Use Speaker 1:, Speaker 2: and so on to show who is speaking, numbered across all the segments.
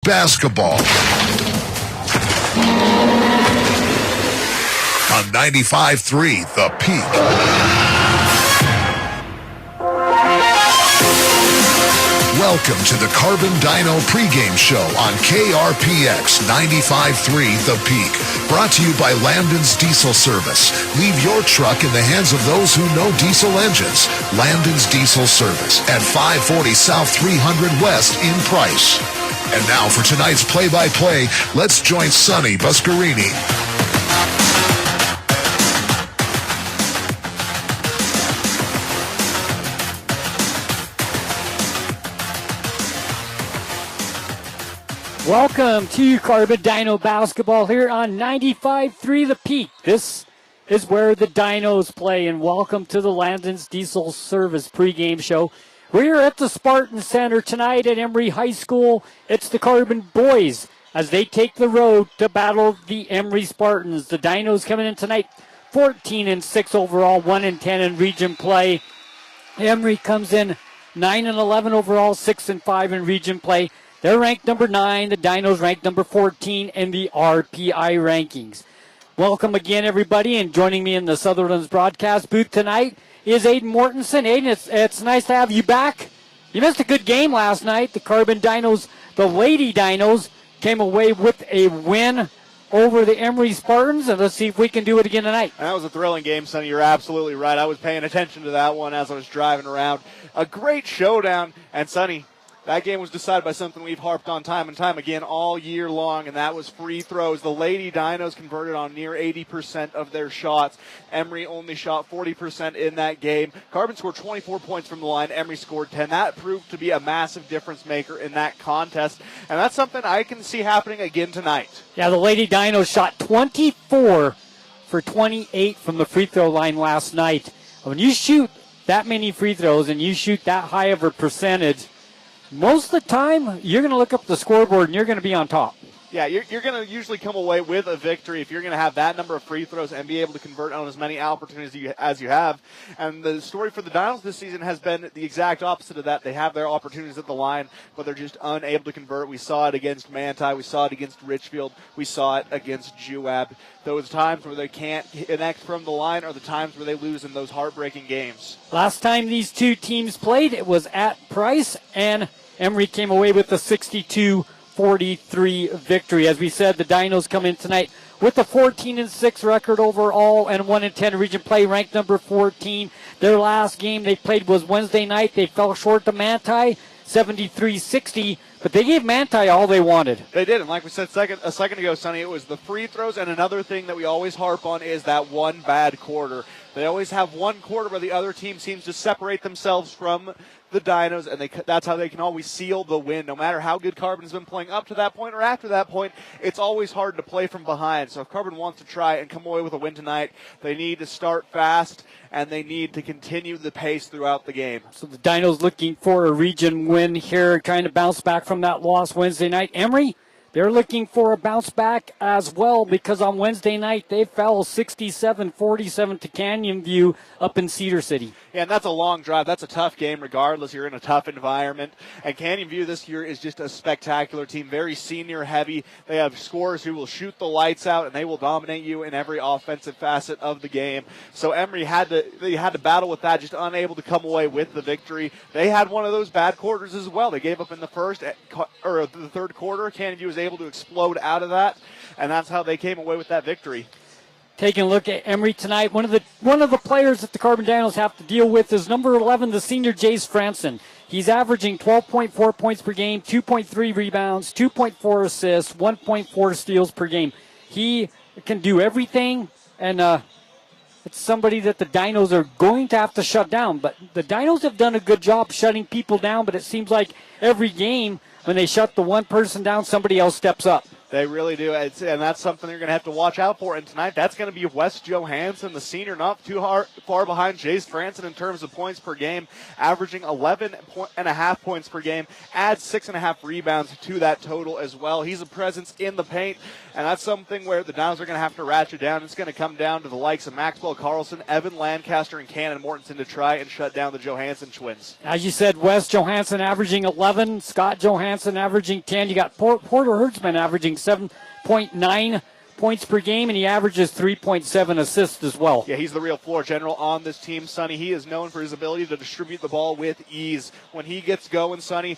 Speaker 1: basketball on 95.3 The Peak. Welcome to the Carbon Dino pregame show on KRPX 95.3 The Peak. Brought to you by Landon's Diesel Service. Leave your truck in the hands of those who know diesel engines. Landon's Diesel Service at 540 South 300 West in Price. And now for tonight's play-by-play, let's join Sonny Buscarini.
Speaker 2: Welcome to Carbon Dino basketball here on 95.3 The Peak. This is where the Dinos play, and welcome to the Landon's Diesel Service pregame show. We're at the Spartan Center tonight at Emery High School. It's the Carbon boys as they take the road to battle the Emery Spartans. The Dinos coming in tonight 14-6 overall, 1-10 in region play. Emery comes in 9-11 overall, 6-5 in region play. They're ranked number 9. The Dinos ranked number 14 in the RPI rankings. Welcome again, everybody, and joining me in the Sutherland's broadcast booth tonight is Aiden Mortensen. Aiden, it's nice to have you back. You missed a good game last night. The Carbon Dinos, the Lady Dinos, came away with a win over the Emery Spartans, and let's see if we can do it again tonight.
Speaker 3: That was a thrilling game, Sonny. You're absolutely right. I was paying attention to that one as I was driving around. A great showdown, and Sonny, that game was decided by something we've harped on time and time again all year long, and that was free throws. The Lady Dinos converted on near 80% of their shots. Emery only shot 40% in that game. Carbon scored 24 points from the line. Emery scored 10. That proved to be a massive difference maker in that contest, and that's something I can see happening again tonight.
Speaker 2: Yeah, the Lady Dinos shot 24 for 28 from the free throw line last night. When you shoot that many free throws and you shoot that high of a percentage, most of the time, you're going to look up the scoreboard and you're going to be on top.
Speaker 3: Yeah, you're going to usually come away with a victory if you're going to have that number of free throws and be able to convert on as many opportunities as you have. And the story for the Dinos this season has been the exact opposite of that. They have their opportunities at the line, but they're just unable to convert. We saw it against Manti. We saw it against Richfield. We saw it against Juab. Those times where they can't connect from the line are the times where they lose in those heartbreaking games.
Speaker 2: Last time these two teams played, it was at Price, and Emery came away with a 62-43 victory. As we said, the Dinos come in tonight with a 14-6 record overall and 1-10 region play, ranked number 14. Their last game they played was Wednesday night. They fell short to Manti, 73-60, but they gave Manti all they wanted.
Speaker 3: They did, and like we said a second ago, Sonny, it was the free throws, and another thing that we always harp on is that one bad quarter. They always have one quarter where the other team seems to separate themselves from the Dinos, and that's how they can always seal the win. No matter how good Carbon's been playing up to that point or after that point, it's always hard to play from behind. So if Carbon wants to try and come away with a win tonight, they need to start fast, and they need to continue the pace throughout the game.
Speaker 2: So the Dinos looking for a region win here, trying to bounce back from that loss Wednesday night. Emery, they're looking for a bounce back as well, because on Wednesday night they fell 67-47 to Canyon View up in Cedar City.
Speaker 3: Yeah, and that's a long drive. That's a tough game regardless. You're in a tough environment. And Canyon View this year is just a spectacular team, very senior heavy. They have scorers who will shoot the lights out, and they will dominate you in every offensive facet of the game. So Emery had to battle with that, just unable to come away with the victory. They had one of those bad quarters as well. They gave up in the third quarter. Canyon View was able to explode out of that, and that's how they came away with that victory.
Speaker 2: Taking a look at Emery tonight, one of the players that the Carbon Dinos have to deal with is number 11, the senior Jace Franson. He's averaging 12.4 points per game, 2.3 rebounds, 2.4 assists, 1.4 steals per game. He can do everything, and it's somebody that the Dinos are going to have to shut down. But the Dinos have done a good job shutting people down, but it seems like every game when they shut the one person down, somebody else steps up.
Speaker 3: They really do, and that's something you're going to have to watch out for. And tonight, that's going to be Wes Johansson, the senior, not too far behind Jace Franson in terms of points per game, averaging 11.5 points per game, adds 6.5 rebounds to that total as well. He's a presence in the paint, and that's something where the Dinos are going to have to ratchet down. It's going to come down to the likes of Maxwell Carlson, Evan Lancaster, and Cannon Mortensen to try and shut down the Johansson twins.
Speaker 2: As you said, Wes Johansson averaging 11, Scott Johansson averaging 10. You got Porter Hertzman averaging 7.9 points per game, and he averages 3.7 assists as well.
Speaker 3: Yeah, he's the real floor general on this team, Sonny. He is known for his ability to distribute the ball with ease. When he gets going, Sonny,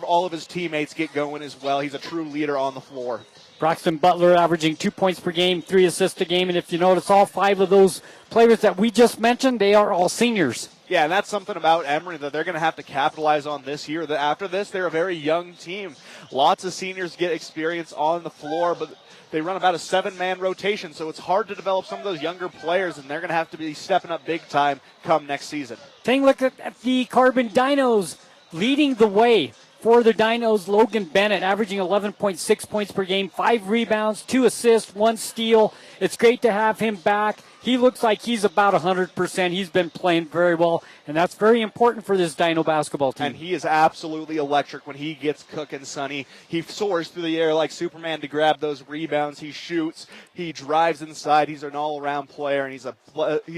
Speaker 3: all of his teammates get going as well. He's a true leader on the floor.
Speaker 2: Braxton Butler averaging 2 points per game, 3 assists a game, and if you notice, all 5 of those players that we just mentioned, they are all seniors.
Speaker 3: Yeah, and that's something about Emery that they're going to have to capitalize on this year. That after this, they're a very young team. Lots of seniors get experience on the floor, but they run about a 7-man rotation, so it's hard to develop some of those younger players, and they're going to have to be stepping up big time come next season.
Speaker 2: Take a look at the Carbon Dinos leading the way. For the Dinos, Logan Bennett averaging 11.6 points per game, 5 rebounds, 2 assists, 1 steal. It's great to have him back. He looks like he's about 100%. He's been playing very well, and that's very important for this Dino basketball team.
Speaker 3: And he is absolutely electric when he gets cooking, Sonny. He soars through the air like Superman to grab those rebounds. He shoots. He drives inside. He's an all-around player, and he's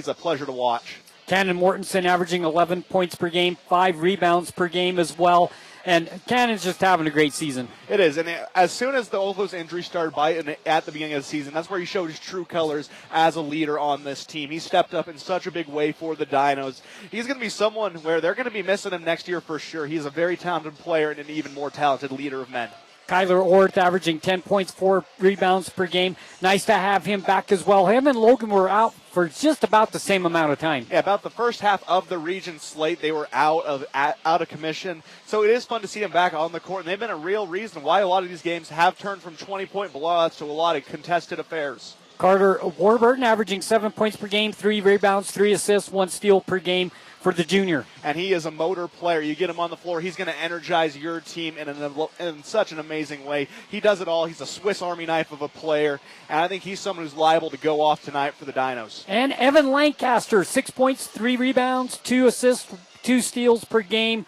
Speaker 3: a pleasure to watch.
Speaker 2: Cannon Mortensen averaging 11 points per game, 5 rebounds per game as well. And Cannon's just having a great season.
Speaker 3: It is, and as soon as all those injuries started at the beginning of the season, that's where he showed his true colors as a leader on this team. He stepped up in such a big way for the Dinos. He's going to be someone where they're going to be missing him next year for sure. He's a very talented player and an even more talented leader of men.
Speaker 2: Kyler Orth averaging 10 points, 4 rebounds per game. Nice to have him back as well. Him and Logan were out for just about the same amount of time.
Speaker 3: Yeah, about the first half of the region slate, they were out of commission. So it is fun to see them back on the court, and they've been a real reason why a lot of these games have turned from 20-point blowouts to a lot of contested affairs.
Speaker 2: Carter Warburton averaging 7 points per game, 3 rebounds, 3 assists, 1 steal per game for the junior.
Speaker 3: And he is a motor player. You get him on the floor, he's going to energize your team in such an amazing way. He does it all. He's a Swiss Army knife of a player, and I think he's someone who's liable to go off tonight for the Dinos.
Speaker 2: And Evan Lancaster, 6 points, 3 rebounds, 2 assists, 2 steals per game.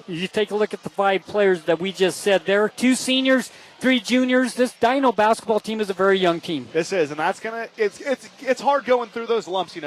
Speaker 2: You take a look at the 5 players that we just said there. 2 seniors, 3 juniors. This Dino basketball team is a very young team.
Speaker 3: This is, and that's it's hard going through those lumps,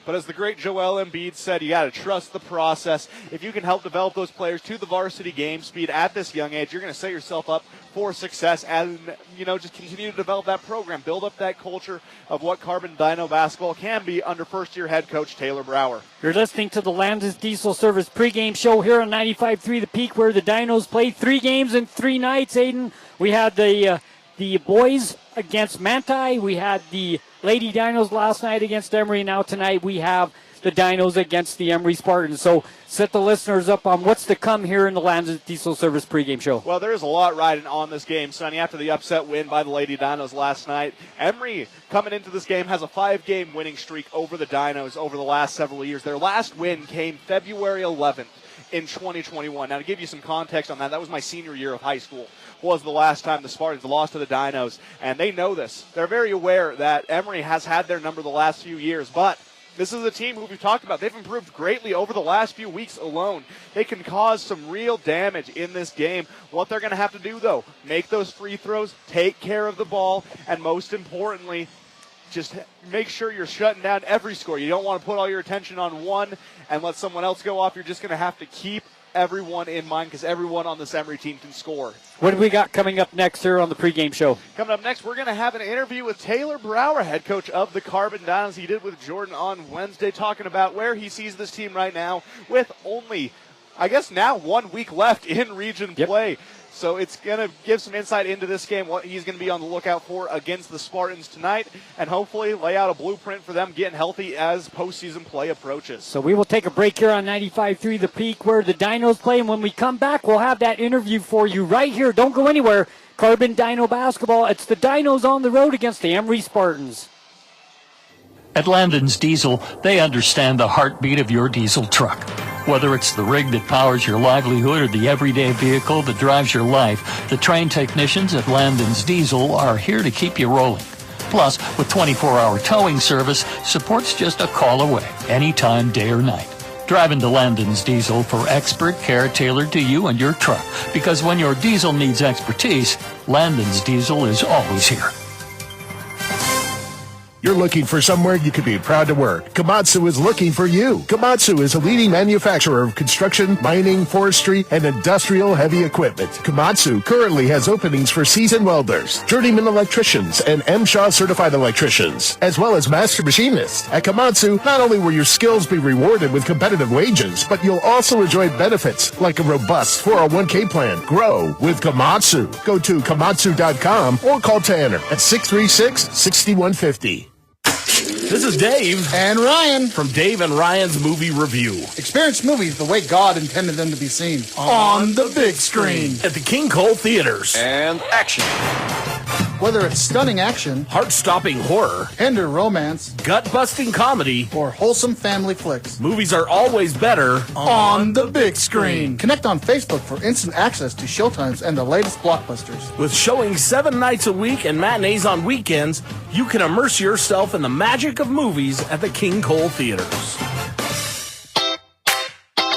Speaker 3: But as the great Joel Embiid said, you got to trust the process. If you can help develop those players to the varsity game speed at this young age, you're going to set yourself up for success and, just continue to develop that program, build up that culture of what Carbon Dino basketball can be under first-year head coach Taylor Brower.
Speaker 2: You're listening to the Landis Diesel Service pregame show here on 95.3 The Peak, where the Dinos played 3 games in 3 nights, Aiden. We had the boys against Manti. We had the Lady Dinos last night against Emery. Now tonight we have the Dinos against the Emery Spartans. So set the listeners up on what's to come here in the Landis Diesel Service pregame show.
Speaker 3: Well, there's a lot riding on this game, Sonny. After the upset win by the Lady Dinos last night, Emery coming into this game has a 5-game winning streak over the Dinos over the last several years. Their last win came February 11th in 2021. Now, to give you some context on that, that was my senior year of high school, was the last time the Spartans lost to the Dinos, and they know this. They're very aware that Emery has had their number the last few years, but this is a team who we've talked about. They've improved greatly over the last few weeks alone. They can cause some real damage in this game. What they're going to have to do, though, make those free throws, take care of the ball, and most importantly, just make sure you're shutting down every score. You don't want to put all your attention on one and let someone else go off. You're just going to have to keep everyone in mind because everyone on this Emery team can score.
Speaker 2: What do we got coming up next here on the pregame show?
Speaker 3: Coming up next, we're going to have an interview with Taylor Brower, head coach of the Carbon Dinos. He did with Jordan on Wednesday, talking about where he sees this team right now with only, I guess now, 1 week left in region play. So it's going to give some insight into this game, what he's going to be on the lookout for against the Spartans tonight, and hopefully lay out a blueprint for them getting healthy as postseason play approaches.
Speaker 2: So we will take a break here on 95.3 The Peak, where the Dinos play, and when we come back, we'll have that interview for you right here. Don't go anywhere. Carbon Dino basketball. It's the Dinos on the road against the Emery Spartans.
Speaker 4: At Landon's Diesel, they understand the heartbeat of your diesel truck. Whether it's the rig that powers your livelihood or the everyday vehicle that drives your life, the trained technicians at Landon's Diesel are here to keep you rolling. Plus, with 24-hour towing service, support's just a call away, anytime, day or night. Drive into Landon's Diesel for expert care tailored to you and your truck, because when your diesel needs expertise, Landon's Diesel is always here.
Speaker 1: You're looking for somewhere you can be proud to work. Komatsu is looking for you. Komatsu is a leading manufacturer of construction, mining, forestry, and industrial heavy equipment. Komatsu currently has openings for seasoned welders, journeyman electricians, and MSHA certified electricians, as well as master machinists. At Komatsu, not only will your skills be rewarded with competitive wages, but you'll also enjoy benefits like a robust 401k plan. Grow with Komatsu. Go to komatsu.com or call Tanner at 636-6150.
Speaker 5: This is Dave
Speaker 6: and Ryan
Speaker 5: from Dave and Ryan's Movie Review.
Speaker 6: Experience movies the way God intended them to be seen.
Speaker 5: On the big screen. At the King Cole Theaters.
Speaker 7: And action.
Speaker 6: Whether it's stunning action,
Speaker 5: heart-stopping horror,
Speaker 6: tender romance,
Speaker 5: gut-busting comedy,
Speaker 6: or wholesome family flicks,
Speaker 5: movies are always better on the big screen.
Speaker 6: Connect on Facebook for instant access to showtimes and the latest blockbusters.
Speaker 5: With showing 7 nights a week and matinees on weekends, you can immerse yourself in the magic of movies at the King Cole Theaters.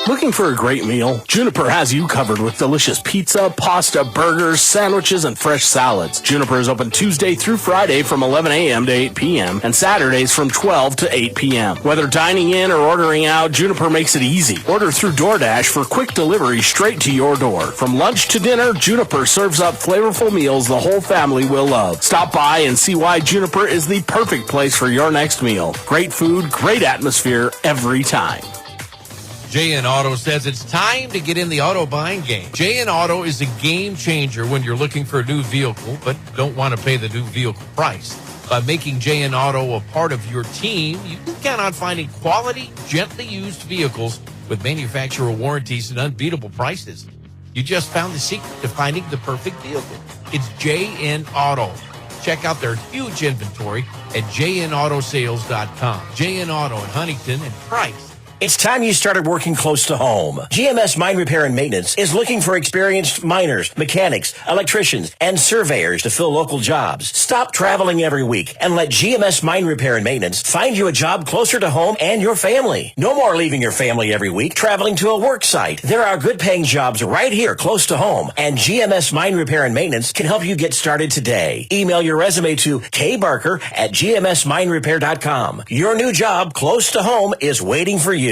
Speaker 5: Looking for a great meal? Juniper has you covered with delicious pizza, pasta, burgers, sandwiches, and fresh salads. Juniper is open Tuesday through Friday from 11 a.m. to 8 p.m. and Saturdays from 12 to 8 p.m. Whether dining in or ordering out, Juniper makes it easy. Order through DoorDash for quick delivery straight to your door. From lunch to dinner, Juniper serves up flavorful meals the whole family will love. Stop by and see why Juniper is the perfect place for your next meal. Great food, great atmosphere every time.
Speaker 8: JN Auto says it's time to get in the auto buying game. JN Auto is a game changer when you're looking for a new vehicle, but don't want to pay the new vehicle price. By making JN Auto a part of your team, you can count on finding quality, gently used vehicles with manufacturer warranties and unbeatable prices. You just found the secret to finding the perfect vehicle. It's JN Auto. Check out their huge inventory at jnautosales.com. JN Auto in Huntington and Price.
Speaker 9: It's time you started working close to home. GMS Mine Repair and Maintenance is looking for experienced miners, mechanics, electricians, and surveyors to fill local jobs. Stop traveling every week and let GMS Mine Repair and Maintenance find you a job closer to home and your family. No more leaving your family every week traveling to a work site. There are good paying jobs right here close to home, and GMS Mine Repair and Maintenance can help you get started today. Email your resume to kbarker@gmsminerepair.com. Your new job close to home is waiting for you.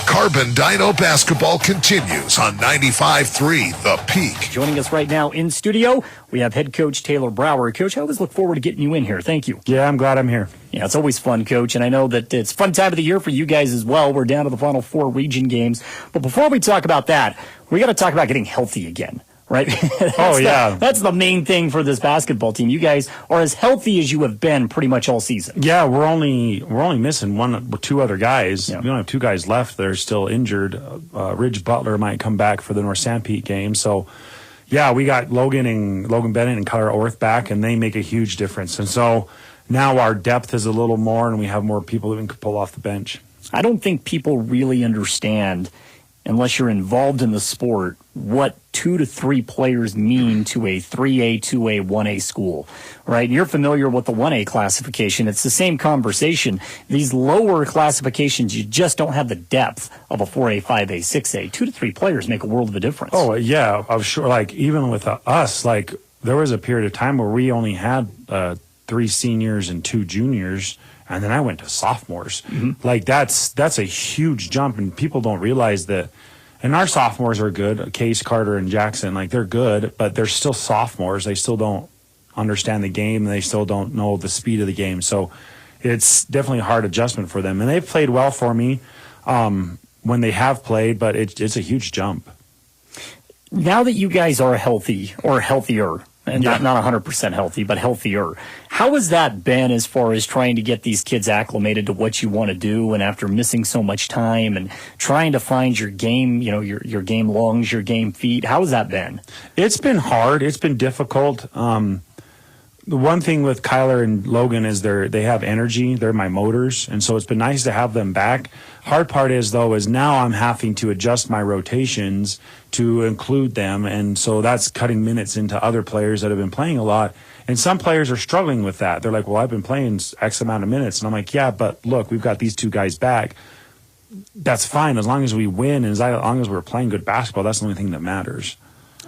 Speaker 1: Carbon Dino basketball continues on 95.3 The Peak.
Speaker 2: Joining us right now in studio, we have head coach Taylor Brower. Coach, I always look forward to getting you in here. Thank you.
Speaker 10: Yeah, I'm glad I'm here.
Speaker 2: Yeah, it's always fun, Coach, and I know that it's a fun time of the year for you guys as well. We're down to the Final Four region games. But before we talk about that, we got to talk about getting healthy again. Right? That's the main thing for this basketball team. You guys are as healthy as you have been pretty much all season.
Speaker 10: Yeah, we're only missing two other guys. Yeah. We don't have two guys left. They're still injured. Ridge Butler might come back for the North Sanpete game. So, yeah, we got Logan Bennett and Kyler Orth back, and they make a huge difference. And so now our depth is a little more, and we have more people that we can pull off the bench.
Speaker 2: I don't think people really understand, unless you're involved in the sport, what 2 to 3 players mean to a 3A, 2A, 1A school, right? You're familiar with the 1A classification. It's the same conversation. These lower classifications, you just don't have the depth of a 4A, 5A, 6A. 2 to 3 players make a world of a difference.
Speaker 10: Oh, yeah, I'm sure. Like, even with us, like, there was a period of time where we only had 3 seniors and 2 juniors, and then I went to sophomores. Mm-hmm. Like, that's a huge jump, and people don't realize that. And our sophomores are good. Case, Carter, and Jackson, like, they're good, but they're still sophomores. They still don't understand the game, and they still don't know the speed of the game. So it's definitely a hard adjustment for them. And they've played well for me when they have played, but it's a huge jump.
Speaker 2: Now that you guys are healthy, or healthier, and not 100% healthy, but healthier, how has that been as far as trying to get these kids acclimated to what you want to do, and after missing so much time and trying to find your game, you know, your game lungs, your game feet? How has that been?
Speaker 10: It's been hard. It's been difficult. the one thing with Kyler and Logan is they have energy. They're my motors, and so it's been nice to have them back. Hard part is now I'm having to adjust my rotations to include them, and so that's cutting minutes into other players that have been playing a lot. And some players are struggling with that. They're like, well, I've been playing X amount of minutes, and I'm like, yeah, but look, we've got these two guys back. That's fine as long as we win, and as long as we're playing good basketball. That's the only thing that matters.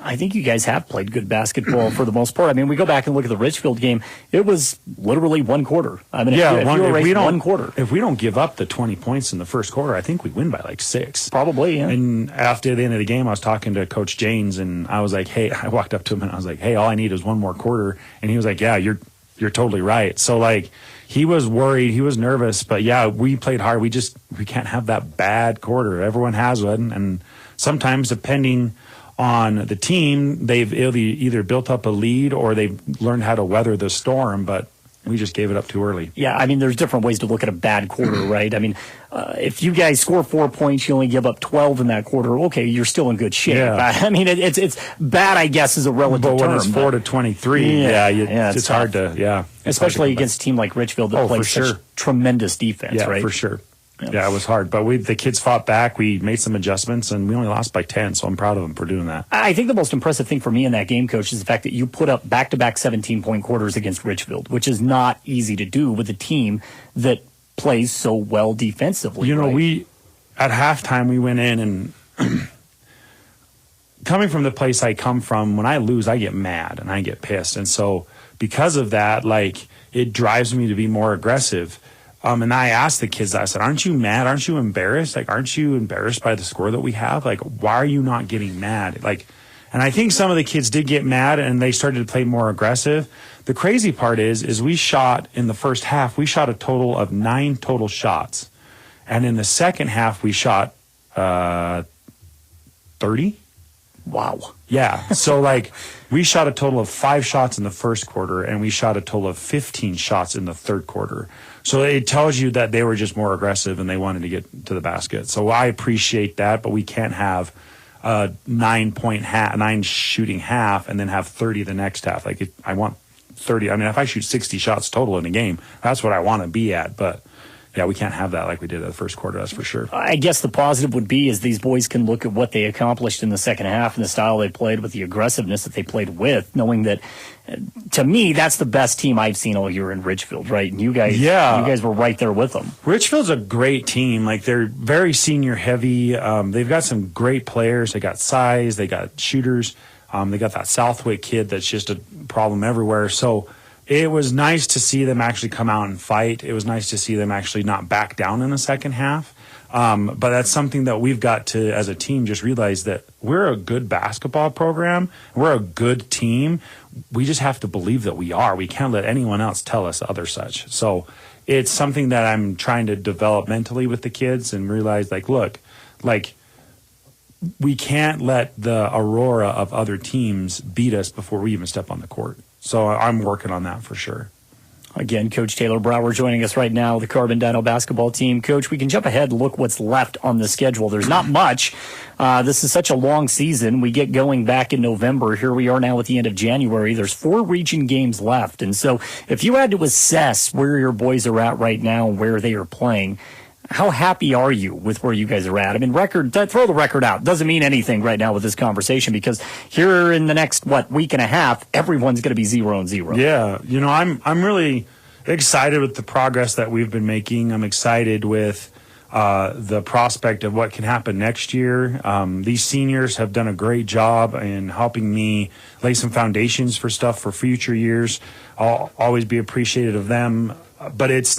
Speaker 7: I think you guys have played good basketball for the most part. I mean, we go back and look at the Richfield game. It was literally one quarter. I mean, one quarter.
Speaker 10: If we don't give up the 20 points in the first quarter, I think we win by like 6.
Speaker 7: Probably, yeah.
Speaker 10: And after the end of the game, I was talking to Coach Janes, and I was like, hey, I walked up to him and I was like, hey, all I need is one more quarter. And he was like, yeah, you're totally right. So, like, he was worried. He was nervous. But, yeah, we played hard. We can't have that bad quarter. Everyone has one. And sometimes, depending on the team, they've either built up a lead or they've learned how to weather the storm, but we just gave it up too early.
Speaker 7: Yeah, I mean, there's different ways to look at a bad quarter, right? I mean, if you guys score 4 points, you only give up 12 in that quarter, okay, you're still in good shape. Yeah. I mean, it's bad, I guess, is a relative term.
Speaker 10: But when it's 4-23, it's hard to,
Speaker 7: especially against a team like Richfield that plays such tremendous defense, right?
Speaker 10: Yeah, for sure. Yeah, it was hard, but the kids fought back. We made some adjustments, and we only lost by 10, so I'm proud of them for doing that.
Speaker 7: I think the most impressive thing for me in that game, Coach, is the fact that you put up back-to-back 17-point quarters against Richfield, which is not easy to do with a team that plays so well defensively.
Speaker 10: You know, at halftime, we went in, and coming from the place I come from, when I lose, I get mad, and I get pissed. And so because of that, like, it drives me to be more aggressive. And I asked the kids, I said, aren't you mad? Aren't you embarrassed? Like, aren't you embarrassed by the score that we have? Like, why are you not getting mad? Like, and I think some of the kids did get mad and they started to play more aggressive. The crazy part is we shot in the first half, we shot a total of 9 total shots. And in the second half, we shot 30.
Speaker 7: Wow.
Speaker 10: Yeah. So, like, we shot a total of 5 shots in the first quarter, and we shot a total of 15 shots in the third quarter. So it tells you that they were just more aggressive and they wanted to get to the basket. So I appreciate that, but we can't have 9 shooting half and then have 30 the next half. Like, I want 30. I mean, if I shoot 60 shots total in a game, that's what I want to be at. But yeah, we can't have that like we did in the first quarter, that's for sure.
Speaker 7: I guess the positive would be is these boys can look at what they accomplished in the second half and the style they played with the aggressiveness that they played with, knowing that, to me, that's the best team I've seen all year in Richfield, right? And you guys were right there with them.
Speaker 10: Richfield's a great team. Like, they're very senior heavy. They've got some great players. They got size. They got shooters. They got that Southwick kid that's just a problem everywhere. So it was nice to see them actually come out and fight. It was nice to see them actually not back down in the second half. But that's something that we've got to, as a team, just realize that we're a good basketball program. We're a good team. We just have to believe that we are. We can't let anyone else tell us other such. So it's something that I'm trying to develop mentally with the kids and realize, like, look, like, we can't let the aurora of other teams beat us before we even step on the court. So I'm working on that for sure.
Speaker 7: Again, Coach Taylor Brower joining us right now, the Carbon Dino basketball team. Coach, we can jump ahead and look what's left on the schedule. There's not much. This is such a long season. We get going back in November. Here we are now at the end of January. There's 4 region games left. And so if you had to assess where your boys are at right now, where they are playing, how happy are you with where you guys are at? I mean, throw the record out. Doesn't mean anything right now with this conversation because here in the next, week and a half, everyone's going to be 0-0.
Speaker 10: Yeah. You know, I'm really excited with the progress that we've been making. I'm excited with the prospect of what can happen next year. These seniors have done a great job in helping me lay some foundations for stuff for future years. I'll always be appreciative of them. But it's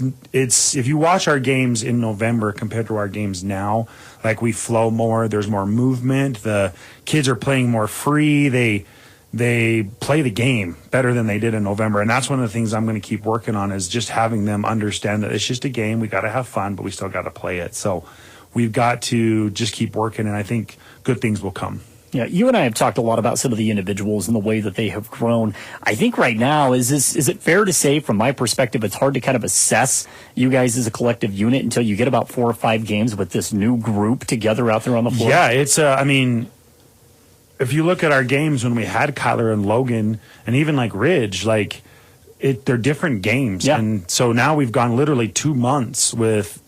Speaker 10: if you watch our games in November compared to our games now, like, we flow more, there's more movement, the kids are playing more free, they play the game better than they did in November, and that's one of the things I'm going to keep working on is just having them understand that it's just a game, we got to have fun, but we still got to play it. So we've got to just keep working, and I think good things will come.
Speaker 7: Yeah, you and I have talked a lot about some of the individuals and the way that they have grown. I think right now, is it fair to say, from my perspective, it's hard to kind of assess you guys as a collective unit until you get about 4 or 5 games with this new group together out there on the floor?
Speaker 10: Yeah, it's, I mean, if you look at our games when we had Kyler and Logan and even like Ridge, like, they're different games.
Speaker 7: Yeah.
Speaker 10: And so now we've gone literally 2 months with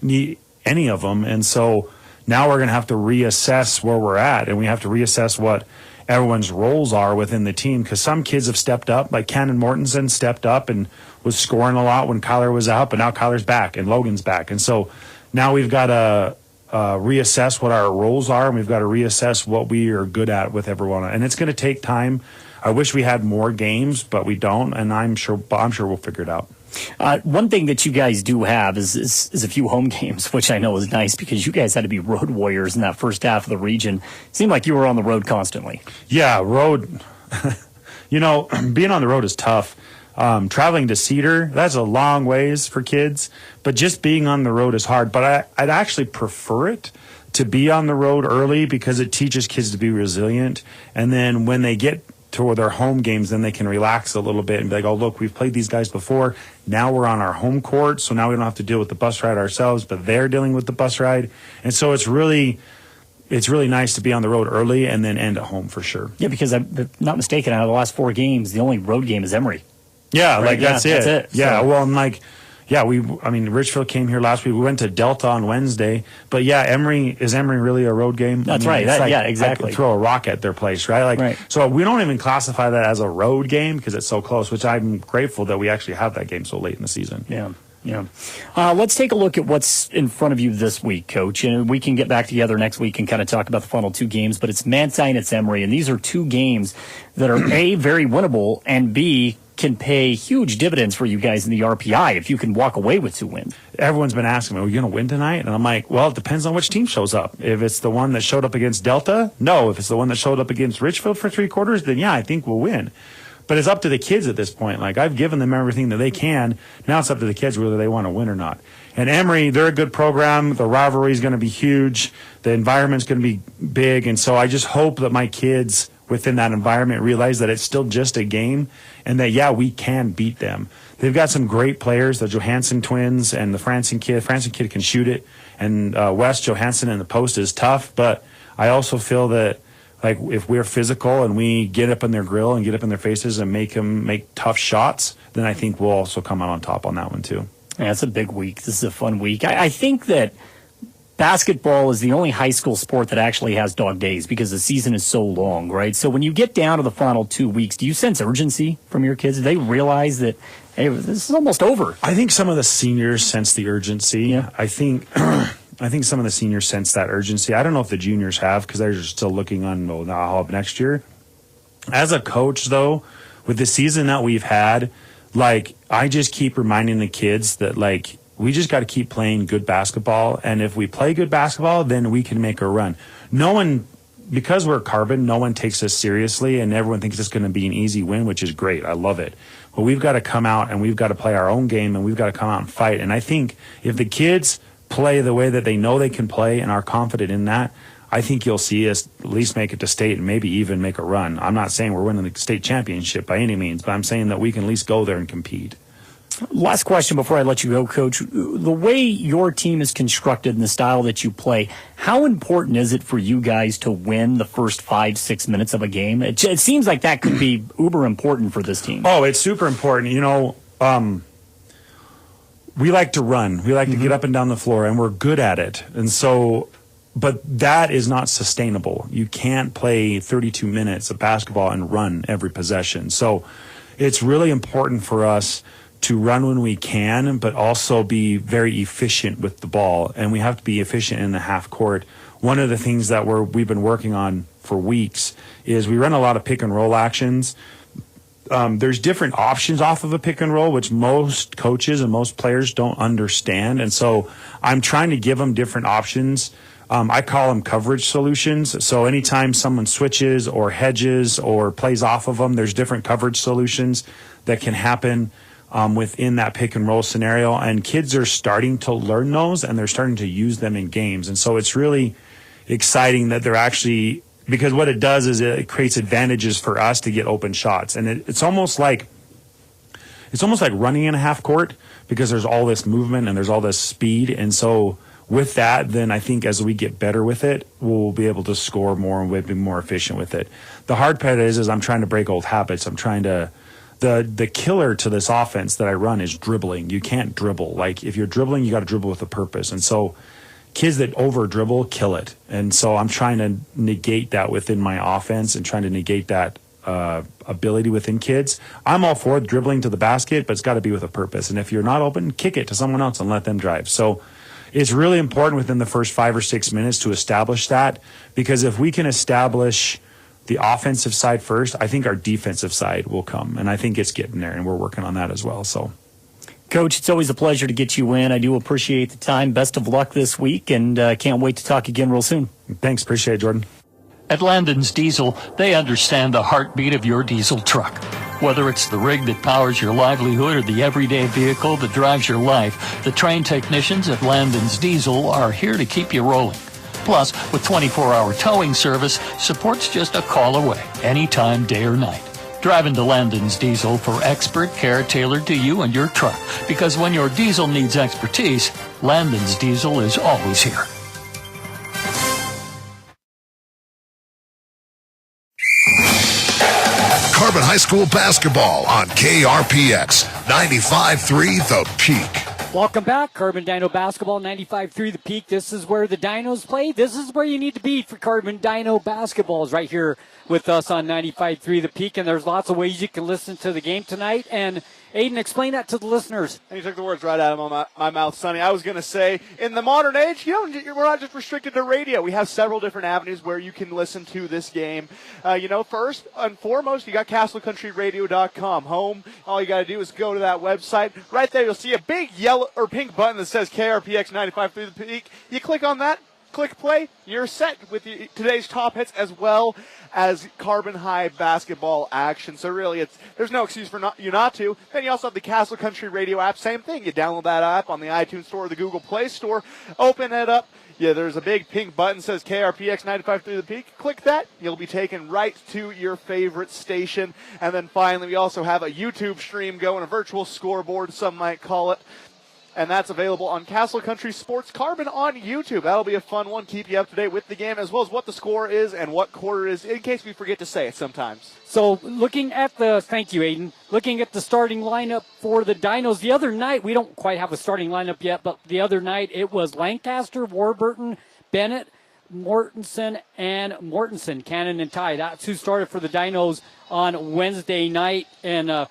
Speaker 10: any of them. And so now we're going to have to reassess where we're at, and we have to reassess what everyone's roles are within the team, because some kids have stepped up, like Cannon Mortensen stepped up and was scoring a lot when Kyler was out, but now Kyler's back and Logan's back. And so now we've got to reassess what our roles are, and we've got to reassess what we are good at with everyone. And it's going to take time. I wish we had more games, but we don't, and I'm sure we'll figure it out.
Speaker 7: One thing that you guys do have is a few home games, which I know is nice because you guys had to be road warriors in that first half of the region. It seemed like you were on the road constantly.
Speaker 10: Yeah, road. Being on the road is tough. Traveling to Cedar, that's a long ways for kids, but just being on the road is hard. But I'd actually prefer it to be on the road early because it teaches kids to be resilient. And then when they get to their home games, then they can relax a little bit and be like, oh, look, we've played these guys before. Now we're on our home court, so now we don't have to deal with the bus ride ourselves, but they're dealing with the bus ride. And so it's really nice to be on the road early and then end at home for sure.
Speaker 7: Yeah, because I'm not mistaken, out of the last 4 games, the only road game is Emery.
Speaker 10: Yeah,
Speaker 7: right?
Speaker 10: That's it. Yeah,
Speaker 7: so.
Speaker 10: Well, and Richfield came here last week. We went to Delta on Wednesday. But yeah, is Emery really a road game?
Speaker 7: That's right. Exactly.
Speaker 10: I could throw a rock at their place, right?
Speaker 7: Right.
Speaker 10: So we don't even classify that as a road game because it's so close, which I'm grateful that we actually have that game so late in the season.
Speaker 7: Yeah. Let's take a look at what's in front of you this week, Coach. And we can get back together next week and kind of talk about the final 2 games. But it's Manti and it's Emery. And these are 2 games that are A, very winnable, and B, can pay huge dividends for you guys in the RPI if you can walk away with 2 wins.
Speaker 10: Everyone's been asking me, are you going to win tonight? And I'm like, well, it depends on which team shows up. If it's the one that showed up against Delta, no. If it's the one that showed up against Richfield for 3 quarters, then yeah, I think we'll win. But it's up to the kids at this point. Like, I've given them everything that they can. Now it's up to the kids whether they want to win or not. And Emery, they're a good program. The rivalry is going to be huge. The environment's going to be big. And so I just hope that my kids within that environment realize that it's still just a game and that, yeah, we can beat them. They've got some great players, the Johansson twins and the Franson kid. Franson kid can shoot it. And Wes Johansson in the post is tough. But I also feel that, like, if we're physical and we get up in their grill and get up in their faces and make them make tough shots, then I think we'll also come out on top on that one too.
Speaker 7: Yeah, it's a big week. This is a fun week. I think that basketball is the only high school sport that actually has dog days because the season is so long, right? So when you get down to the final 2 weeks, do you sense urgency from your kids? Do they realize that, hey, this is almost over?
Speaker 10: I think some of the seniors sense the urgency.
Speaker 7: Yeah.
Speaker 10: I think some of the seniors sense that urgency. I don't know if the juniors have because they're still looking on next year. As a coach, though, with the season that we've had, like, I just keep reminding the kids that, like, we just got to keep playing good basketball. And if we play good basketball, then we can make a run. Because we're Carbon, no one takes us seriously, and everyone thinks it's going to be an easy win, which is great. I love it. But we've got to come out and we've got to play our own game and we've got to come out and fight. And I think if the kids play the way that they know they can play and are confident in that, I think you'll see us at least make it to state and maybe even make a run. I'm not saying we're winning the state championship by any means, but I'm saying that we can at least go there and compete.
Speaker 7: Last question before I let you go, Coach. The way your team is constructed and the style that you play, how important is it for you guys to win the first 5-6 minutes of a game? It seems like that could be uber important for this team.
Speaker 10: Oh, it's super important. We like to run. We like to get up and down the floor, and we're good at it. And so, but that is not sustainable. You can't play 32 minutes of basketball and run every possession. So it's really important for us to run when we can, but also be very efficient with the ball. And we have to be efficient in the half court. One of the things that we've been working on for weeks is we run a lot of pick and roll actions. There's different options off of a pick and roll, which most coaches and most players don't understand. And so I'm trying to give them different options. I call them coverage solutions. So anytime someone switches or hedges or plays off of them, there's different coverage solutions that can happen within that pick and roll scenario. And kids are starting to learn those and they're starting to use them in games. And so it's really exciting that they're actually, because what it does is it creates advantages for us to get open shots. And it's almost like running in a half court because there's all this movement and there's all this speed. And so with that, then I think as we get better with it, we'll be able to score more and we'll be more efficient with it. The hard part is I'm trying to break old habits. I'm trying to the killer to this offense that I run is dribbling. You can't dribble. Like, if you're dribbling, you got to dribble with a purpose. And so kids that over dribble kill it. And so I'm trying to negate that within my offense and trying to negate that ability within kids. I'm all for dribbling to the basket, but it's got to be with a purpose. And if you're not open, kick it to someone else and let them drive. So it's really important within the first 5 or 6 minutes to establish that, because if we can establish the offensive side first, I think our defensive side will come. And I think it's getting there, and we're working on that as well. So,
Speaker 7: Coach, it's always a pleasure to get you in. I do appreciate the time. Best of luck this week, and can't wait to talk again real soon.
Speaker 10: Thanks. Appreciate it, Jordan.
Speaker 4: At Landon's Diesel, they understand the heartbeat of your diesel truck. Whether it's the rig that powers your livelihood or the everyday vehicle that drives your life, the trained technicians at Landon's Diesel are here to keep you rolling. Plus, with 24-hour towing service, support's just a call away, anytime, day or night. Drive into Landon's Diesel for expert care tailored to you and your truck, because when your diesel needs expertise, Landon's Diesel is always here.
Speaker 1: Carbon High School basketball on KRPX 95.3 The Peak.
Speaker 2: Welcome back, Carbon Dino Basketball, 95.3 The Peak. This is where the Dinos play. This is where you need to be for Carbon Dino Basketball, is right here with us on 95.3 The Peak. And there's lots of ways you can listen to the game tonight. And Aiden, explain that to the listeners.
Speaker 3: And you took the words right out of my mouth, Sonny. I was going to say, in the modern age, we're not just restricted to radio. We have several different avenues where you can listen to this game. First and foremost, you got CastleCountryRadio.com. Home, all you got to do is go to that website. Right there, you'll see a big yellow or pink button that says KRPX 95.3 The Peak. You click on that, click play, you're set with today's top hits as well as Carbon High basketball action. So really, there's no excuse for you not to. Then you also have the Castle Country Radio app. Same thing. You download that app on the iTunes Store or the Google Play Store. Open it up. Yeah, there's a big pink button that says KRPX 95.3 The Peak. Click that. You'll be taken right to your favorite station. And then finally, we also have a YouTube stream going, a virtual scoreboard, some might call it. And that's available on Castle Country Sports Carbon on YouTube. That'll be a fun one. Keep you up to date with the game, as well as what the score is and what quarter it is, in case we forget to say it sometimes.
Speaker 2: So thank you, Aiden. Looking at the starting lineup for the Dinos, the other night, we don't quite have a starting lineup yet, but the other night it was Lancaster, Warburton, Bennett, Mortensen, and Mortensen, Cannon and Ty. That's who started for the Dinos on Wednesday night. And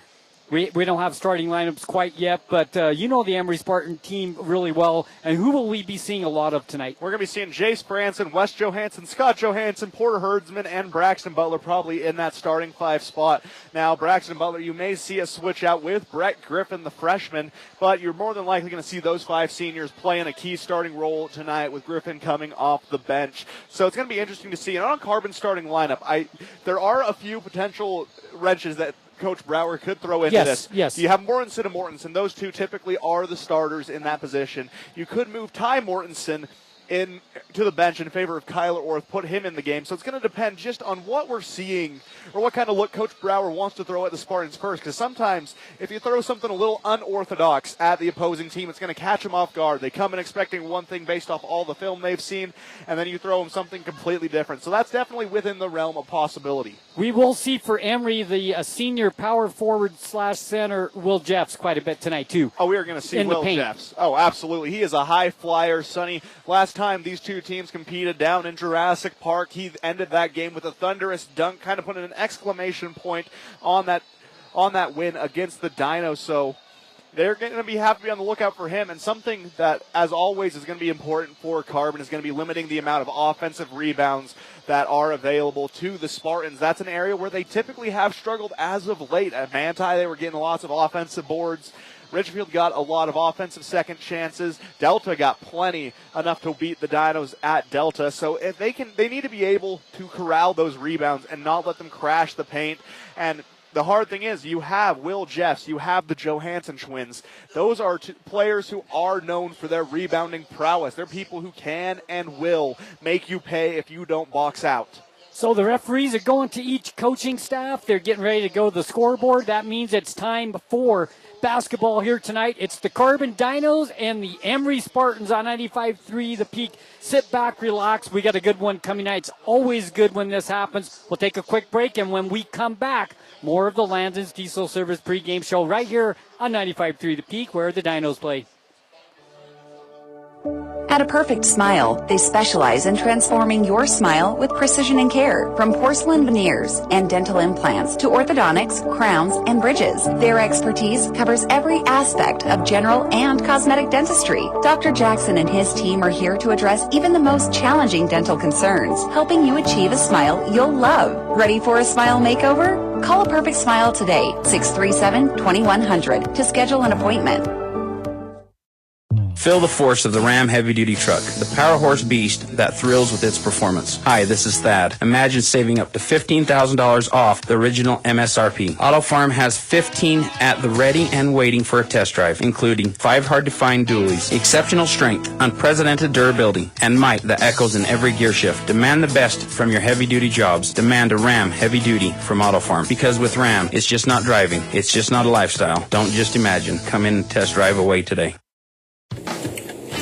Speaker 2: we don't have starting lineups quite yet, but you know the Emery Spartan team really well. And who will we be seeing a lot of tonight?
Speaker 3: We're going to be seeing Jace Branson, Wes Johansson, Scott Johansson, Porter Herdsman, and Braxton Butler probably in that starting 5 spot. Now, Braxton Butler, you may see a switch out with Brett Griffin, the freshman, but you're more than likely going to see those 5 seniors playing a key starting role tonight with Griffin coming off the bench. So it's going to be interesting to see. And on Carbon starting lineup, there are a few potential wrenches that Coach Brower could throw into this.
Speaker 2: Yes.
Speaker 3: You have Mortensen and Mortensen. Those two typically are the starters in that position. You could move Ty Mortensen in to the bench in favor of Kyler Orth, put him in the game. So it's going to depend just on what we're seeing or what kind of look Coach Brower wants to throw at the Spartans first. Because sometimes if you throw something a little unorthodox at the opposing team, it's going to catch them off guard. They come in expecting one thing based off all the film they've seen, and then you throw them something completely different. So that's definitely within the realm of possibility.
Speaker 2: We will see for Emery the senior power forward / center Will Jeffs quite a bit tonight too.
Speaker 3: Oh, we are going to see Will Jeffs. Oh, absolutely. He is a high flyer, Sonny. Last time these two teams competed down in Jurassic Park, he ended that game with a thunderous dunk, kind of putting an exclamation point on that win against the Dinos. So they're going to have to be on the lookout for him. And something that, as always, is going to be important for Carbon is going to be limiting the amount of offensive rebounds that are available to the Spartans. That's an area where they typically have struggled as of late. At Manti, they were getting lots of offensive boards. Ridgefield got a lot of offensive second chances. Delta got plenty, enough to beat the Dinos at Delta. So if they need to be able to corral those rebounds and not let them crash the paint. And the hard thing is, you have Will Jeffs, you have the Johansson twins. Those are players who are known for their rebounding prowess. They're people who can and will make you pay if you don't box out.
Speaker 2: So the referees are going to each coaching staff. They're getting ready to go to the scoreboard. That means it's time for basketball here tonight. It's the Carbon Dinos and the Emery Spartans on 95.3 The Peak. Sit back, relax. We got a good one coming tonight. It's always good when this happens. We'll take a quick break, and when we come back, more of the Landon's Diesel Service pregame show right here on 95.3 The Peak, where the Dinos play.
Speaker 11: At A Perfect Smile, they specialize in transforming your smile with precision and care. From porcelain veneers and dental implants to orthodontics, crowns, and bridges, their expertise covers every aspect of general and cosmetic dentistry. Dr. Jackson and his team are here to address even the most challenging dental concerns, helping you achieve a smile you'll love. Ready for a smile makeover? Call A Perfect Smile today, 637-2100, to schedule an appointment.
Speaker 12: Feel the force of the Ram heavy-duty truck, the power horse beast that thrills with its performance. Hi, this is Thad. Imagine saving up to $15,000 off the original MSRP. Auto Farm has 15 at the ready and waiting for a test drive, including 5 hard-to-find dualies, exceptional strength, unprecedented durability, and might that echoes in every gear shift. Demand the best from your heavy-duty jobs. Demand a Ram heavy-duty from Auto Farm. Because with Ram, it's just not driving. It's just not a lifestyle. Don't just imagine. Come in and test drive away today.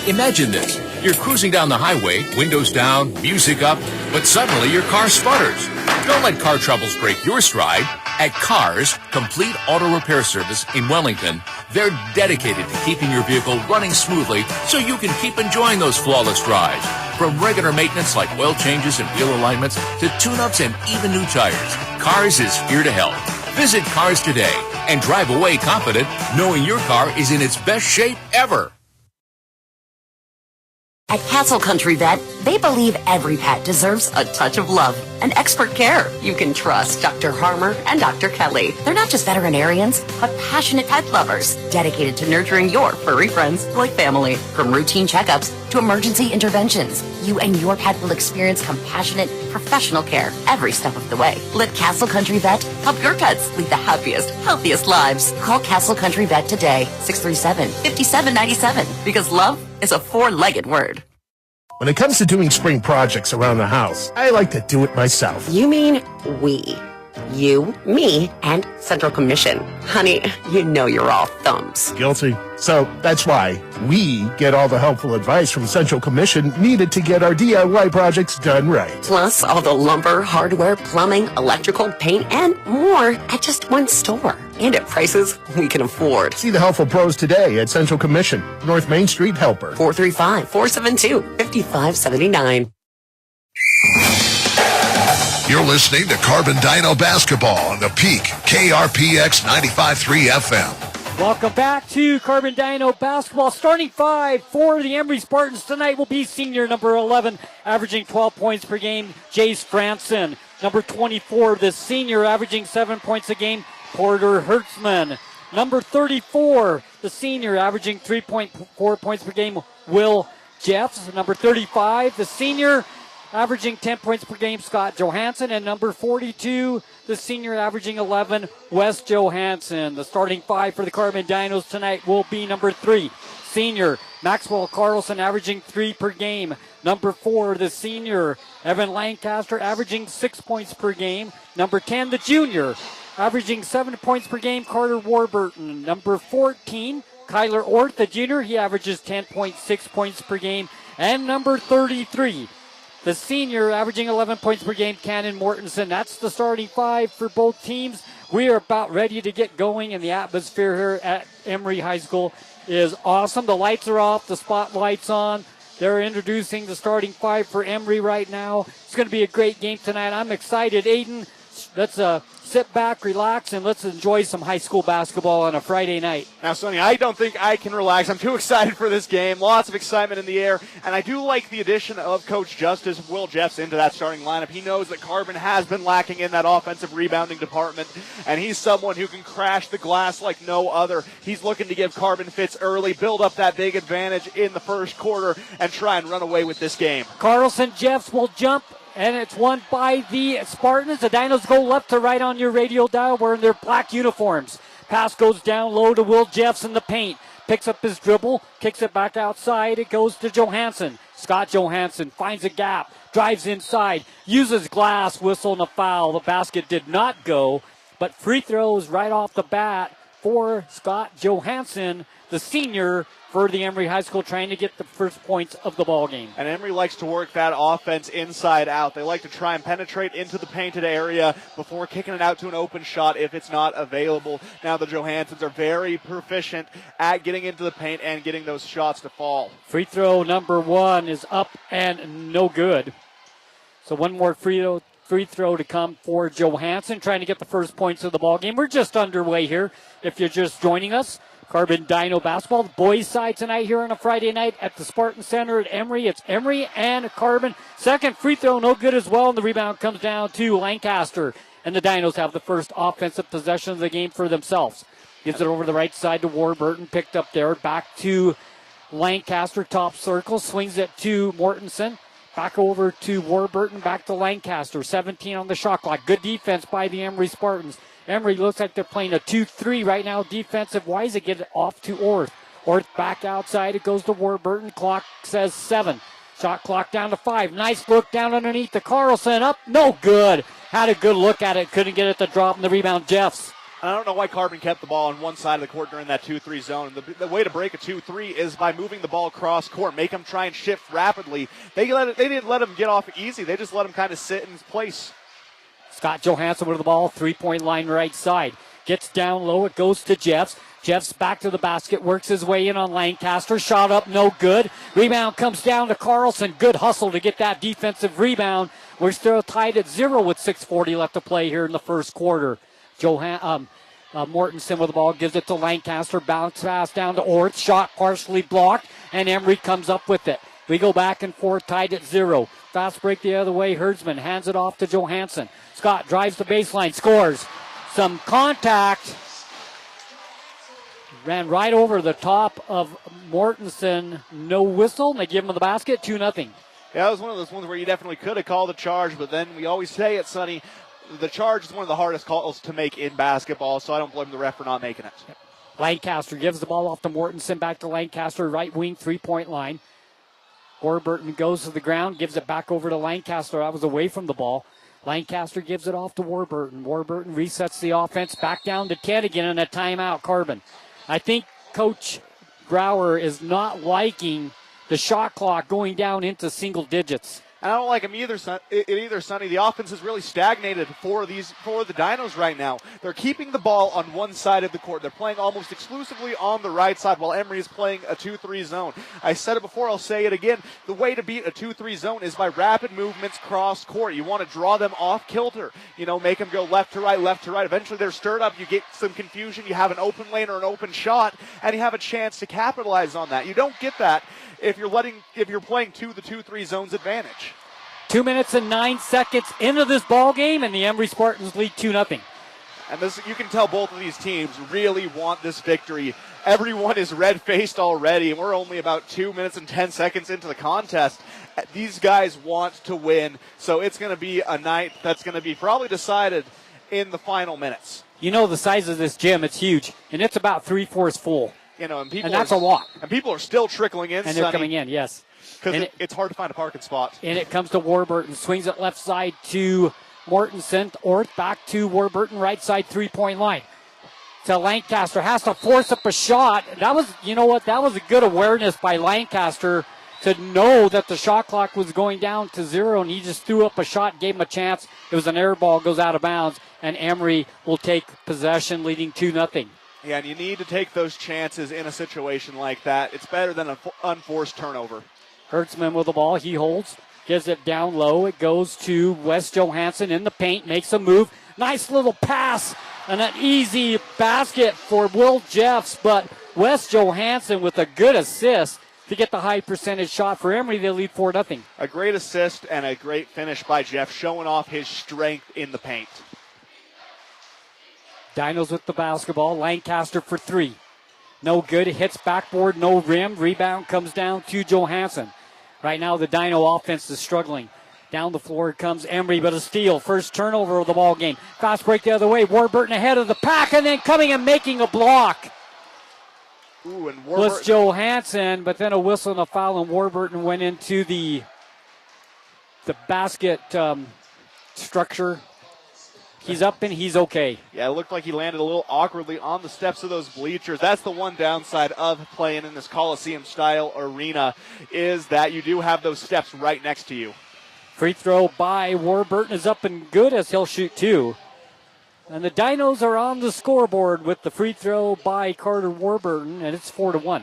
Speaker 13: Imagine this. You're cruising down the highway, windows down, music up, but suddenly your car sputters. Don't let car troubles break your stride. At Cars Complete Auto Repair Service in Wellington, they're dedicated to keeping your vehicle running smoothly so you can keep enjoying those flawless drives. From regular maintenance like oil changes and wheel alignments to tune-ups and even new tires, Cars is here to help. Visit Cars today and drive away confident knowing your car is in its best shape ever.
Speaker 14: At Castle Country Vet, they believe every pet deserves a touch of love and expert care. You can trust Dr. Harmer and Dr. Kelly. They're not just veterinarians, but passionate pet lovers, dedicated to nurturing your furry friends like family. From routine checkups to emergency interventions, you and your pet will experience compassionate, professional care every step of the way. Let Castle Country Vet help your pets lead the happiest, healthiest lives. Call Castle Country Vet today, 637-5797, because love is a 4-legged word.
Speaker 15: When it comes to doing spring projects around the house, I like to do it myself.
Speaker 14: You mean we. You, me, and Central Commission. Honey, you know you're all thumbs.
Speaker 15: Guilty. So that's why we get all the helpful advice from Central Commission needed to get our DIY projects done right.
Speaker 14: Plus all the lumber, hardware, plumbing, electrical, paint, and more at just one store. And at prices we can afford.
Speaker 15: See the helpful pros today at Central Commission, North Main Street, Helper.
Speaker 14: 435-472-5579.
Speaker 1: You're listening to Carbon Dino Basketball on the Peak, KRPX 95.3 FM.
Speaker 2: Welcome back to Carbon Dino Basketball. Starting 5 for the Emery Spartans tonight will be senior number 11, averaging 12 points per game, Jace Franson. Number 24, the senior, averaging 7 points a game, Porter Hertzman. Number 34, the senior, averaging 3.4 points per game, Will Jeffs. Number 35, the senior, averaging 10 points per game, Scott Johansson. And number 42, the senior, averaging 11, Wes Johansson. The starting 5 for the Carbon Dinos tonight will be number 3, senior, Maxwell Carlson, averaging 3 per game. Number 4, the senior, Evan Lancaster, averaging 6 points per game. Number 10, the junior, averaging 7 points per game, Carter Warburton. Number 14, Kyler Orth, the junior, he averages 10.6 points per game. And number 33, the senior, averaging 11 points per game, Cannon Mortensen. That's the starting 5 for both teams. We are about ready to get going, and the atmosphere here at Emery High School is awesome. The lights are off, the spotlight's on. They're introducing the starting 5 for Emery right now. It's going to be a great game tonight. I'm excited. Aiden, let's sit back, relax, and let's enjoy some high school basketball on a Friday night.
Speaker 3: Now, Sonny, I don't think I can relax. I'm too excited for this game. Lots of excitement in the air. And I do like the addition of Coach Justice Will Jeffs into that starting lineup. He knows that Carbon has been lacking in that offensive rebounding department, and he's someone who can crash the glass like no other. He's looking to give Carbon fits early, build up that big advantage in the first quarter, and try and run away with this game.
Speaker 2: Carlson Jeffs will jump, and it's won by the Spartans. The Dinos go left to right on your radio dial. Wearing their black uniforms. Pass goes down low to Will Jeffs in the paint. picks up his dribble, kicks it back outside. It goes to Johansson. Scott Johansson finds a gap, drives inside, uses glass, whistle, and a foul. The basket did not go, but free throws right off the bat for Scott Johansson, the senior for the Emery High School, trying to get the first points of the ball game.
Speaker 3: And Emery likes to work that offense inside out. They like to try and penetrate into the painted area before kicking it out to an open shot if it's not available. Now the Johanssons are very proficient at getting into the paint and getting those shots to fall.
Speaker 2: Free throw number 1 is up and no good. So one more free throw to come for Johansson, trying to get the first points of the ball game. We're just underway here. If you're just joining us, Carbon Dino basketball, the boys' side tonight here on a Friday night at the Spartan Center at Emery. It's Emery and Carbon. Second free throw, no good as well, and the rebound comes down to Lancaster. And the Dinos have the first offensive possession of the game for themselves. Gives it over the right side to Warburton, picked up there. Back to Lancaster, top circle, swings it to Mortensen. Back over to Warburton, back to Lancaster. 17 on the shot clock. Good defense by the Emery Spartans. Emery looks like they're playing a 2-3 right now defensive-wise. They get it off to Orth. Orth back outside. It goes to Warburton. Clock says 7. Shot clock down to 5. Nice look down underneath the Carlson. Up. No good. Had a good look at it. Couldn't get it to drop in the rebound. Jeffs.
Speaker 3: I don't know why Carbon kept the ball on one side of the court during that 2-3 zone. The way to break a 2-3 is by moving the ball across court. Make them try and shift rapidly. They didn't let him get off easy. They just let him kind of sit in his place.
Speaker 2: Scott Johansson with the ball, 3-point line right side. Gets down low, it goes to Jeffs. Jeffs back to the basket, works his way in on Lancaster. Shot up, no good. Rebound comes down to Carlson. Good hustle to get that defensive rebound. We're still tied at 0 with 6:40 left to play here in the first quarter. Mortensen with the ball, gives it to Lancaster. Bounce pass down to Orth. Shot partially blocked, and Emery comes up with it. We go back and forth, tied at 0. Fast break the other way. Herdsman hands it off to Johansson. Scott drives the baseline, scores. Some contact. Ran right over the top of Mortensen. No whistle, and they give him the basket, 2-0.
Speaker 3: Yeah, that was one of those ones where you definitely could have called a charge, but then we always say it, Sonny, the charge is one of the hardest calls to make in basketball, so I don't blame the ref for not making it.
Speaker 2: Lancaster gives the ball off to Mortensen, back to Lancaster, right wing, 3-point line. Warburton goes to the ground, gives it back over to Lancaster. That was away from the ball. Lancaster gives it off to Warburton. Warburton resets the offense back down to 10 again, and a timeout, Carbon. I think Coach Grauer is not liking the shot clock going down into single digits.
Speaker 3: And I don't like him either, Sonny. The offense is really stagnated for the Dinos right now. They're keeping the ball on one side of the court. They're playing almost exclusively on the right side while Emery is playing a 2-3 zone. I said it before, I'll say it again. The way to beat a 2-3 zone is by rapid movements cross court. You want to draw them off kilter. Make them go left to right, left to right. Eventually they're stirred up. You get some confusion. You have an open lane or an open shot, and you have a chance to capitalize on that. You don't get that if you're playing to the 2-3 zone's advantage.
Speaker 2: 2 minutes and 9 seconds into this ball game, and the Emery Spartans lead 2-0.
Speaker 3: And you can tell both of these teams really want this victory. Everyone is red-faced already, and we're only about 2 minutes and 10 seconds into the contest. These guys want to win, so it's going to be a night that's going to be probably decided in the final minutes.
Speaker 2: The size of this gym, it's huge, and it's about 3/4 full.
Speaker 3: And
Speaker 2: that's a lot.
Speaker 3: And people are still trickling in,
Speaker 2: and they're coming in, yes.
Speaker 3: Because it's hard to find a parking spot.
Speaker 2: And it comes to Warburton. Swings it left side to Mortensen. Orth back to Warburton, right side 3-point line. To Lancaster. Has to force up a shot. That was, that was a good awareness by Lancaster to know that the shot clock was going down to 0, and he just threw up a shot, gave him a chance. It was an air ball, goes out of bounds, and Emery will take possession, leading 2-0.
Speaker 3: Yeah, and you need to take those chances in a situation like that. It's better than an unforced turnover.
Speaker 2: Hertzman with the ball. He holds. Gives it down low. It goes to Wes Johansson in the paint. Makes a move. Nice little pass. And an easy basket for Will Jeffs. But Wes Johansson with a good assist to get the high percentage shot for Emery. They lead 4-0.
Speaker 3: A great assist and a great finish by Jeff, showing off his strength in the paint.
Speaker 2: Dinos with the basketball. Lancaster for 3. No good. It hits backboard. No rim. Rebound comes down to Johansson. Right now, the Dino offense is struggling. Down the floor comes Emery, but a steal. First turnover of the ball game. Fast break the other way. Warburton ahead of the pack, and then coming and making a block.
Speaker 3: Ooh, and
Speaker 2: was Johansson, but then a whistle and a foul, and Warburton went into the basket structure. He's up and he's okay.
Speaker 3: Yeah, it looked like he landed a little awkwardly on the steps of those bleachers. That's the one downside of playing in this Coliseum-style arena, is that you do have those steps right next to you.
Speaker 2: Free throw by Warburton is up and good as he'll shoot two. And the Dinos are on the scoreboard with the free throw by Carter Warburton, and it's 4-1.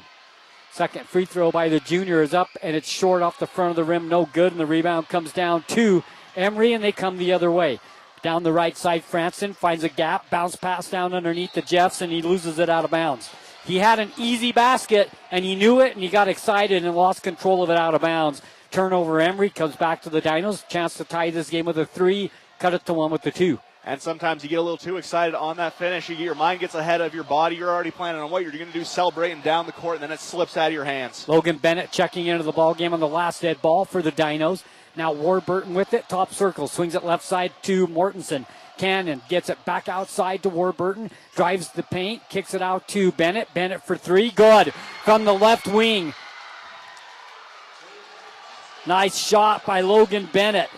Speaker 2: Second free throw by the junior is up, and it's short off the front of the rim. No good, and the rebound comes down to Emery, and they come the other way. Down the right side, Franson finds a gap, bounce pass down underneath the Jeffs, and he loses it out of bounds. He had an easy basket, and he knew it, and he got excited and lost control of it out of bounds. Turnover, Emery comes back to the Dinos. Chance to tie this game with a 3, cut it to 1 with the 2.
Speaker 3: And sometimes you get a little too excited on that finish. Your mind gets ahead of your body. You're already planning on what you're going to do, celebrating down the court, and then it slips out of your hands.
Speaker 2: Logan Bennett checking into the ball game on the last dead ball for the Dinos. Now Warburton with it, top circle, swings it left side to Mortensen. Cannon gets it back outside to Warburton, drives the paint, kicks it out to Bennett. Bennett for 3, good from the left wing. Nice shot by Logan Bennett.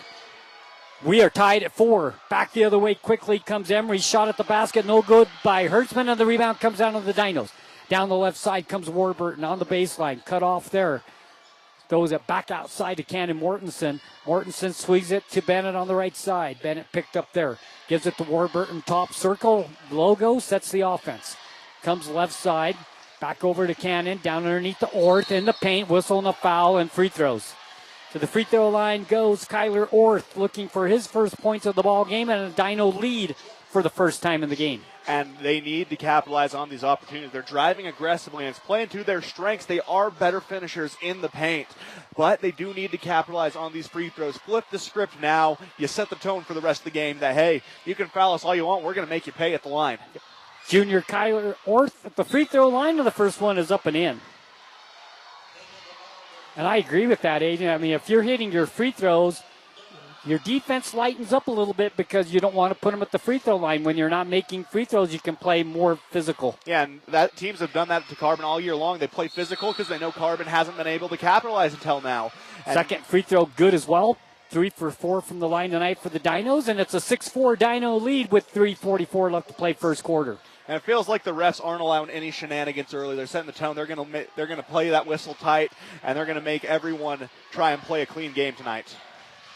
Speaker 2: We are tied at 4. Back the other way quickly comes Emery. Shot at the basket, no good by Hertzman, and the rebound comes down to the Dinos. Down the left side comes Warburton on the baseline. Cut off there. Throws it back outside to Cannon Mortensen. Mortensen swings it to Bennett on the right side. Bennett picked up there. Gives it to Warburton, top circle. Logo sets the offense. Comes left side. Back over to Cannon. Down underneath the Orth in the paint. Whistle and a foul and free throws. To the free throw line goes Kyler Orth, looking for his first points of the ball game and a Dino lead for the first time in the game.
Speaker 3: And they need to capitalize on these opportunities. They're driving aggressively, and it's playing to their strengths. They are better finishers in the paint, but they do need to capitalize on these free throws. Flip the script now. You set the tone for the rest of the game that, hey, you can foul us all you want. We're going to make you pay at the line.
Speaker 2: Junior Kyler Orth at the free throw line, and the first one is up and in. And I agree with that, Aiden. I mean, if you're hitting your free throws, your defense lightens up a little bit because you don't want to put them at the free throw line. When you're not making free throws, you can play more physical.
Speaker 3: Yeah, and teams have done that to Carbon all year long. They play physical because they know Carbon hasn't been able to capitalize until now. And
Speaker 2: second free throw good as well. 3 for 4 from the line tonight for the Dinos, and it's a 6-4 Dino lead with 3:44 left to play first quarter.
Speaker 3: And it feels like the refs aren't allowing any shenanigans early. They're setting the tone. They're going to play that whistle tight, and they're going to make everyone try and play a clean game tonight.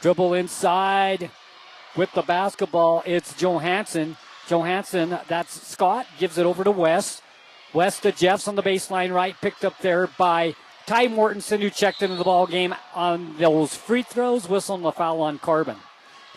Speaker 2: Dribble inside with the basketball. It's Johansson. Johansson, that's Scott, gives it over to West. West to Jeffs on the baseline right, picked up there by Ty Mortensen, who checked into the ball game on those free throws. Whistle and the foul on Carbon.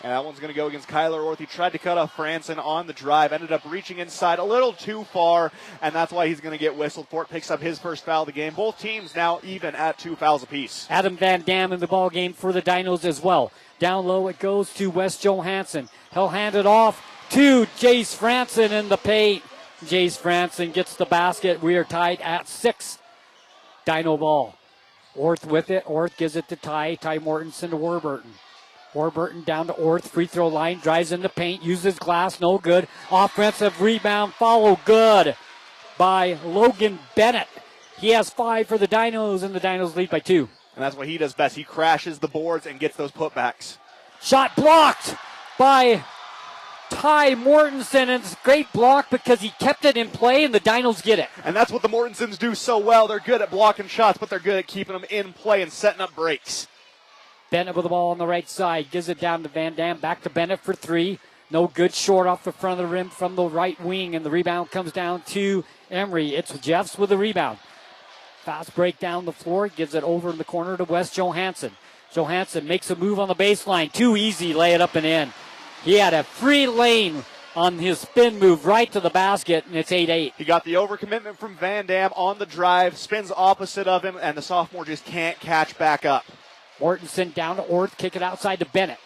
Speaker 3: And that one's going to go against Kyler Orth. He tried to cut off Franson on the drive, ended up reaching inside a little too far, and that's why he's going to get whistled for it. Picks up his first foul of the game. Both teams now even at 2 fouls apiece.
Speaker 2: Adam Van Dam in the ball game for the Dinos as well. Down low it goes to Wes Johansson. He'll hand it off to Jace Franson in the paint. Jace Franson gets the basket. We are tied at 6. Dino ball. Orth with it. Orth gives it to Ty. Ty Mortensen to Warburton. Warburton down to Orth, free throw line, drives in the paint, uses glass, no good. Offensive rebound, follow good by Logan Bennett. He has 5 for the Dinos, and the Dinos lead by 2.
Speaker 3: And that's what he does best. He crashes the boards and gets those putbacks.
Speaker 2: Shot blocked by Ty Mortensen, and it's a great block because he kept it in play, and the Dinos get it.
Speaker 3: And that's what the Mortensens do so well. They're good at blocking shots, but they're good at keeping them in play and setting up breaks.
Speaker 2: Bennett with the ball on the right side. Gives it down to Van Dam. Back to Bennett for 3. No good. Short off the front of the rim from the right wing. And the rebound comes down to Emery. It's Jeffs with the rebound. Fast break down the floor. Gives it over in the corner to Wes Johansson. Johansson makes a move on the baseline. Too easy. Lay it up and in. He had a free lane on his spin move right to the basket, and it's 8-8.
Speaker 3: He got the overcommitment from Van Dam on the drive. Spins opposite of him, and the sophomore just can't catch back up.
Speaker 2: Mortensen down to Orth, kick it outside to Bennett.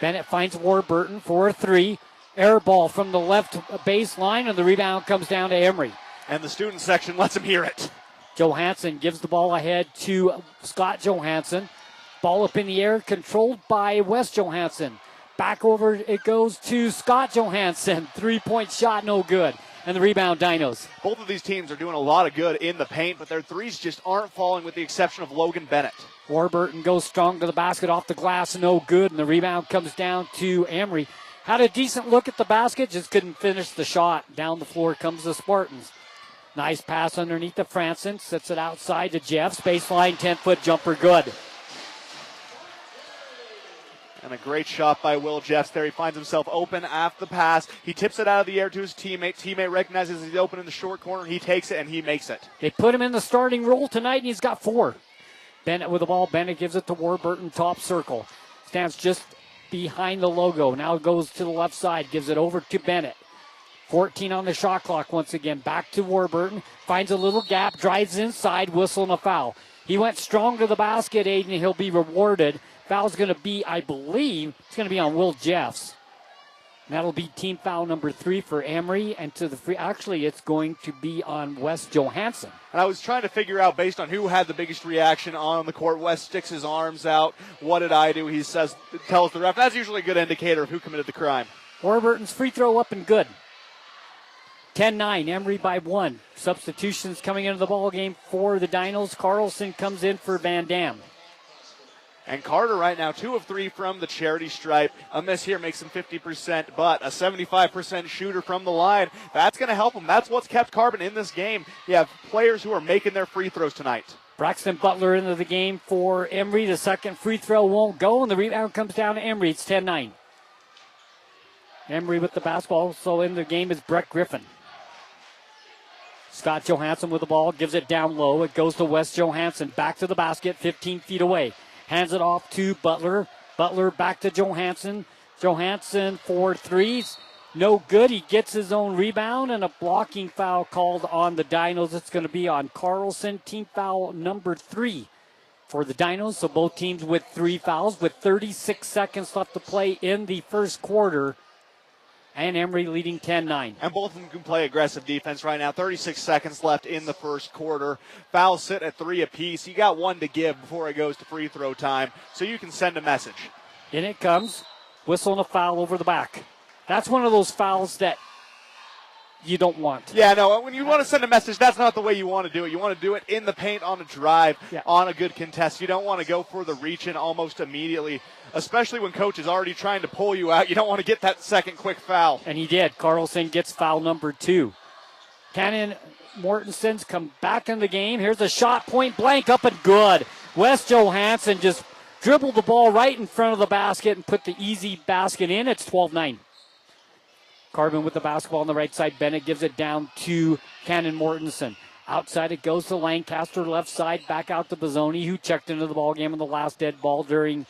Speaker 2: Bennett finds Warburton for a 3. Air ball from the left baseline, and the rebound comes down to Emery.
Speaker 3: And the student section lets him hear it.
Speaker 2: Johansson gives the ball ahead to Scott Johansson. Ball up in the air, controlled by Wes Johansson. Back over it goes to Scott Johansson. 3-point shot, no good. and the rebound Dinos.
Speaker 3: Both of these teams are doing a lot of good in the paint, but their threes just aren't falling with the exception of Logan Bennett.
Speaker 2: Warburton goes strong to the basket, off the glass, no good, and the rebound comes down to Emery. Had a decent look at the basket, just couldn't finish the shot. Down the floor comes the Spartans. Nice pass underneath to Franson, sets it outside to Jeffs. Baseline 10-foot jumper, good.
Speaker 3: And a great shot by Will Jeffs there. He finds himself open after the pass. He tips it out of the air to his teammate. Teammate recognizes he's open in the short corner. He takes it, and he makes it.
Speaker 2: They put him in the starting role tonight, and he's got 4. Bennett with the ball. Bennett gives it to Warburton, top circle. Stands just behind the logo. Now goes to the left side. Gives it over to Bennett. 14 on the shot clock once again. Back to Warburton. Finds a little gap. Drives inside. Whistle and a foul. He went strong to the basket, Aiden. He'll be rewarded. Foul's going to be, I believe, it's going to be on Will Jeffs. And that'll be team foul number 3 for Emery. And to the free, actually, it's going to be on Wes Johansson.
Speaker 3: And I was trying to figure out, based on who had the biggest reaction on the court, Wes sticks his arms out. What did I do? He says, tells the ref. That's usually a good indicator of who committed the crime.
Speaker 2: Warburton's free throw up and good. 10-9, Emery by 1. Substitutions coming into the ball game for the Dinos. Carlson comes in for Van Dam.
Speaker 3: And Carter right now, 2 of 3 from the charity stripe. A miss here makes him 50%, but a 75% shooter from the line. That's going to help him. That's what's kept Carbon in this game. You have players who are making their free throws tonight.
Speaker 2: Braxton Butler into the game for Emery. The second free throw won't go, and the rebound comes down to Emery. It's 10-9. Emery with the basketball. So in the game is Brett Griffin. Scott Johansson with the ball, gives it down low. It goes to Wes Johansson. Back to the basket, 15 feet away. Hands it off to Butler. Butler back to Johansson. Johansson for threes. No good. He gets his own rebound, and a blocking foul called on the Dinos. It's going to be on Carlson. Team foul number 3 for the Dinos. So both teams with 3 fouls with 36 seconds left to play in the first quarter. And Emery leading 10-9.
Speaker 3: And both of them can play aggressive defense right now. 36 seconds left in the first quarter. Fouls sit at 3 apiece. You got 1 to give before it goes to free throw time, so you can send a message.
Speaker 2: In it comes. Whistle and a foul over the back. That's one of those fouls that you don't want.
Speaker 3: Yeah, no, when you want to send a message, that's not the way you want to do it. You want to do it in the paint on a drive, on a good contest. You don't want to go for the reach-in almost immediately, especially when coach is already trying to pull you out. You don't want to get that second quick foul.
Speaker 2: And he did. Carlson gets foul number 2. Cannon Mortensen's come back in the game. Here's a shot, point blank, up and good. Wes Johansson just dribbled the ball right in front of the basket and put the easy basket in. It's 12-9. Carbon with the basketball on the right side. Bennett gives it down to Cannon Mortensen. Outside it goes to Lancaster, left side, back out to Bozzoni, who checked into the ball game on the last dead ball during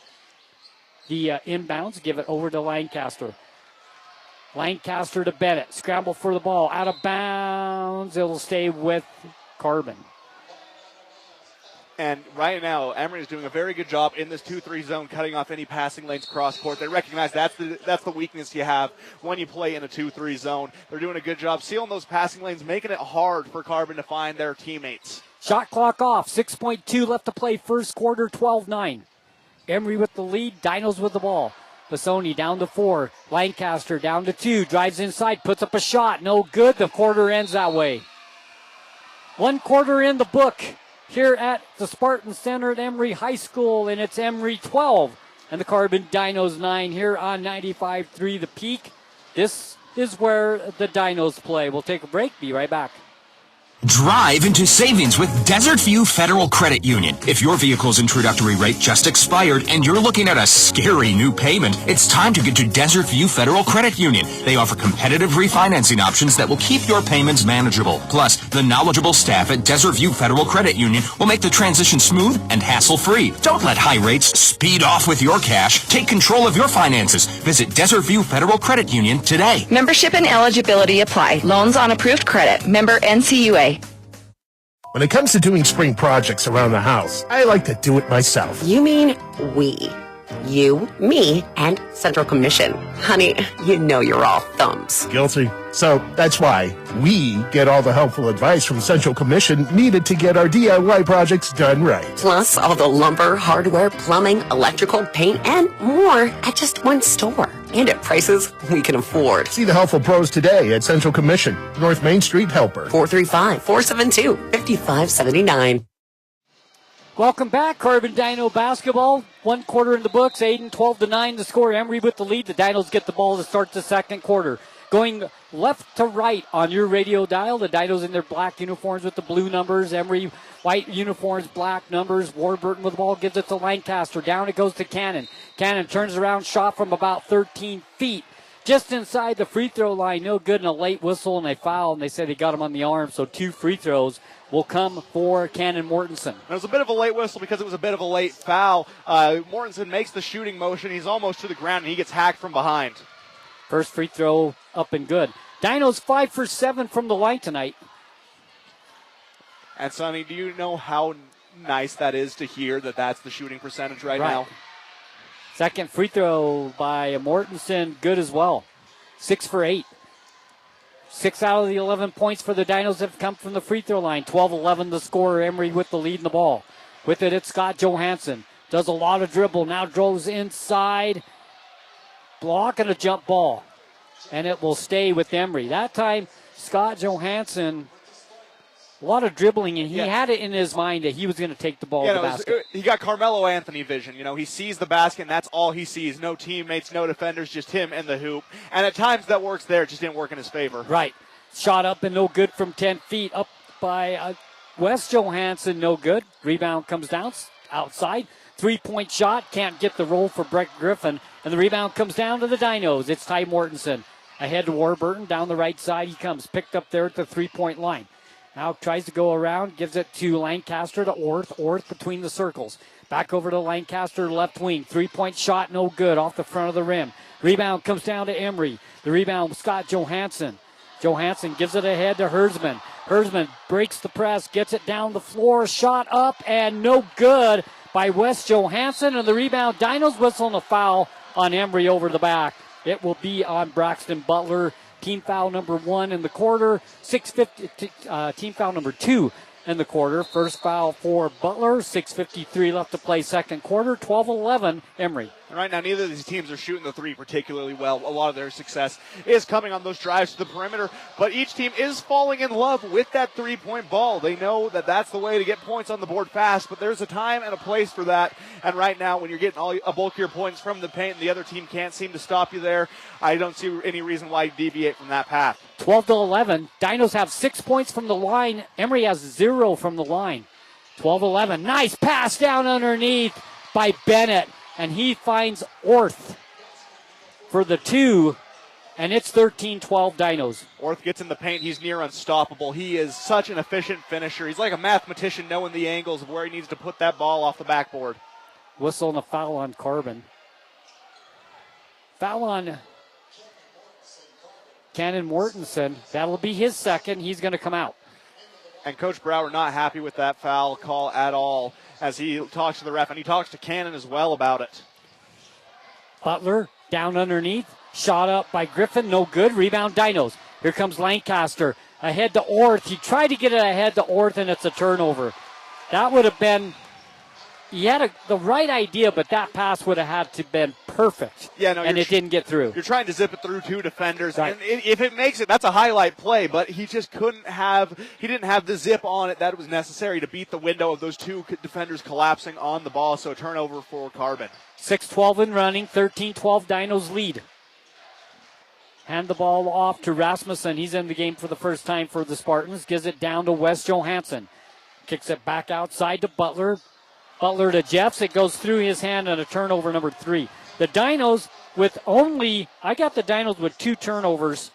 Speaker 2: the inbounds. Give it over to Lancaster. Lancaster to Bennett. Scramble for the ball. Out of bounds. It'll stay with Carbon.
Speaker 3: And right now, Emery is doing a very good job in this 2-3 zone, cutting off any passing lanes cross court. They recognize that's the weakness you have when you play in a 2-3 zone. They're doing a good job sealing those passing lanes, making it hard for Carbon to find their teammates.
Speaker 2: Shot clock off. 6.2 left to play first quarter, 12-9. Emery with the lead. Dinos with the ball. Bozzoni down to 4. Lancaster down to 2. Drives inside, puts up a shot. No good. The quarter ends that way. 1 quarter in the book here at the Spartan Center at Emery High School, and it's Emery 12 and the Carbon Dinos 9 here on 95.3 The Peak. This is where the Dinos play. We'll take a break. Be right back.
Speaker 16: Drive into savings with Desert View Federal Credit Union. If your vehicle's introductory rate just expired and you're looking at a scary new payment, it's time to get to Desert View Federal Credit Union. They offer competitive refinancing options that will keep your payments manageable. Plus, the knowledgeable staff at Desert View Federal Credit Union will make the transition smooth and hassle-free. Don't let high rates speed off with your cash. Take control of your finances. Visit Desert View Federal Credit Union today.
Speaker 17: Membership and eligibility apply. Loans on approved credit. Member NCUA.
Speaker 15: When it comes to doing spring projects around the house, I like to do it myself.
Speaker 14: You mean we. You, me, and Central Commission. Honey, you know you're all thumbs.
Speaker 15: Guilty. So that's why we get all the helpful advice from Central Commission needed to get our DIY projects done right.
Speaker 14: Plus all the lumber, hardware, plumbing, electrical, paint, and more at just one store. and at prices we can afford.
Speaker 15: See the helpful pros today at Central Commission, North Main Street Helper.
Speaker 14: 435-472-5579.
Speaker 2: Welcome back, Carbon Dino basketball. 1 quarter in the books. Aiden 12-9 the score. Emery with the lead. The Dinos get the ball to start the second quarter. Going left to right on your radio dial. The Dinos in their black uniforms with the blue numbers. Emery white uniforms, black numbers. Warburton with the ball gives it to Lancaster. Down it goes to Cannon. Cannon turns around, shot from about 13 feet. Just inside the free throw line. No good, and a late whistle and a foul. And they said he got him on the arm. So 2 free throws will come for Cannon Mortensen.
Speaker 3: It was a bit of a late whistle because it was a bit of a late foul. Mortensen makes the shooting motion. He's almost to the ground, and he gets hacked from behind.
Speaker 2: First free throw up and good. Dinos 5 for 7 from the line tonight.
Speaker 3: And, Sonny, do you know how nice that is to hear that that's the shooting percentage right now?
Speaker 2: Second free throw by Mortensen, good as well. 6 for 8. 6 out of the 11 points for the Dinos have come from the free throw line. 12-11 the score. Emery with the lead in the ball. With it, it's Scott Johansson. Does a lot of dribble. Now goes inside. Blocking a jump ball. And it will stay with Emery. That time, Scott Johansson, a lot of dribbling, and he had it in his mind that he was going to take the ball to the basket.
Speaker 3: He got Carmelo Anthony vision. You know, he sees the basket, and that's all he sees. No teammates, no defenders, just him and the hoop. And at times that works there. It just didn't work in his favor.
Speaker 2: Right. Shot up and no good from 10 feet. Up by Wes Johansson, no good. Rebound comes down outside. 3-point shot. Can't get the roll for Brett Griffin. And the rebound comes down to the Dinos. It's Ty Mortensen. Ahead to Warburton. Down the right side he comes. Picked up there at the 3-point line. Now tries to go around, gives it to Lancaster to Orth. Orth between the circles. Back over to Lancaster, left wing. 3-point shot, no good, off the front of the rim. Rebound comes down to Emery. The rebound, Scott Johansson. Johansson gives it ahead to Hersman. Hersman breaks the press, gets it down the floor, shot up, and no good by Wes Johansson. And the rebound, Dinos whistling a foul on Emery over the back. It will be on Braxton Butler. Team foul number 1 in the quarter. 6:50. Team foul number 2 in the quarter. First foul for Butler. 6:53 left to play second quarter. 12-11 Emery.
Speaker 3: And right now, neither of these teams are shooting the three particularly well. A lot of their success is coming on those drives to the perimeter, but each team is falling in love with that three-point ball. They know that that's the way to get points on the board fast, but there's a time and a place for that. And right now, when you're getting a bulk of your points from the paint and the other team can't seem to stop you there, I don't see any reason why you deviate from that path.
Speaker 2: 12-11. Dinos have 6 points from the line. Emery has 0 from the line. 12-11. Nice pass down underneath by Bennett. And he finds Orth for the 2, and it's 13-12 Dinos.
Speaker 3: Orth gets in the paint. He's near unstoppable. He is such an efficient finisher. He's like a mathematician knowing the angles of where he needs to put that ball off the backboard.
Speaker 2: Whistle and a foul on Carbon. Foul on Cannon Mortensen. That'll be his second. He's going to come out.
Speaker 3: And Coach Brower not happy with that foul call at all as he talks to the ref, and he talks to Cannon as well about it.
Speaker 2: Butler down underneath. Shot up by Griffin. No good. Rebound Dinos. Here comes Lancaster. Ahead to Orth. He tried to get it ahead to Orth, and it's a turnover. That would have been... He had the right idea, but that pass would have had to been perfect.
Speaker 3: Yeah, no,
Speaker 2: and it didn't get through.
Speaker 3: You're trying to zip it through 2 defenders.
Speaker 2: Right.
Speaker 3: And if it makes it, that's a highlight play, but he just didn't have the zip on it that was necessary to beat the window of those 2 defenders collapsing on the ball. So a turnover for Carbon.
Speaker 2: 6-12 in running, 13-12 Dinos lead. Hand the ball off to Rasmussen. He's in the game for the first time for the Spartans. Gives it down to Wes Johansson. Kicks it back outside to Butler. Butler to Jeffs. It goes through his hand and a turnover number 3. The Dinos I got the Dinos with 2 turnovers.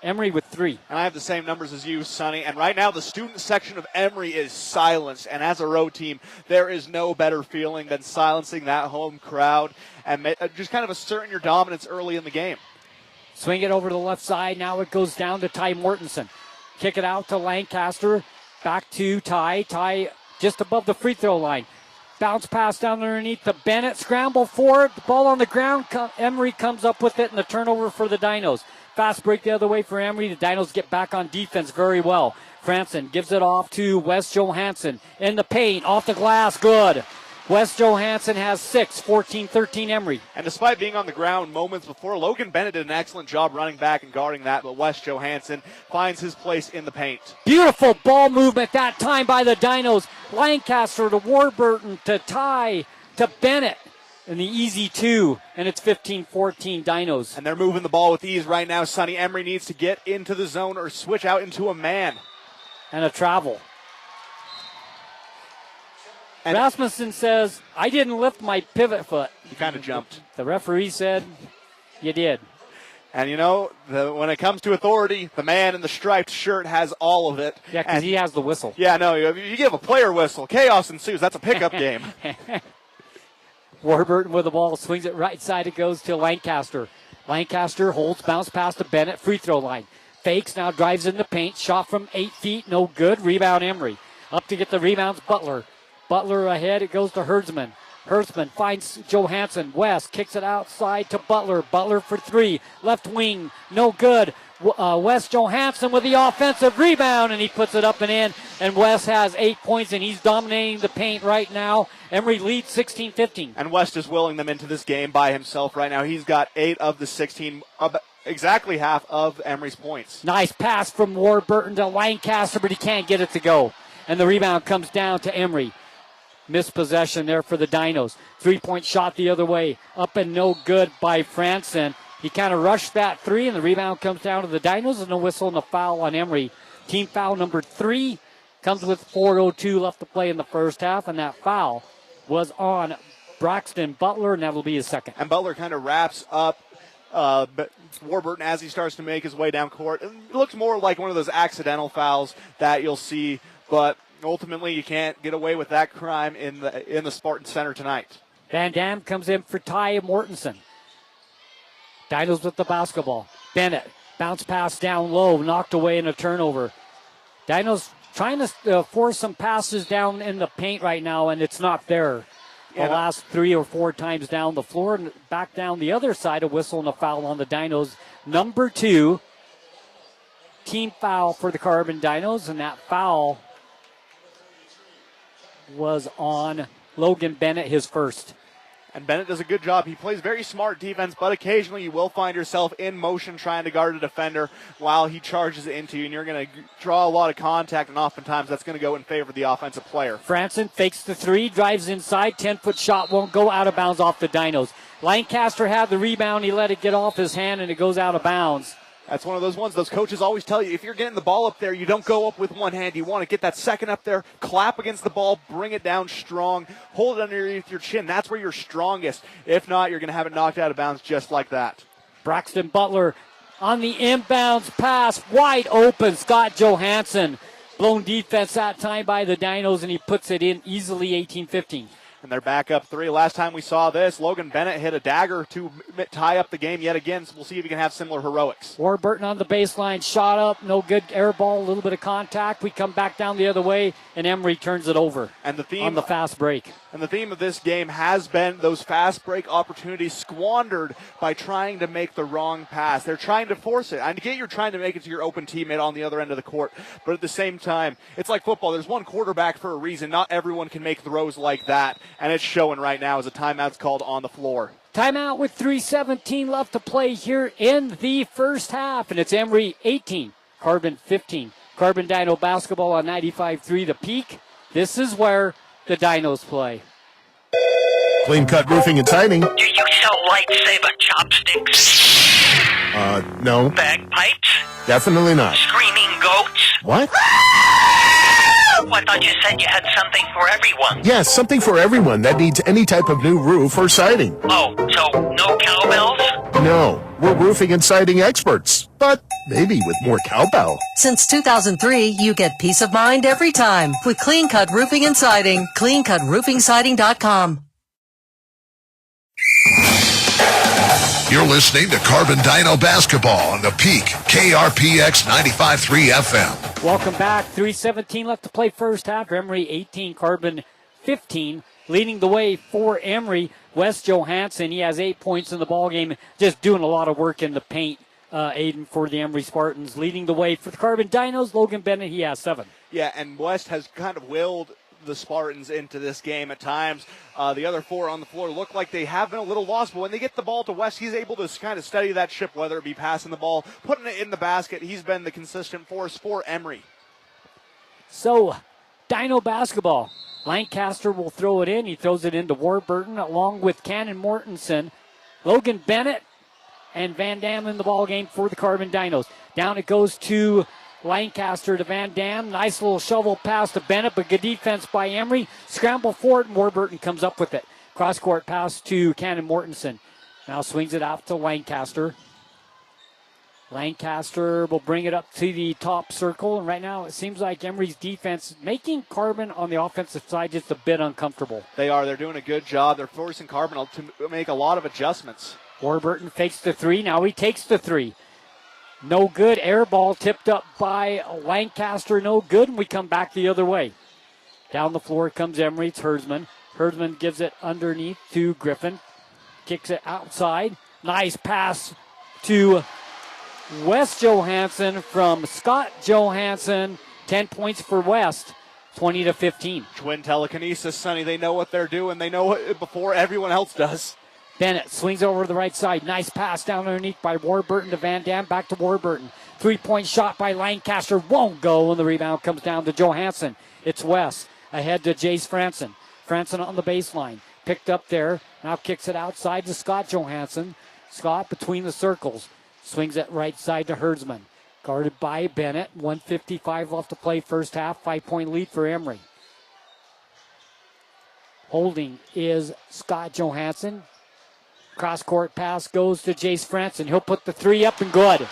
Speaker 2: Emery with 3.
Speaker 3: And I have the same numbers as you, Sonny. And right now the student section of Emery is silenced. And as a road team, there is no better feeling than silencing that home crowd and just kind of asserting your dominance early in the game.
Speaker 2: Swing it over to the left side. Now it goes down to Ty Mortensen. Kick it out to Lancaster. Back to Ty. Ty just above the free throw line. Bounce pass down underneath to Bennett. Scramble for it. The ball on the ground. Emery comes up with it, and the turnover for the Dinos. Fast break the other way for Emery. The Dinos get back on defense very well. Franson gives it off to Wes Johansson in the paint. Off the glass. Good. Wes Johansson has 6, 14-13 Emery.
Speaker 3: And despite being on the ground moments before, Logan Bennett did an excellent job running back and guarding that, but Wes Johansson finds his place in the paint.
Speaker 2: Beautiful ball movement that time by the Dinos. Lancaster to Warburton to Ty to Bennett. And the easy 2, and it's 15-14 Dinos.
Speaker 3: And they're moving the ball with ease right now. Sonny Emery needs to get into the zone or switch out into a man.
Speaker 2: And a travel. And Rasmussen says, I didn't lift my pivot foot.
Speaker 3: He kind of jumped.
Speaker 2: The referee said, you did.
Speaker 3: And, you know, when it comes to authority, the man in the striped shirt has all of it.
Speaker 2: Yeah, because he has the whistle.
Speaker 3: Yeah, no, you give a player whistle, chaos ensues. That's a pickup game.
Speaker 2: Warburton with the ball, swings it right side. It goes to Lancaster. Lancaster holds, bounce pass to Bennett, free throw line. Fakes, now drives in the paint. Shot from 8 feet, no good. Rebound Emery. Up to get the rebounds, Butler. Butler ahead, it goes to Hertzman. Hertzman finds Johansson. West kicks it outside to Butler. Butler for 3. Left wing, no good. Wes Johansson with the offensive rebound, and he puts it up and in. And West has 8 points, and he's dominating the paint right now. Emery leads 16-15.
Speaker 3: And West is willing them into this game by himself right now. He's got 8 of the 16, exactly half of Emery's points.
Speaker 2: Nice pass from Warburton to Lancaster, but he can't get it to go. And the rebound comes down to Emery. Missed possession there for the Dinos. 3-point shot the other way. Up and no good by Franson. He kind of rushed that 3, and the rebound comes down to the Dinos, and no whistle and a foul on Emery. Team foul number 3 comes with 4:02 left to play in the first half, and that foul was on Braxton Butler, and that'll be his second.
Speaker 3: And Butler kind of wraps up Warburton as he starts to make his way down court. It looks more like one of those accidental fouls that you'll see, but ultimately you can't get away with that crime in the Spartan Center tonight.
Speaker 2: Van Dam comes in for Ty Mortensen. Dinos with the basketball. Bennett, bounce pass down low, knocked away in a turnover. Dinos trying to force some passes down in the paint right now, and it's not there. The last 3 or 4 times down the floor, and back down the other side, a whistle and a foul on the Dinos. Number 2, team foul for the Carbon Dinos, and that foul was on Logan Bennett, his first.
Speaker 3: And Bennett does a good job. He plays very smart defense, but occasionally you will find yourself in motion trying to guard a defender while he charges it into you, and you're going to draw a lot of contact, and oftentimes that's going to go in favor of the offensive player.
Speaker 2: Franson fakes the 3, drives inside, 10-foot shot won't go, out of bounds off the Dinos. Lancaster had the rebound. He let it get off his hand, and it goes out of bounds.
Speaker 3: That's one of those ones those coaches always tell you, if you're getting the ball up there, you don't go up with one hand. You want to get that second up there, clap against the ball, bring it down strong, hold it underneath your chin. That's where you're strongest. If not, you're going to have it knocked out of bounds just like that.
Speaker 2: Braxton Butler on the inbounds pass, wide open. Scott Johansson, blown defense that time by the Dinos, and he puts it in easily, 18-15.
Speaker 3: And they're back up 3. Last time we saw this, Logan Bennett hit a dagger to tie up the game yet again. So we'll see if he can have similar heroics.
Speaker 2: Warburton on the baseline, shot up, no good, air ball, a little bit of contact. We come back down the other way, and Emery turns it over
Speaker 3: and the theme,
Speaker 2: on the fast break.
Speaker 3: And the theme of this game has been those fast break opportunities squandered by trying to make the wrong pass. They're trying to force it. I get you're trying to make it to your open teammate on the other end of the court, but at the same time, it's like football. There's one quarterback for a reason. Not everyone can make throws like that, and it's showing right now as a timeout's called on the floor.
Speaker 2: Timeout with 3:17 left to play here in the first half, and it's Emery 18, Carbon 15. Carbon Dino basketball on 95.3 The Peak. This is where the Dinos play.
Speaker 15: Clean Cut Roofing and Siding.
Speaker 18: Do you sell lightsaber chopsticks?
Speaker 15: No.
Speaker 18: Bagpipes?
Speaker 15: Definitely not.
Speaker 18: Screaming goats?
Speaker 15: What?
Speaker 18: I thought you said you had something for everyone.
Speaker 15: Yes, something for everyone that needs any type of new roof or siding.
Speaker 18: Oh, so no cowbells?
Speaker 15: No, we're roofing and siding experts, but maybe with more cowbell.
Speaker 19: Since 2003, you get peace of mind every time with Clean Cut Roofing and Siding. CleanCutRoofingSiding.com.
Speaker 1: You're listening to Carbon Dino Basketball on the Peak, KRPX 95.3 FM.
Speaker 2: Welcome back. 3:17 left to play first half. Emery 18, Carbon 15. Leading the way for Emery, Wes Johansson. He has 8 points in the ballgame, just doing a lot of work in the paint, Aiden, for the Emery Spartans. Leading the way for the Carbon Dinos, Logan Bennett, he has 7.
Speaker 3: Yeah, and West has kind of willed the Spartans into this game at times. The other 4 on the floor look like they have been a little lost, but when they get the ball to West, he's able to kind of steady that ship, whether it be passing the ball, putting it in the basket. He's been the consistent force for Emery.
Speaker 2: So, Dino basketball. Lancaster will throw it in. He throws it into Warburton along with Cannon Mortensen, Logan Bennett, and Van Dam in the ball game for the Carbon Dinos. Down it goes to Lancaster to Van Dam. Nice little shovel pass to Bennett, but good defense by Emery. Scramble for it, and Warburton comes up with it. Cross-court pass to Cannon Mortensen. Now swings it out to Lancaster. Lancaster will bring it up to the top circle, and right now it seems like Emery's defense is making Carbon on the offensive side just a bit uncomfortable.
Speaker 3: They are. They're doing a good job. They're forcing Carbon to make a lot of adjustments.
Speaker 2: Warburton fakes the 3. Now he takes the 3. No good. Air ball tipped up by Lancaster. No good, and we come back the other way. Down the floor comes Emery. It's Herdsman. Herdsman gives it underneath to Griffin. Kicks it outside. Nice pass to Wes Johansson from Scott Johansson. 10 points for West, 20-15.
Speaker 3: Twin telekinesis, Sonny. They know what they're doing. They know it before everyone else does.
Speaker 2: Bennett swings over to the right side. Nice pass down underneath by Warburton to Van Dam. Back to Warburton. 3-point shot by Lancaster. Won't go, and the rebound comes down to Johansson. It's Wes. Ahead to Jace Franson. Franson on the baseline. Picked up there. Now kicks it outside to Scott Johansson. Scott between the circles. Swings it right side to Herdsman. Guarded by Bennett. 1:55 left to play first half. 5-point lead for Emery. Holding is Scott Johansson. Cross-court pass goes to Jace Franson. He'll put the 3 up and good.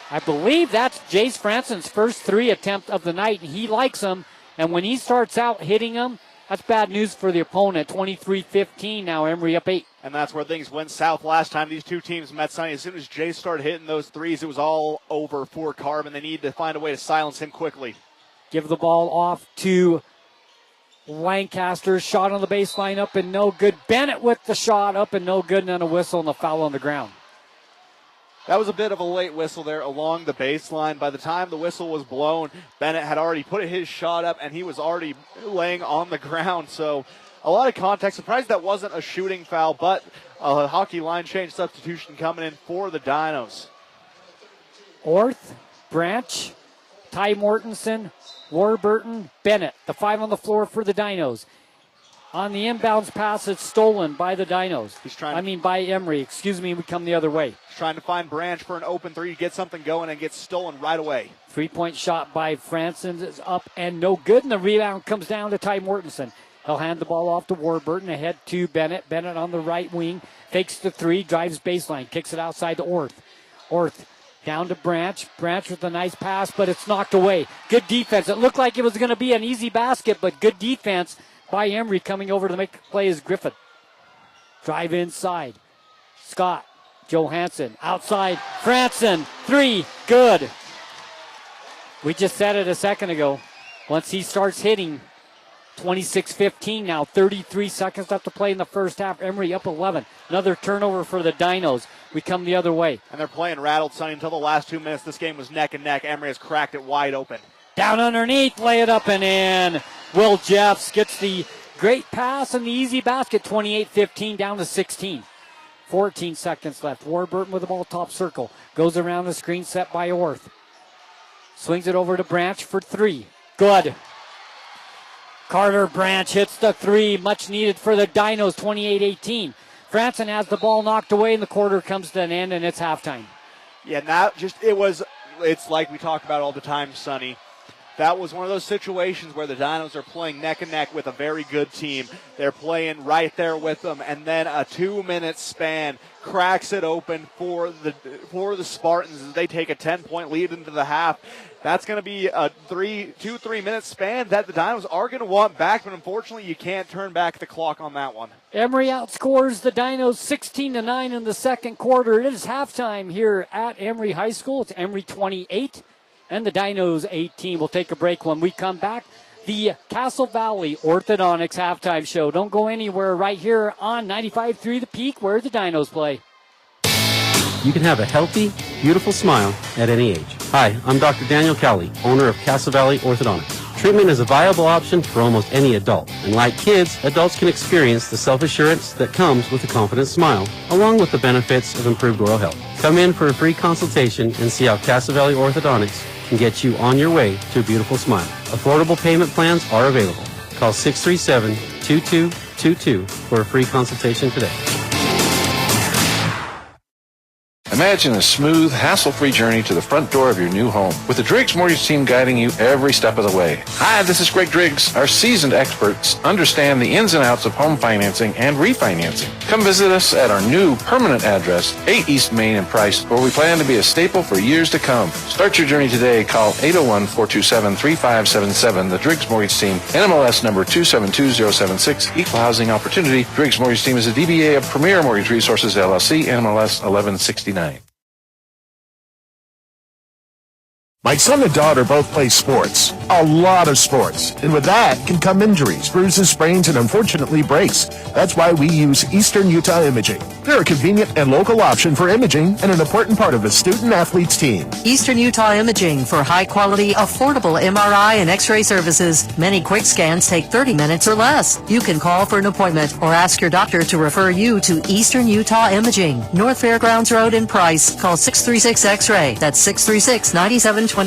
Speaker 2: I believe that's Jace Franson's first 3 attempt of the night, and he likes them. And when he starts out hitting them, that's bad news for the opponent. 23-15 now, Emery up 8.
Speaker 3: And that's where things went south last time these two teams met, Sonny. As soon as Jay started hitting those 3s, it was all over for Carbon. They need to find a way to silence him quickly.
Speaker 2: Give the ball off to Lancaster. Shot on the baseline up and no good. Bennett with the shot up and no good, and then a whistle and a foul on the ground.
Speaker 3: That was a bit of a late whistle there along the baseline. By the time the whistle was blown, Bennett had already put his shot up, and he was already laying on the ground. So a lot of contact. Surprised that wasn't a shooting foul, but a hockey line change substitution coming in for the Dinos.
Speaker 2: Orth, Branch, Ty Mortensen, Warburton, Bennett. The 5 on the floor for the Dinos. On the inbounds pass, it's stolen by the Dinos. By Emery. Excuse me, we come the other way.
Speaker 3: He's trying to find Branch for an open 3 to get something going and gets stolen right away.
Speaker 2: 3-point shot by Franson is up and no good, and the rebound comes down to Ty Mortensen. He'll hand the ball off to Warburton, ahead to Bennett. Bennett on the right wing, fakes the 3, drives baseline, kicks it outside to Orth. Orth down to Branch. Branch with a nice pass, but it's knocked away. Good defense. It looked like it was going to be an easy basket, but good defense by Emery. Coming over to make the play is Griffin. Drive inside. Scott Johansson outside. Franson, 3, good. We just said it a second ago. Once he starts hitting, 26-15 now. 33 seconds left to play in the first half. Emery up 11. Another turnover for the Dinos. We come the other way.
Speaker 3: And they're playing rattled, Sonny, until the last 2 minutes. This game was neck and neck. Emery has cracked it wide open.
Speaker 2: Down underneath, lay it up and in. Will Jeffs gets the great pass and the easy basket. 28-15 down to 16. 14 seconds left. Warburton with the ball top circle. Goes around the screen set by Orth. Swings it over to Branch for 3. Good. Carter Branch hits the 3. Much needed for the Dinos. 28-18. Franson has the ball knocked away and the quarter comes to an end and it's halftime.
Speaker 3: Yeah, it's like we talk about all the time, Sonny. That was one of those situations where the Dinos are playing neck and neck with a very good team. They're playing right there with them, and then a 2-minute span cracks it open for the Spartans as they take a 10-point lead into the half. That's going to be a 3-minute span that the Dinos are going to want back, but unfortunately you can't turn back the clock on that one.
Speaker 2: Emery outscores the Dinos 16-9 in the second quarter. It is halftime here at Emery High School. It's Emery 28 and the Dinos 18. We'll take a break. When we come back, the Castle Valley Orthodontics halftime show. Don't go anywhere, right here on 95.3 The Peak, where the Dinos play.
Speaker 20: You can have a healthy, beautiful smile at any age. Hi, I'm Dr. Daniel Kelly, owner of Castle Valley Orthodontics. Treatment is a viable option for almost any adult. And like kids, adults can experience the self-assurance that comes with a confident smile, along with the benefits of improved oral health. Come in for a free consultation and see how Casa Valley Orthodontics can get you on your way to a beautiful smile. Affordable payment plans are available. Call 637-2222 for a free consultation today.
Speaker 21: Imagine a smooth, hassle-free journey to the front door of your new home with the Driggs Mortgage Team guiding you every step of the way. Hi, this is Greg Driggs. Our seasoned experts understand the ins and outs of home financing and refinancing. Come visit us at our new permanent address, 8 East Main in Price, where we plan to be a staple for years to come. Start your journey today. Call 801-427-3577. The Driggs Mortgage Team, NMLS number 272076, Equal Housing Opportunity. Driggs Mortgage Team is a DBA of Premier Mortgage Resources, LLC, NMLS 1169.
Speaker 15: My son and daughter both play sports, a lot of sports, and with that can come injuries, bruises, sprains, and unfortunately breaks. That's why we use Eastern Utah Imaging. They're a convenient and local option for imaging and an important part of a student-athlete's team.
Speaker 19: Eastern Utah Imaging for high-quality, affordable MRI and X-ray services. Many quick scans take 30 minutes or less. You can call for an appointment or ask your doctor to refer you to Eastern Utah Imaging, North Fairgrounds Road in Price. Call 636 X-ray. That's 636-9729.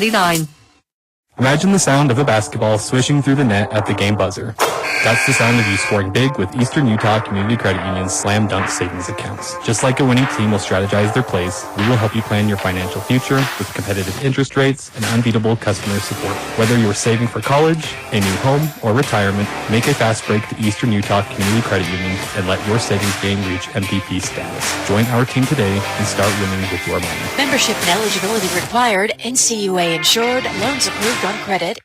Speaker 22: Imagine the sound of a basketball swishing through the net at the game buzzer. That's the sound of you scoring big with Eastern Utah Community Credit Union's Slam Dunk Savings Accounts. Just like a winning team will strategize their plays, we will help you plan your financial future with competitive interest rates and unbeatable customer support. Whether you're saving for college, a new home, or retirement, make a fast break to Eastern Utah Community Credit Union and let your savings game reach MVP status. Join our team today and start winning with your money.
Speaker 23: Membership and eligibility required. NCUA insured. Loans approved on credit.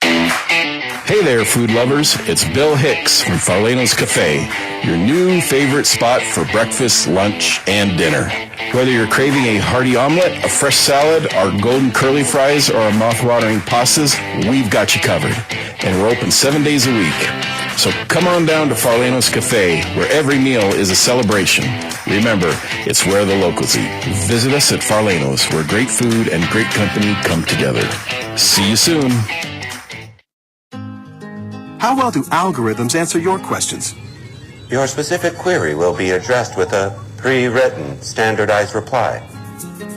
Speaker 24: Hey there, food lovers. It's Bill Hicks from Farleno's Cafe, your new favorite spot for breakfast, lunch, and dinner. Whether you're craving a hearty omelet, a fresh salad, our golden curly fries, or our mouth-watering pastas, we've got you covered. And we're open 7 days a week. So come on down to Farleno's Cafe, where every meal is a celebration. Remember, it's where the locals eat. Visit us at Farleno's, where great food and great company come together. See you soon.
Speaker 25: How well do algorithms answer your questions?
Speaker 26: Your specific query will be addressed with a pre-written, standardized reply.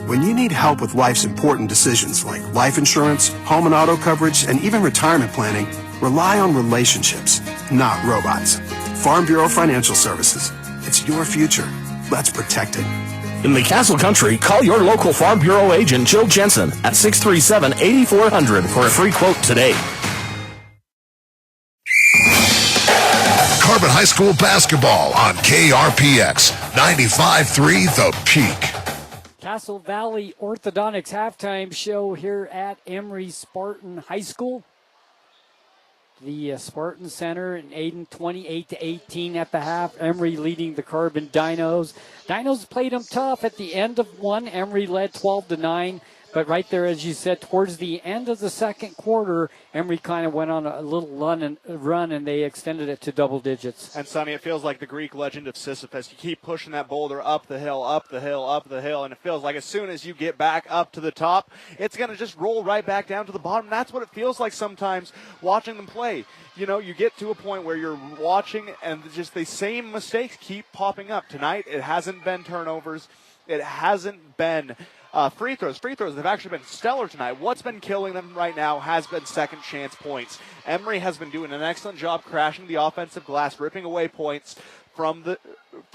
Speaker 25: When you need help with life's important decisions like life insurance, home and auto coverage, and even retirement planning, rely on relationships, not robots. Farm Bureau Financial Services. It's your future. Let's protect it.
Speaker 5: In the Castle Country, call your local Farm Bureau agent, Jill Jensen, at 637-8400 for a free quote today.
Speaker 1: Carbon High School basketball on KRPX 95.3 The Peak.
Speaker 2: Castle Valley Orthodontics halftime show here at Emery Spartan High School. The Spartan Center in Aiden 28-18 at the half. Emery leading the Carbon Dinos. Dinos played them tough at the end of one. Emery led 12-9. But right there, as you said, towards the end of the second quarter, Emery kind of went on a little run, and they extended it to double digits.
Speaker 3: And, Sonny, it feels like the Greek legend of Sisyphus. You keep pushing that boulder up the hill, up the hill, up the hill, and it feels like as soon as you get back up to the top, it's going to just roll right back down to the bottom. That's what it feels like sometimes watching them play. You know, you get to a point where you're watching, and just the same mistakes keep popping up. Tonight, it hasn't been turnovers. It hasn't been free throws. Free throws have actually been stellar tonight. What's been killing them right now has been second chance points. Emery has been doing an excellent job crashing the offensive glass, ripping away points from the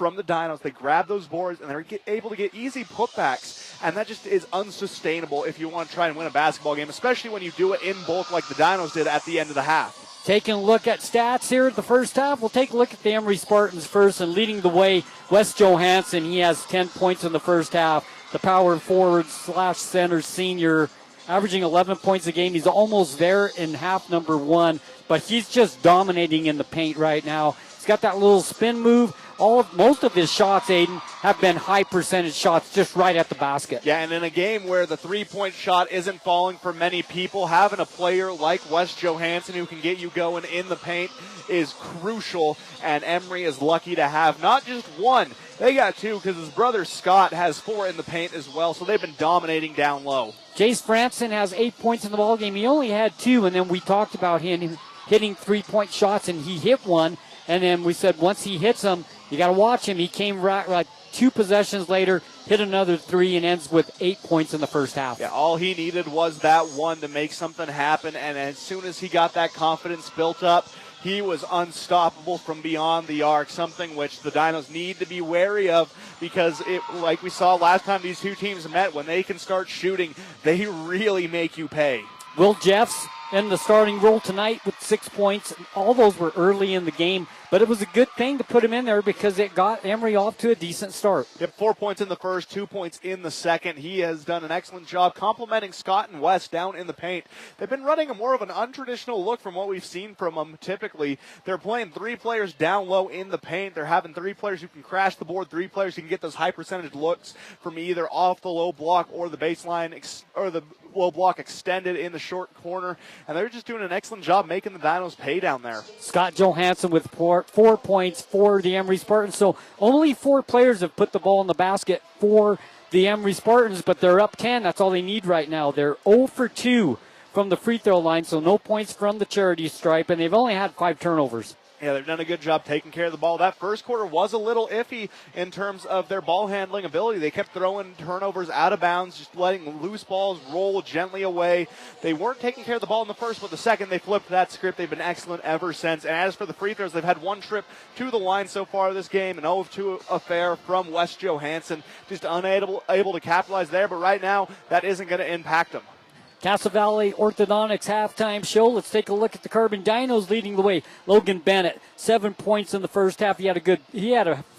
Speaker 3: Dinos. They grab those boards, and they're able to get easy putbacks, and that just is unsustainable if you want to try and win a basketball game, especially when you do it in bulk like the Dinos did at the end of the half.
Speaker 2: Taking a look at stats here at the first half, we'll take a look at the Emery Spartans first, and leading the way, Wes Johansson. He has 10 points in the first half. The power forward / center senior, averaging 11 points a game. He's almost there in half number one, but he's just dominating in the paint right now. He's got that little spin move, most of his shots, Aiden, have been high percentage shots just right at the basket.
Speaker 3: Yeah, and in a game where the three-point shot isn't falling for many people, having a player like Wes Johansson who can get you going in the paint is crucial, and Emery is lucky to have not just one. They got two because his brother Scott has 4 in the paint as well, so they've been dominating down low.
Speaker 2: Jace Franson has 8 points in the ballgame. He only had 2, and then we talked about him hitting 3-point shots, and he hit one. And then we said once he hits them, you got to watch him. He came right like 2 possessions later, hit another 3, and ends with 8 points in the first half.
Speaker 3: Yeah, all he needed was that one to make something happen, and as soon as he got that confidence built up, he was unstoppable from beyond the arc, something which the Dinos need to be wary of because, like we saw last time these two teams met, when they can start shooting, they really make you pay.
Speaker 2: Will Jeffs in the starting role tonight with 6 points. All those were early in the game, but it was a good thing to put him in there because it got Emery off to a decent start.
Speaker 3: Yep, 4 points in the first, 2 points in the second. He has done an excellent job complimenting Scott and West down in the paint. They've been running a more of an untraditional look from what we've seen from them typically. They're playing 3 players down low in the paint. They're having 3 players who can crash the board, 3 players who can get those high percentage looks from either off the low block or the baseline or the low block extended in the short corner, and they're just doing an excellent job making the Dinos pay down there.
Speaker 2: Scott Johansson with 4 points for the Emery Spartans. So only 4 players have put the ball in the basket for the Emery Spartans, but they're up 10. That's all they need right now. They're 0 for 2 from the free throw line, so no points from the charity stripe, and they've only had 5 turnovers.
Speaker 3: Yeah, they've done a good job taking care of the ball. That first quarter was a little iffy in terms of their ball handling ability. They kept throwing turnovers out of bounds, just letting loose balls roll gently away. They weren't taking care of the ball in the first, but the second they flipped that script. They've been excellent ever since. And as for the free throws, they've had 1 trip to the line so far this game, an 0-2 affair from Wes Johansson. Just unable to capitalize there, but right now that isn't going to impact them.
Speaker 2: Castle Valley Orthodontics halftime show. Let's take a look at the Carbon Dinos leading the way. Logan Bennett, 7 points in the first half. He had a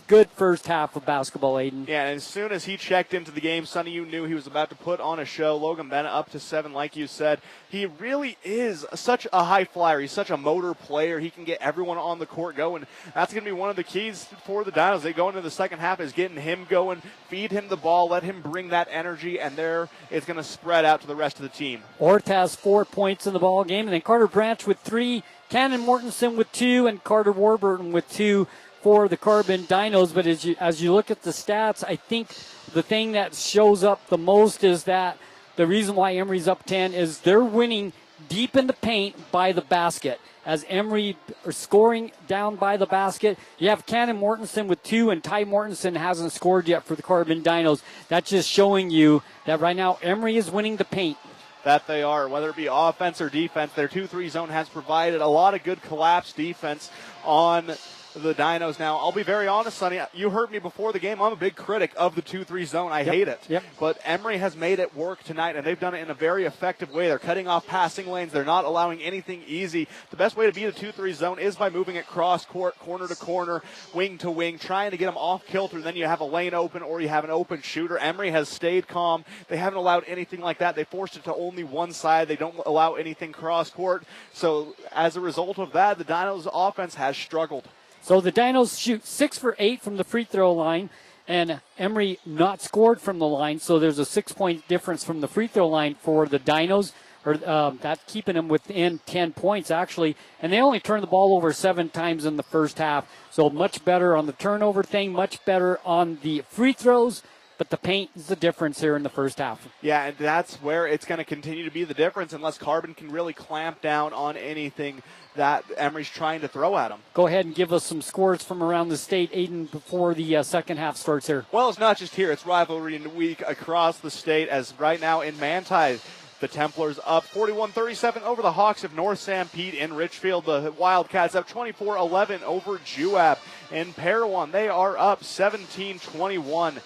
Speaker 2: good first half of basketball, Aiden.
Speaker 3: Yeah, and as soon as he checked into the game, Sonny, you knew he was about to put on a show. Logan Bennett up to 7, like you said. He really is such a high flyer. He's such a motor player. He can get everyone on the court going. That's going to be one of the keys for the Dinos. They go into the second half is getting him going, feed him the ball, let him bring that energy, and there it's going to spread out to the rest of the team.
Speaker 2: Ort has 4 points in the ball game, and then Carter Branch with 3, Cannon Mortensen with 2, and Carter Warburton with 2 for the Carbon Dinos. But as you look at the stats, I think the thing that shows up the most is that the reason why Emery's up 10 is they're winning deep in the paint by the basket. As Emery are scoring down by the basket, you have Cannon Mortensen with 2, and Ty Mortensen hasn't scored yet for the Carbon Dinos. That's just showing you that right now Emery is winning the paint.
Speaker 3: That they are, whether it be offense or defense. Their 2-3 zone has provided a lot of good collapse defense on the Dinos. Now, I'll be very honest, Sonny, you heard me before the game. I'm a big critic of the 2-3 zone. I hate it.
Speaker 2: Yep.
Speaker 3: But Emery has made it work tonight, and they've done it in a very effective way. They're cutting off passing lanes. They're not allowing anything easy. The best way to beat a 2-3 zone is by moving it cross-court, corner to corner, wing to wing, trying to get them off kilter. Then you have a lane open or you have an open shooter. Emery has stayed calm. They haven't allowed anything like that. They forced it to only one side. They don't allow anything cross-court. So as a result of that, the Dinos' offense has struggled.
Speaker 2: So the Dinos shoot 6 for 8 from the free throw line, and Emery not scored from the line. So there's a 6-point difference from the free throw line for the Dinos, or that's keeping them within 10 points actually. And they only turned the ball over 7 times in the first half. So much better on the turnover thing, much better on the free throws. But the paint is the difference here in the first half.
Speaker 3: Yeah, and that's where it's going to continue to be the difference unless Carbon can really clamp down on anything that Emery's trying to throw at them.
Speaker 2: Go ahead and give us some scores from around the state, Aiden, before the second half starts here.
Speaker 3: Well, it's not just here. It's rivalry week across the state, as right now in Manti, the Templars up 41-37 over the Hawks of North Sanpete in Richfield. The Wildcats up 24-11 over Juab. In Parowan, they are up 17-21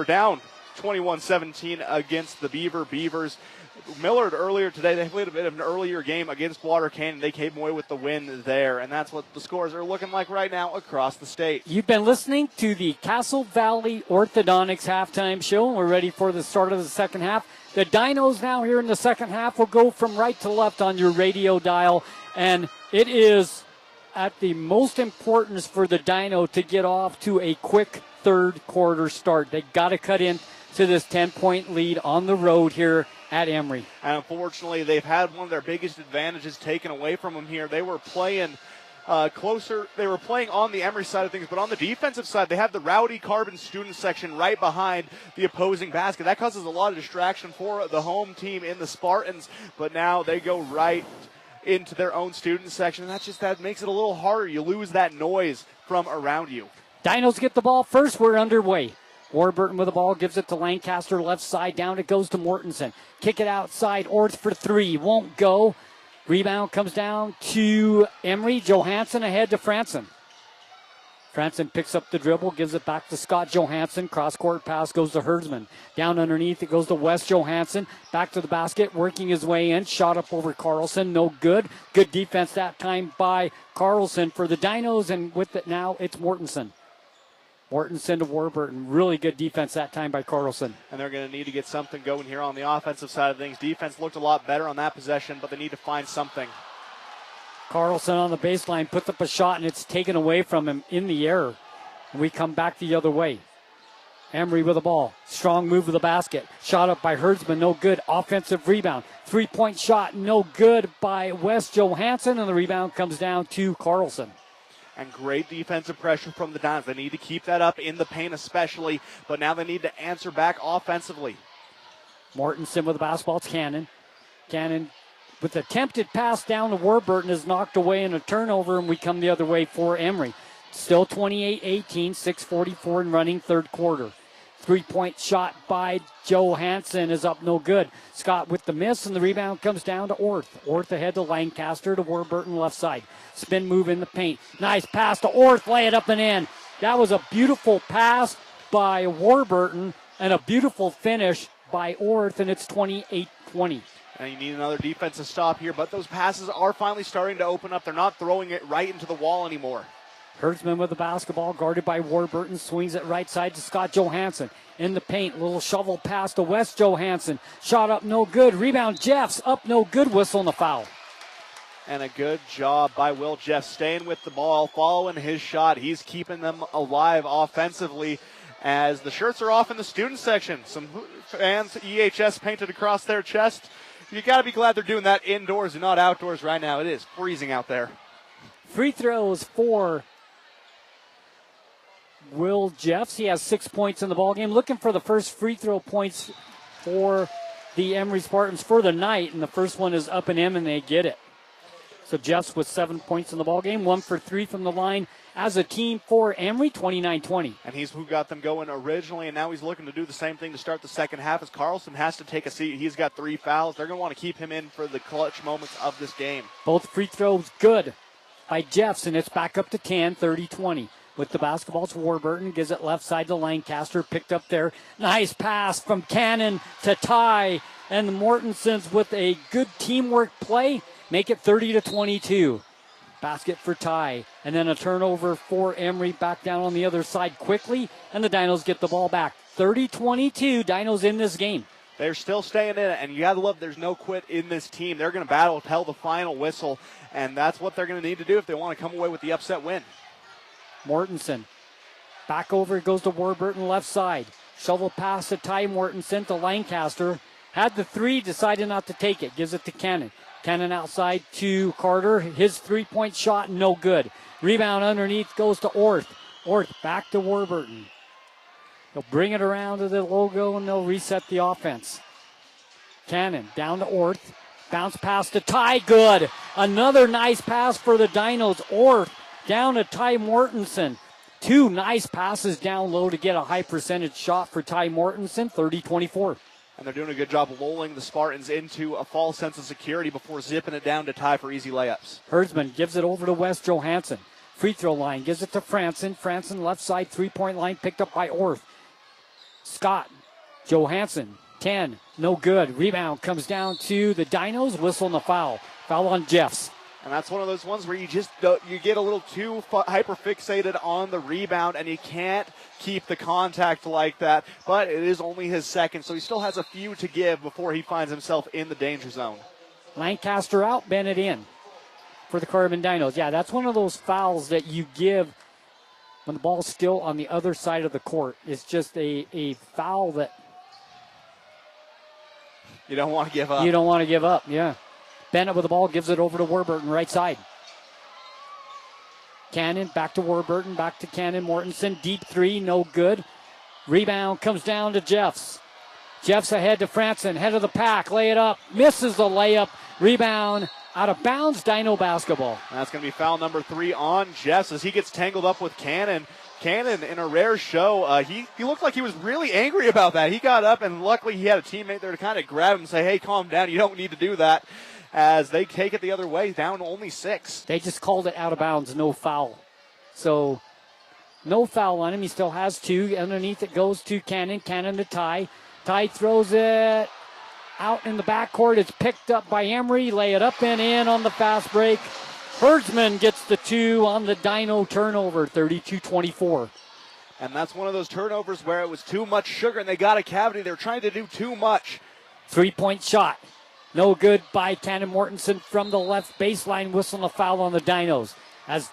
Speaker 3: down 21-17 against the Beavers. Millard earlier today, they played a bit of an earlier game against Water Canyon. They came away with the win there, and that's what the scores are looking like right now across the state.
Speaker 2: You've been listening to the Castle Valley Orthodontics halftime show, and we're ready for the start of the second half. The Dinos now here in the second half will go from right to left on your radio dial, and it is at the most importance for the Dino to get off to a quick third quarter start. They got to cut in to this 10-point lead on the road here at Emery.
Speaker 3: And unfortunately, they've had one of their biggest advantages taken away from them here. They were playing closer. They were playing on the Emery side of things, but on the defensive side, they have the rowdy Carbon student section right behind the opposing basket. That causes a lot of distraction for the home team in the Spartans, but now they go right into their own student section, and that makes it a little harder. You lose that noise from around you.
Speaker 2: Dinos get the ball first. We're underway. Warburton with the ball, gives it to Lancaster, left side, down it goes to Mortensen. Kick it outside, Orth for three, won't go. Rebound comes down to Emery. Johansson ahead to Franson. Franson picks up the dribble, gives it back to Scott Johansson. Cross-court pass goes to Herdsman. Down underneath, it goes to Wes Johansson. Back to the basket, working his way in. Shot up over Carlson, no good. Good defense that time by Carlson for the Dinos, and with it now, it's Mortensen. Mortensen to Warburton. Really good defense that time by Carlson.
Speaker 3: And they're going to need to get something going here on the offensive side of things. Defense looked a lot better on that possession, but they need to find something.
Speaker 2: Carlson on the baseline puts up a shot, and it's taken away from him in the air. And we come back the other way. Emery with the ball. Strong move to the basket. Shot up by Herdsman, no good. Offensive rebound. Three-point shot, no good by Wes Johansson, and the rebound comes down to Carlson.
Speaker 3: And great defensive pressure from the Dinos. They need to keep that up in the paint especially, but now they need to answer back offensively.
Speaker 2: Mortensen with the basketball. It's Cannon. Cannon with the attempted pass down to Warburton is knocked away in a turnover, and we come the other way for Emery. Still 28-18, 6:44 and running, third quarter. Three-point shot by Johansson is up, no good. Scott with the miss, and the rebound comes down to Orth. Orth ahead to Lancaster to Warburton left side. Spin move in the paint. Nice pass to Orth, lay it up and in. That was a beautiful pass by Warburton and a beautiful finish by Orth, and it's 28-20.
Speaker 3: And you need another defensive stop here, but those passes are finally starting to open up. They're not throwing it right into the wall anymore.
Speaker 2: Herdsman with the basketball, guarded by Warburton, swings it right side to Scott Johansson. In the paint, little shovel pass to Wes Johansson. Shot up, no good. Rebound, Jeffs, up, no good. Whistle and a foul.
Speaker 3: And a good job by Will Jeff staying with the ball, following his shot. He's keeping them alive offensively as the shirts are off in the student section. Some fans, EHS painted across their chest. You got to be glad they're doing that indoors and not outdoors right now. It is freezing out there.
Speaker 2: Free throws for Will Jeffs. He has 6 points in the ballgame. Looking for the first free throw points for the Emery Spartans for the night, and the first one is up and in, and they get it. So Jeffs with 7 points in the ballgame, 1 for 3 from the line as a team for Emery, 29-20.
Speaker 3: And he's who got them going originally, and now he's looking to do the same thing to start the second half as Carlson has to take a seat. He's got 3 fouls. They're going to want to keep him in for the clutch moments of this game.
Speaker 2: Both free throws good by Jeffs, and it's back up to 10, 30-20. With the basketball, it's Warburton. Gives it left side to Lancaster. Picked up there. Nice pass from Cannon to Ty. And the Mortensens with a good teamwork play make it 30-22. Basket for Ty. And then a turnover for Emery back down on the other side quickly. And the Dinos get the ball back. 30-22. Dinos in this game.
Speaker 3: They're still staying in it, and you got to love there's no quit in this team. They're going to battle till the final whistle, and that's what they're going to need to do if they want to come away with the upset win.
Speaker 2: Mortensen. Back over, it goes to Warburton left side. Shovel pass to Ty Mortensen to Lancaster. Had the three, decided not to take it. Gives it to Cannon. Cannon outside to Carter. His three-point shot, no good. Rebound underneath goes to Orth. Orth back to Warburton. They'll bring it around to the logo and they'll reset the offense. Cannon down to Orth. Bounce pass to Ty, good. Another nice pass for the Dinos. Orth down to Ty Mortensen. 2 nice passes down low to get a high percentage shot for Ty Mortensen, 30-24.
Speaker 3: And they're doing a good job of lulling the Spartans into a false sense of security before zipping it down to Ty for easy layups.
Speaker 2: Herdsman gives it over to Wes Johansson. Free throw line, gives it to Franson. Franson left side, three-point line picked up by Orth. Scott Johansson, 10, no good. Rebound comes down to the Dinos, whistle and the foul. Foul on Jeffs.
Speaker 3: And that's one of those ones where you just you get a little too hyper fixated on the rebound, and you can't keep the contact like that. But it is only his second, so he still has a few to give before he finds himself in the danger zone.
Speaker 2: Lancaster out, Bennett in. for the Carbon Dinos. Yeah, that's one of those fouls that you give when the ball's still on the other side of the court. It's just a foul that
Speaker 3: you don't want to give up.
Speaker 2: You don't want to give up, yeah. Bennett with the ball, gives it over to Warburton, right side. Cannon, back to Warburton, back to Cannon. Mortensen, deep three, no good. Rebound comes down to Jeffs. Jeffs ahead to Franson, head of the pack, lay it up, misses the layup. Rebound out of bounds, Dino basketball.
Speaker 3: That's going to be foul number 3 on Jeffs as he gets tangled up with Cannon. Cannon, in a rare show, he looked like he was really angry about that. He got up, and luckily he had a teammate there to kind of grab him and say, hey, calm down, you don't need to do that, as they take it the other way, down only 6.
Speaker 2: They just called it out of bounds, no foul. So, no foul on him. He still has 2. Underneath it goes to Cannon. Cannon to Ty. Ty throws it out in the backcourt. It's picked up by Emery. Lay it up and in on the fast break. Herdsman gets the 2 on the Dino turnover, 32-24.
Speaker 3: And that's one of those turnovers where it was too much sugar and they got a cavity. They were trying to do too much.
Speaker 2: 3-point shot. No good by Cannon Mortensen from the left baseline, whistling a foul on the Dinos. As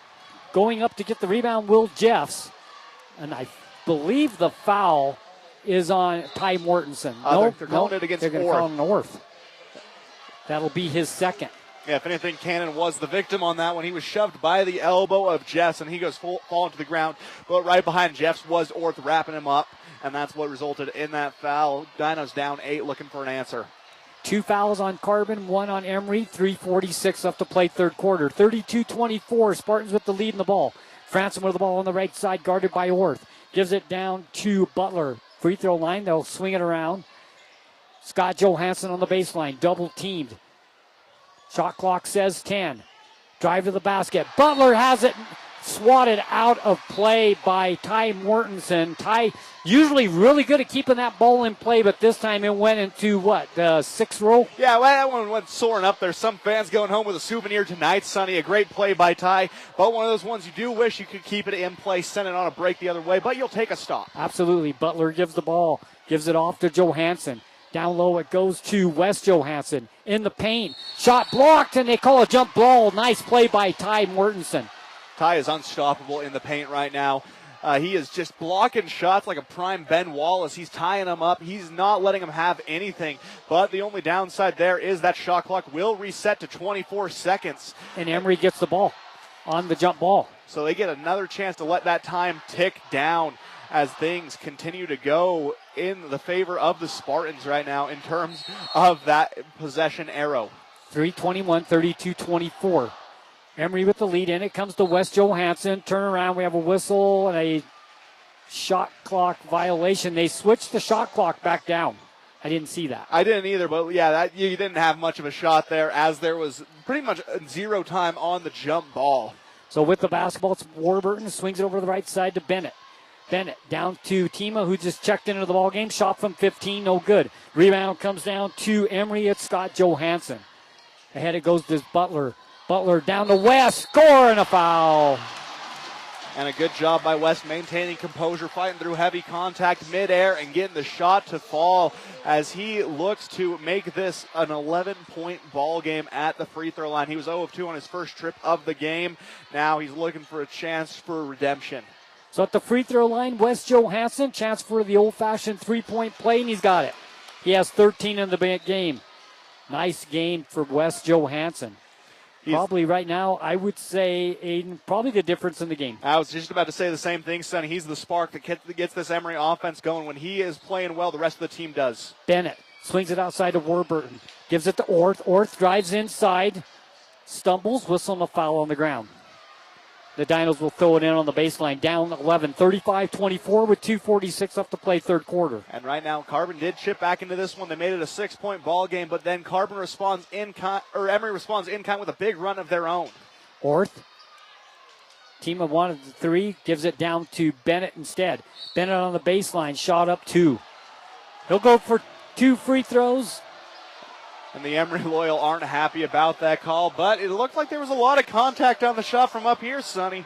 Speaker 2: going up to get the rebound, Will Jeffs. And I believe the foul is on Ty Mortensen.
Speaker 3: They're calling it against
Speaker 2: They're going to call him Orth. That'll be his second.
Speaker 3: Yeah, if anything, Cannon was the victim on that one. He was shoved by the elbow of Jeffs, and he goes falling to the ground. But right behind Jeffs was Orth wrapping him up, and that's what resulted in that foul. Dinos down 8, looking for an answer.
Speaker 2: 2 fouls on Carbon, 1 on Emery, 3:46 left to play third quarter. 32-24, Spartans with the lead in the ball. Franson with the ball on the right side, guarded by Orth. Gives it down to Butler. Free throw line, they'll swing it around. Scott Johansson on the baseline, double teamed. Shot clock says 10. Drive to the basket. Butler has it swatted out of play by Ty Mortensen. Ty usually really good at keeping that ball in play, but this time it went into the 6th row?
Speaker 3: Yeah, well, that one went soaring up there. Some fans going home with a souvenir tonight, Sonny. A great play by Ty, but one of those ones you do wish you could keep it in play, send it on a break the other way, but you'll take a stop.
Speaker 2: Absolutely. Butler gives the ball, gives it off to Johansson. Down low it goes to Wes Johansson. In the paint. Shot blocked, and they call a jump ball. Nice play by Ty Mortensen.
Speaker 3: Ty is unstoppable in the paint right now. He is just blocking shots like a prime Ben Wallace. He's tying them up. He's not letting them have anything. But the only downside there is that shot clock will reset to 24 seconds.
Speaker 2: And Emery gets the ball on the jump ball.
Speaker 3: So they get another chance to let that time tick down as things continue to go in the favor of the Spartans right now in terms of that possession arrow.
Speaker 2: 3:21, 32-24. Emery with the lead in. It comes to Wes Johansson. Turn around. We have a whistle and a shot clock violation. They switched the shot clock back down. I didn't see that.
Speaker 3: I didn't either, but yeah, you didn't have much of a shot there as there was pretty much 0 time on the jump ball.
Speaker 2: So with the basketball, it's Warburton. Swings it over to the right side to Bennett. Bennett down to Tima, who just checked into the ball game. Shot from 15, no good. Rebound comes down to Emery. It's Scott Johansson. Ahead it goes to Butler. Butler down to West. Score and a foul.
Speaker 3: And a good job by West maintaining composure, fighting through heavy contact midair and getting the shot to fall as he looks to make this an 11-point ball game at the free throw line. He was 0 of 2 on his first trip of the game. Now he's looking for a chance for redemption.
Speaker 2: So at the free throw line, Wes Johansson, chance for the old-fashioned three-point play, and he's got it. He has 13 in the game. Nice game for Wes Johansson. Probably right now, I would say, Aiden, probably the difference in the game.
Speaker 3: I was just about to say the same thing, Sonny. He's the spark that gets this Emery offense going. When he is playing well, the rest of the team does.
Speaker 2: Bennett swings it outside to Warburton. Gives it to Orth. Orth drives inside. Stumbles, whistling a foul on the ground. The Dinos will throw it in on the baseline. Down 11, 35-24 with 2:46 left to play third quarter.
Speaker 3: And right now, Carbon did chip back into this one. They made it a 6-point ball game, but then Carbon responds Emery responds in kind with a big run of their own.
Speaker 2: Orth. Tima wanted the 3, gives it down to Bennett instead. Bennett on the baseline, shot up 2. He'll go for 2 free throws.
Speaker 3: And the Emery Loyal aren't happy about that call, but it looked like there was a lot of contact on the shot from up here, Sonny.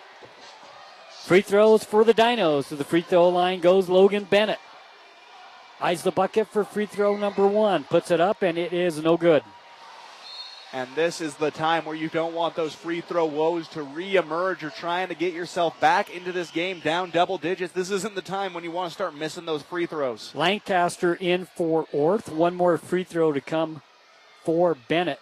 Speaker 2: Free throws for the Dinos. To the free throw line goes Logan Bennett. Eyes the bucket for free throw number 1. Puts it up, and it is no good.
Speaker 3: And this is the time where you don't want those free throw woes to reemerge. You're trying to get yourself back into this game down double digits. This isn't the time when you want to start missing those free throws.
Speaker 2: Lancaster in for Orth. One more free throw to come for Bennett.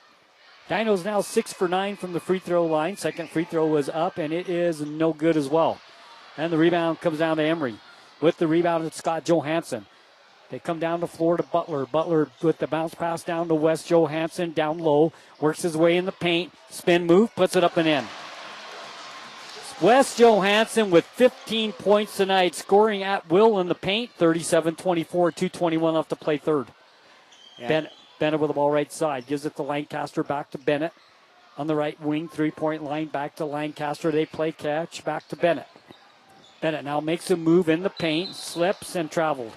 Speaker 2: Dinos now 6 for 9 from the free throw line. Second free throw was up, and it is no good as well. And the rebound comes down to Emery. With the rebound, it's Scott Johansson. They come down the floor to Butler. Butler with the bounce pass down to Wes Johansson, down low. Works his way in the paint. Spin move, puts it up and in. Wes Johansson with 15 points tonight, scoring at will in the paint. 37-24, 2:21 left to play third.
Speaker 3: Yeah.
Speaker 2: Bennett with the ball right side. Gives it to Lancaster, back to Bennett. On the right wing, three-point line, back to Lancaster. They play catch, back to Bennett. Bennett now makes a move in the paint, slips and traveled.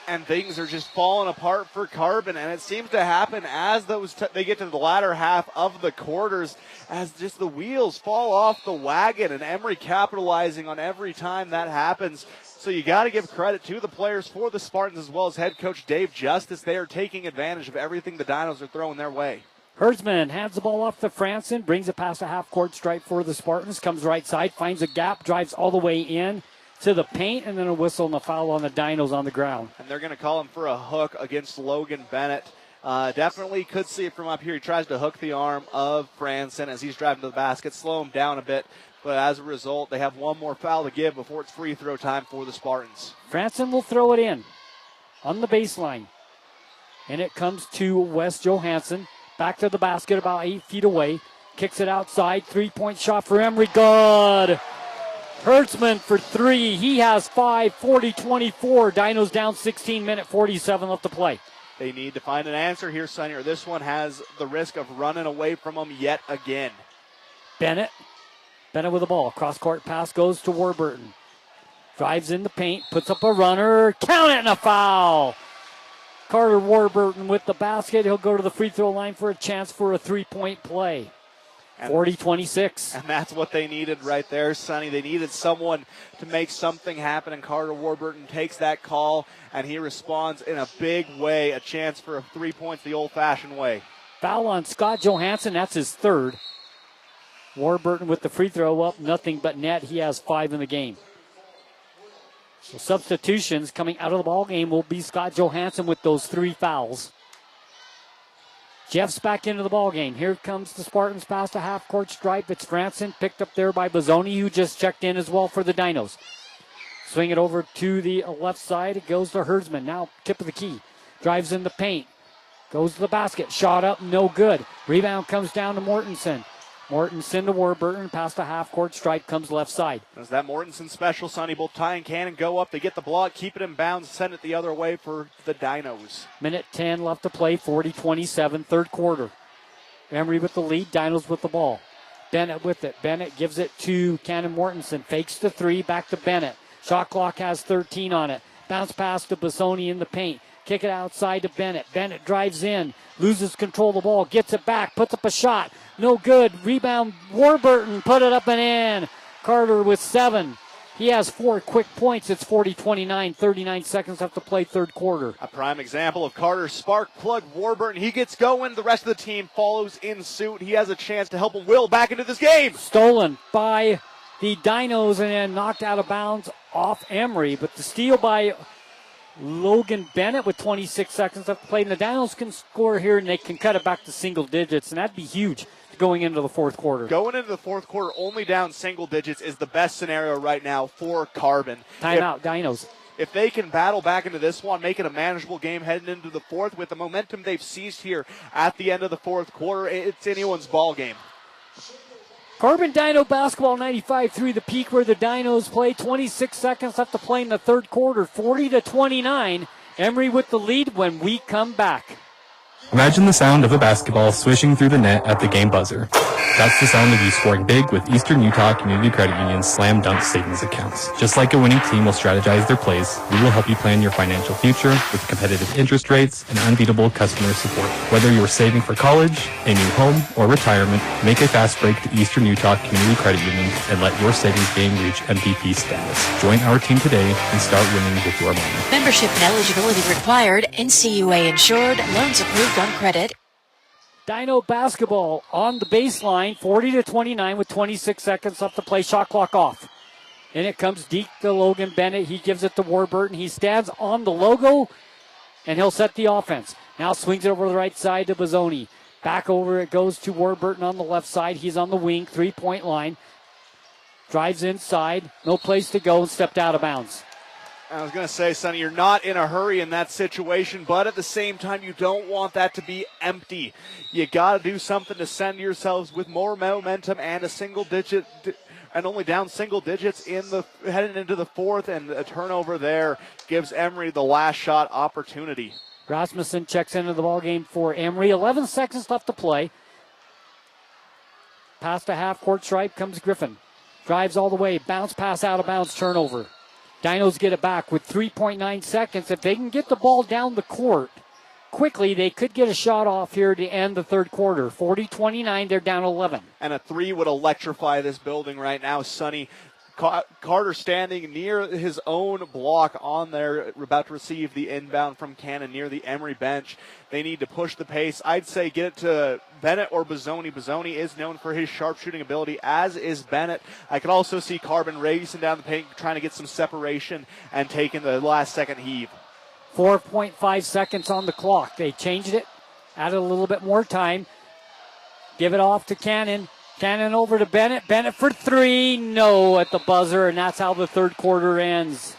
Speaker 3: And things are just falling apart for Carbon, and it seems to happen as they get to the latter half of the quarters, as just the wheels fall off the wagon, and Emery capitalizing on every time that happens. So you got to give credit to the players for the Spartans, as well as head coach Dave Justice. They are taking advantage of everything the Dinos are throwing their way.
Speaker 2: Herdsman hands the ball off to Franson, brings it past a half-court stripe for the Spartans, comes right side, finds a gap, drives all the way in to the paint, and then a whistle and a foul on the Dinos on the ground.
Speaker 3: And they're going to call him for a hook against Logan Bennett. Definitely could see it from up here. He tries to hook the arm of Franson as he's driving to the basket, slow him down a bit. But as a result, they have one more foul to give before it's free throw time for the Spartans.
Speaker 2: Franson will throw it in on the baseline. And it comes to Wes Johansson. Back to the basket about 8 feet away. Kicks it outside. Three-point shot for Emery. Good. Hertzman for three. He has 5, 40-24. Dinos down 16, minute 47 left to play.
Speaker 3: They need to find an answer here, Sonny, or this one has the risk of running away from them yet again.
Speaker 2: Bennett with the ball. Cross-court pass goes to Warburton. Drives in the paint, puts up a runner. Count it, and a foul. Carter Warburton with the basket. He'll go to the free throw line for a chance for a three-point play. 40-26.
Speaker 3: And that's what they needed right there, Sonny. They needed someone to make something happen, and Carter Warburton takes that call, and he responds in a big way, a chance for 3 points the old-fashioned way.
Speaker 2: Foul on Scott Johansson. That's his third. Warburton with the free throw up, nothing but net. He has 5 in the game. So substitutions coming out of the ball game will be Scott Johansson with those 3 fouls. Jeff's back into the ball game. Here comes the Spartans past a half-court stripe. It's Franson picked up there by Bozzoni, who just checked in as well for the Dinos. Swing it over to the left side. It goes to Herdsman. Now tip of the key. Drives in the paint. Goes to the basket. Shot up, no good. Rebound comes down to Mortensen. Mortensen to Warburton. Past a half-court stripe comes left side.
Speaker 3: Is that Mortensen special, Sonny? Both Ty and Cannon go up. They get the block, keep it in bounds, send it the other way for the Dinos.
Speaker 2: Minute 10 left to play, 40-27, third quarter. Emery with the lead, Dinos with the ball. Bennett with it. Bennett gives it to Cannon Mortensen. Fakes the three, back to Bennett. Shot clock has 13 on it. Bounce pass to Bozzoni in the paint. Kick it outside to Bennett. Bennett drives in, loses control of the ball, gets it back, puts up a shot. No good. Rebound, Warburton, put it up and in. Carter with 7. He has 4 quick points. It's 40-29, 39 seconds left to play third quarter.
Speaker 3: A prime example of Carter's spark plug. Warburton, he gets going. The rest of the team follows in suit. He has a chance to help Will back into this game.
Speaker 2: Stolen by the Dinos and then knocked out of bounds off Emery. But the steal by Logan Bennett with 26 seconds left to play. And the Dinos can score here and they can cut it back to single digits. And that'd be huge going into the fourth quarter.
Speaker 3: Going into the fourth quarter, only down single digits is the best scenario right now for Carbon.
Speaker 2: Timeout, Dinos.
Speaker 3: If they can battle back into this one, make it a manageable game heading into the fourth with the momentum they've seized here at the end of the fourth quarter, it's anyone's ball game.
Speaker 2: Carbon Dino basketball 95-3 the Peak where the Dinos play. 26 seconds left to play in the third quarter. 40-29. Emery with the lead when we come back.
Speaker 22: Imagine the sound of a basketball swishing through the net at the game buzzer. That's the sound of you scoring big with Eastern Utah Community Credit Union's Slam Dunk Savings Accounts. Just like a winning team will strategize their plays, we will help you plan your financial future with competitive interest rates and unbeatable customer support. Whether you're saving for college, a new home, or retirement, make a fast break to Eastern Utah Community Credit Union and let your savings game reach MVP status. Join our team today and start winning with your money.
Speaker 23: Membership and eligibility required. NCUA insured. Loans approved on credit.
Speaker 2: Dino basketball on the baseline, 40-29 with 26 seconds left to play. Shot clock off. And it comes deep to Logan Bennett. He gives it to Warburton. He stands on the logo, and he'll set the offense. Now swings it over the right side to Bozzoni. Back over it goes to Warburton on the left side. He's on the wing, three-point line. Drives inside, no place to go, and stepped out of bounds.
Speaker 3: I was going to say, Sonny, you're not in a hurry in that situation, but at the same time, you don't want that to be empty. You got to do something to send yourselves with more momentum and a single digit, and only down single digits heading into the fourth, and a turnover there gives Emery the last shot opportunity.
Speaker 2: Rasmussen checks into the ballgame for Emery. 11 seconds left to play. Past the half-court stripe comes Griffin. Drives all the way, bounce pass out of bounds, turnover. Dinos get it back with 3.9 seconds. If they can get the ball down the court quickly, they could get a shot off here to end the third quarter. 40-29, they're down 11.
Speaker 3: And a three would electrify this building right now, Sonny. Carter standing near his own block on there, about to receive the inbound from Cannon near the Emery bench. They need to push the pace. I'd say get it to Bennett or Bozzoni. Bozzoni is known for his sharpshooting ability, as is Bennett. I could also see Carbon racing down the paint, trying to get some separation and taking the last second heave.
Speaker 2: 4.5 seconds on the clock. They changed it, added a little bit more time. Give it off to Cannon. Cannon over to Bennett. Bennett for three. No at the buzzer, and that's how the third quarter ends.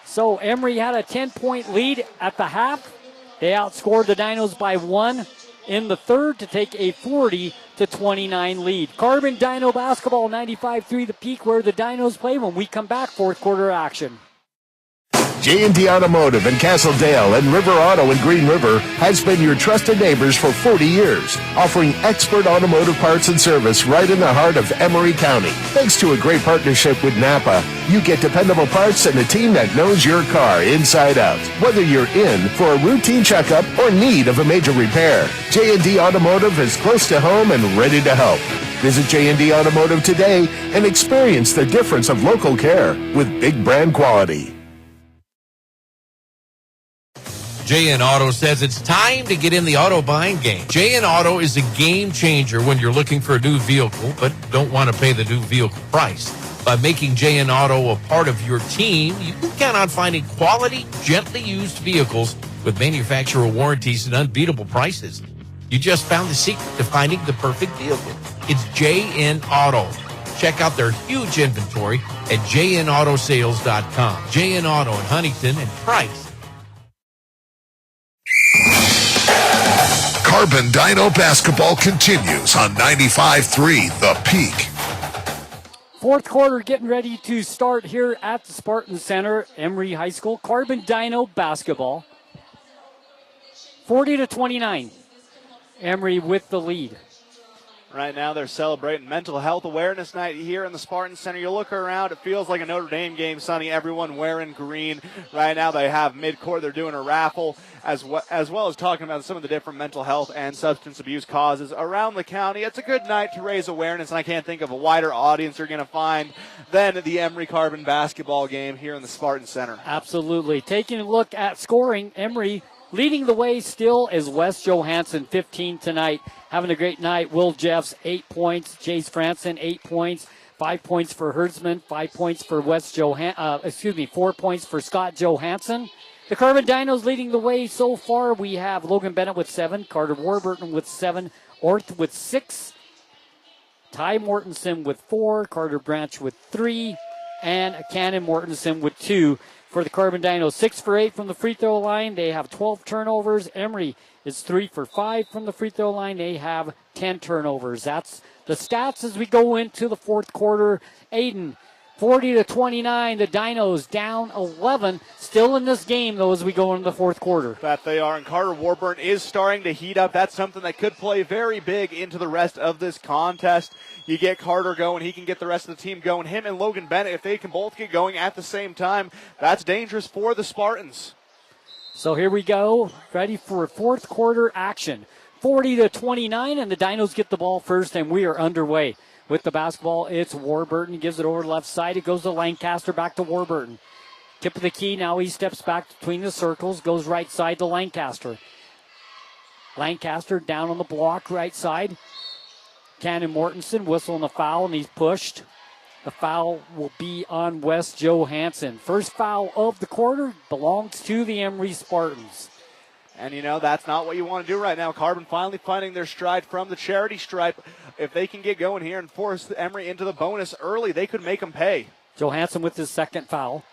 Speaker 2: So Emery had a 10-point lead at the half. They outscored the Dinos by 1 in the third to take a 40-29 lead. Carbon Dino basketball, 95-3 the Peak, where the Dinos play when we come back, fourth quarter action.
Speaker 15: J&D Automotive in Castledale and River Auto in Green River has been your trusted neighbors for 40 years, offering expert automotive parts and service right in the heart of Emery County. Thanks to a great partnership with Napa, you get dependable parts and a team that knows your car inside out. Whether you're in for a routine checkup or need of a major repair, J&D Automotive is close to home and ready to help. Visit J&D Automotive today and experience the difference of local care with big brand quality.
Speaker 4: JN Auto says it's time to get in the auto buying game. JN Auto is a game changer when you're looking for a new vehicle, but don't want to pay the new vehicle price. By making JN Auto a part of your team, you can count on finding quality, gently used vehicles with manufacturer warranties and unbeatable prices. You just found the secret to finding the perfect vehicle. It's JN Auto. Check out their huge inventory at jnautosales.com. JN Auto in Huntington and Price.
Speaker 1: Carbon Dino basketball continues on 95.3 The Peak.
Speaker 2: Fourth quarter getting ready to start here at the Spartan Center, Emery High School. Carbon Dino basketball. 40-29. Emery with the lead.
Speaker 3: Right now they're celebrating Mental Health Awareness Night here in the Spartan Center. You look around, it feels like a Notre Dame game, Sonny. Everyone wearing green. Right now they have midcourt. They're doing a raffle as well as talking about some of the different mental health and substance abuse causes around the county. It's a good night to raise awareness, and I can't think of a wider audience you're going to find than the Emery Carbon basketball game here in the Spartan Center.
Speaker 2: Absolutely. Taking a look at scoring, Emery leading the way still is Wes Johansson, 15 tonight. Having a great night. Will Jeffs, 8 points. Jace Franson, 8 points. 5 points for Hertzman. 5 points for 4 points for Scott Johansson. The Carbon Dinos leading the way so far. We have Logan Bennett with 7, Carter Warburton with 7, Orth with 6, Ty Mortensen with 4, Carter Branch with 3, and Cannon Mortensen with 2. For the Carbon Dinos, 6 for 8 from the free throw line. They have 12 turnovers. Emery is 3 for 5 from the free throw line. They have 10 turnovers. That's the stats as we go into the fourth quarter. Aiden, 40-29. The Dinos down 11. Still in this game, though, as we go into the fourth quarter.
Speaker 3: That they are. And Carter Warburton is starting to heat up. That's something that could play very big into the rest of this contest. You get Carter going, he can get the rest of the team going. Him and Logan Bennett, if they can both get going at the same time, that's dangerous for the Spartans.
Speaker 2: So here we go, ready for fourth quarter action. 40-29, and the Dinos get the ball first, and we are underway. With the basketball, it's Warburton, gives it over left side. It goes to Lancaster, back to Warburton. Tip of the key, now he steps back between the circles, goes right side to Lancaster. Lancaster down on the block, right side. Cannon Mortensen whistling the foul, and he's pushed. The foul will be on Wes Johansson. First foul of the quarter belongs to the Emery Spartans.
Speaker 3: And, that's not what you want to do right now. Carbon finally finding their stride from the charity stripe. If they can get going here and force Emery into the bonus early, they could make them pay.
Speaker 2: Johansson with his second foul.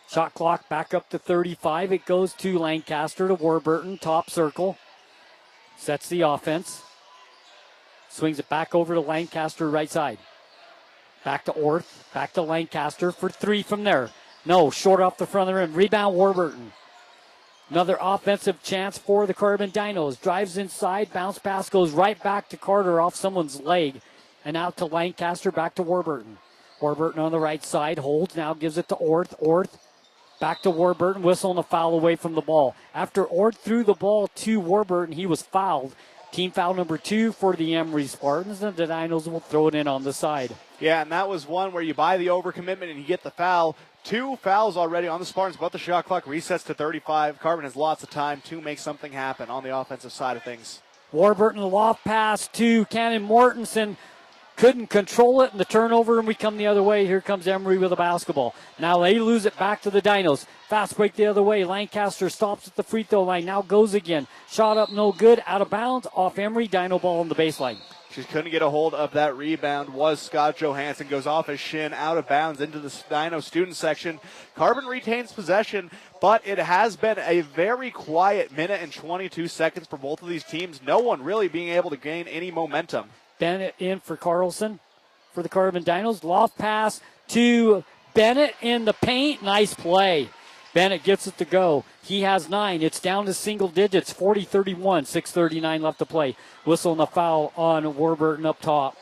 Speaker 2: Shot clock back up to 35. It goes to Lancaster to Warburton, top circle. Sets the offense. Swings it back over to Lancaster, right side. Back to Orth. Back to Lancaster for three from there. No, short off the front of the rim. Rebound, Warburton. Another offensive chance for the Carbon Dinos. Drives inside. Bounce pass goes right back to Carter off someone's leg. And out to Lancaster, back to Warburton. Warburton on the right side. Holds, now gives it to Orth. Orth back to Warburton. Whistling a foul away from the ball. After Orth threw the ball to Warburton, he was fouled. Team foul number 2 for the Emery Spartans, and the Dinos will throw it in on the side.
Speaker 3: Yeah, and that was one where you buy the overcommitment and you get the foul. 2 fouls already on the Spartans, but the shot clock resets to 35. Carbon has lots of time to make something happen on the offensive side of things.
Speaker 2: Warburton, the loft pass to Cannon Mortensen. Couldn't control it, and the turnover, and we come the other way. Here comes Emery with a basketball. Now they lose it back to the Dinos. Fast break the other way. Lancaster stops at the free throw line. Now goes again. Shot up, no good. Out of bounds. Off Emery. Dino ball on the baseline.
Speaker 3: Just couldn't get a hold of that rebound. Was Scott Johansson. Goes off his shin, out of bounds into the Dino student section. Carbon retains possession, but it has been a very quiet minute and 22 seconds for both of these teams. No one really being able to gain any momentum.
Speaker 2: Bennett in for Carlson for the Carbon Dinos. Loft pass to Bennett in the paint. Nice play. Bennett gets it to go. He has 9. It's down to single digits. 40-31. 6:39 left to play. Whistle and the foul on Warburton up top.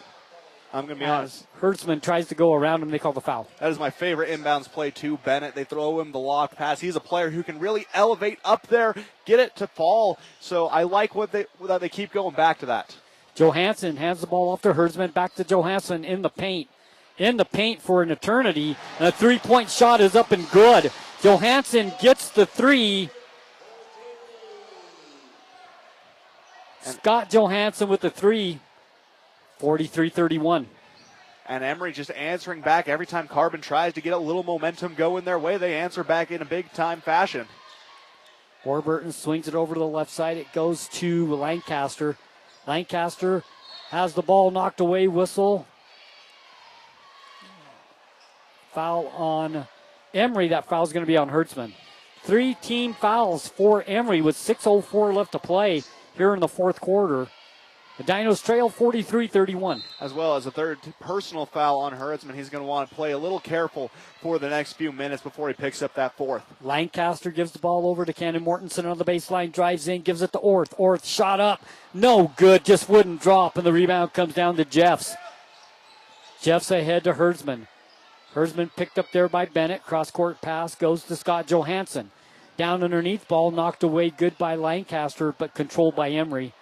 Speaker 3: I'm going to be honest.
Speaker 2: Hertzman tries to go around him. They call the foul.
Speaker 3: That is my favorite inbounds play to Bennett. They throw him the loft pass. He's a player who can really elevate up there, get it to fall. So I like that they keep going back to that.
Speaker 2: Johansson hands the ball off to Hertzman. Back to Johansson in the paint. In the paint for an eternity. And a three-point shot is up and good. Johansson gets the three. Scott Johansson with the three. 43-31.
Speaker 3: And Emery just answering back every time Carbon tries to get a little momentum going their way. They answer back in a big-time fashion.
Speaker 2: Warburton swings it over to the left side. It goes to Lancaster. Lancaster has the ball knocked away. Whistle. Foul on Emery. That foul is going to be on Hertzman. 3 team fouls for Emery with 6:04 left to play here in the fourth quarter. The Dinos trail 43-31.
Speaker 3: As well as a third personal foul on Hertzman. He's going to want to play a little careful for the next few minutes before he picks up that fourth.
Speaker 2: Lancaster gives the ball over to Cannon Mortensen on the baseline, drives in, gives it to Orth. Orth shot up, no good, just wouldn't drop, and the rebound comes down to Jeffs. Jeffs ahead to Hertzman. Hertzman picked up there by Bennett. Cross-court pass goes to Scott Johansson. Down underneath, ball knocked away, good by Lancaster, but controlled by Emery.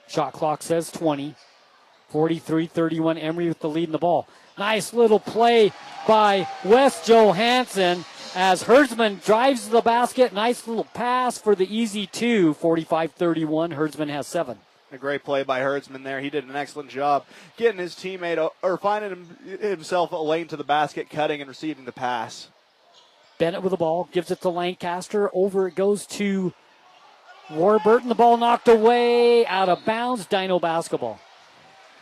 Speaker 2: Shot clock says 20. 43-31, Emery with the lead in the ball. Nice little play by Wes Johansson as Hertzman drives the basket. Nice little pass for the easy 2. 45-31, Hertzman has 7.
Speaker 3: A great play by Hertzman there. He did an excellent job getting his teammate, or finding himself a lane to the basket, cutting and receiving the pass.
Speaker 2: Bennett with the ball, gives it to Lancaster. Over it goes to Warburton. The ball knocked away, out of bounds. Dino basketball.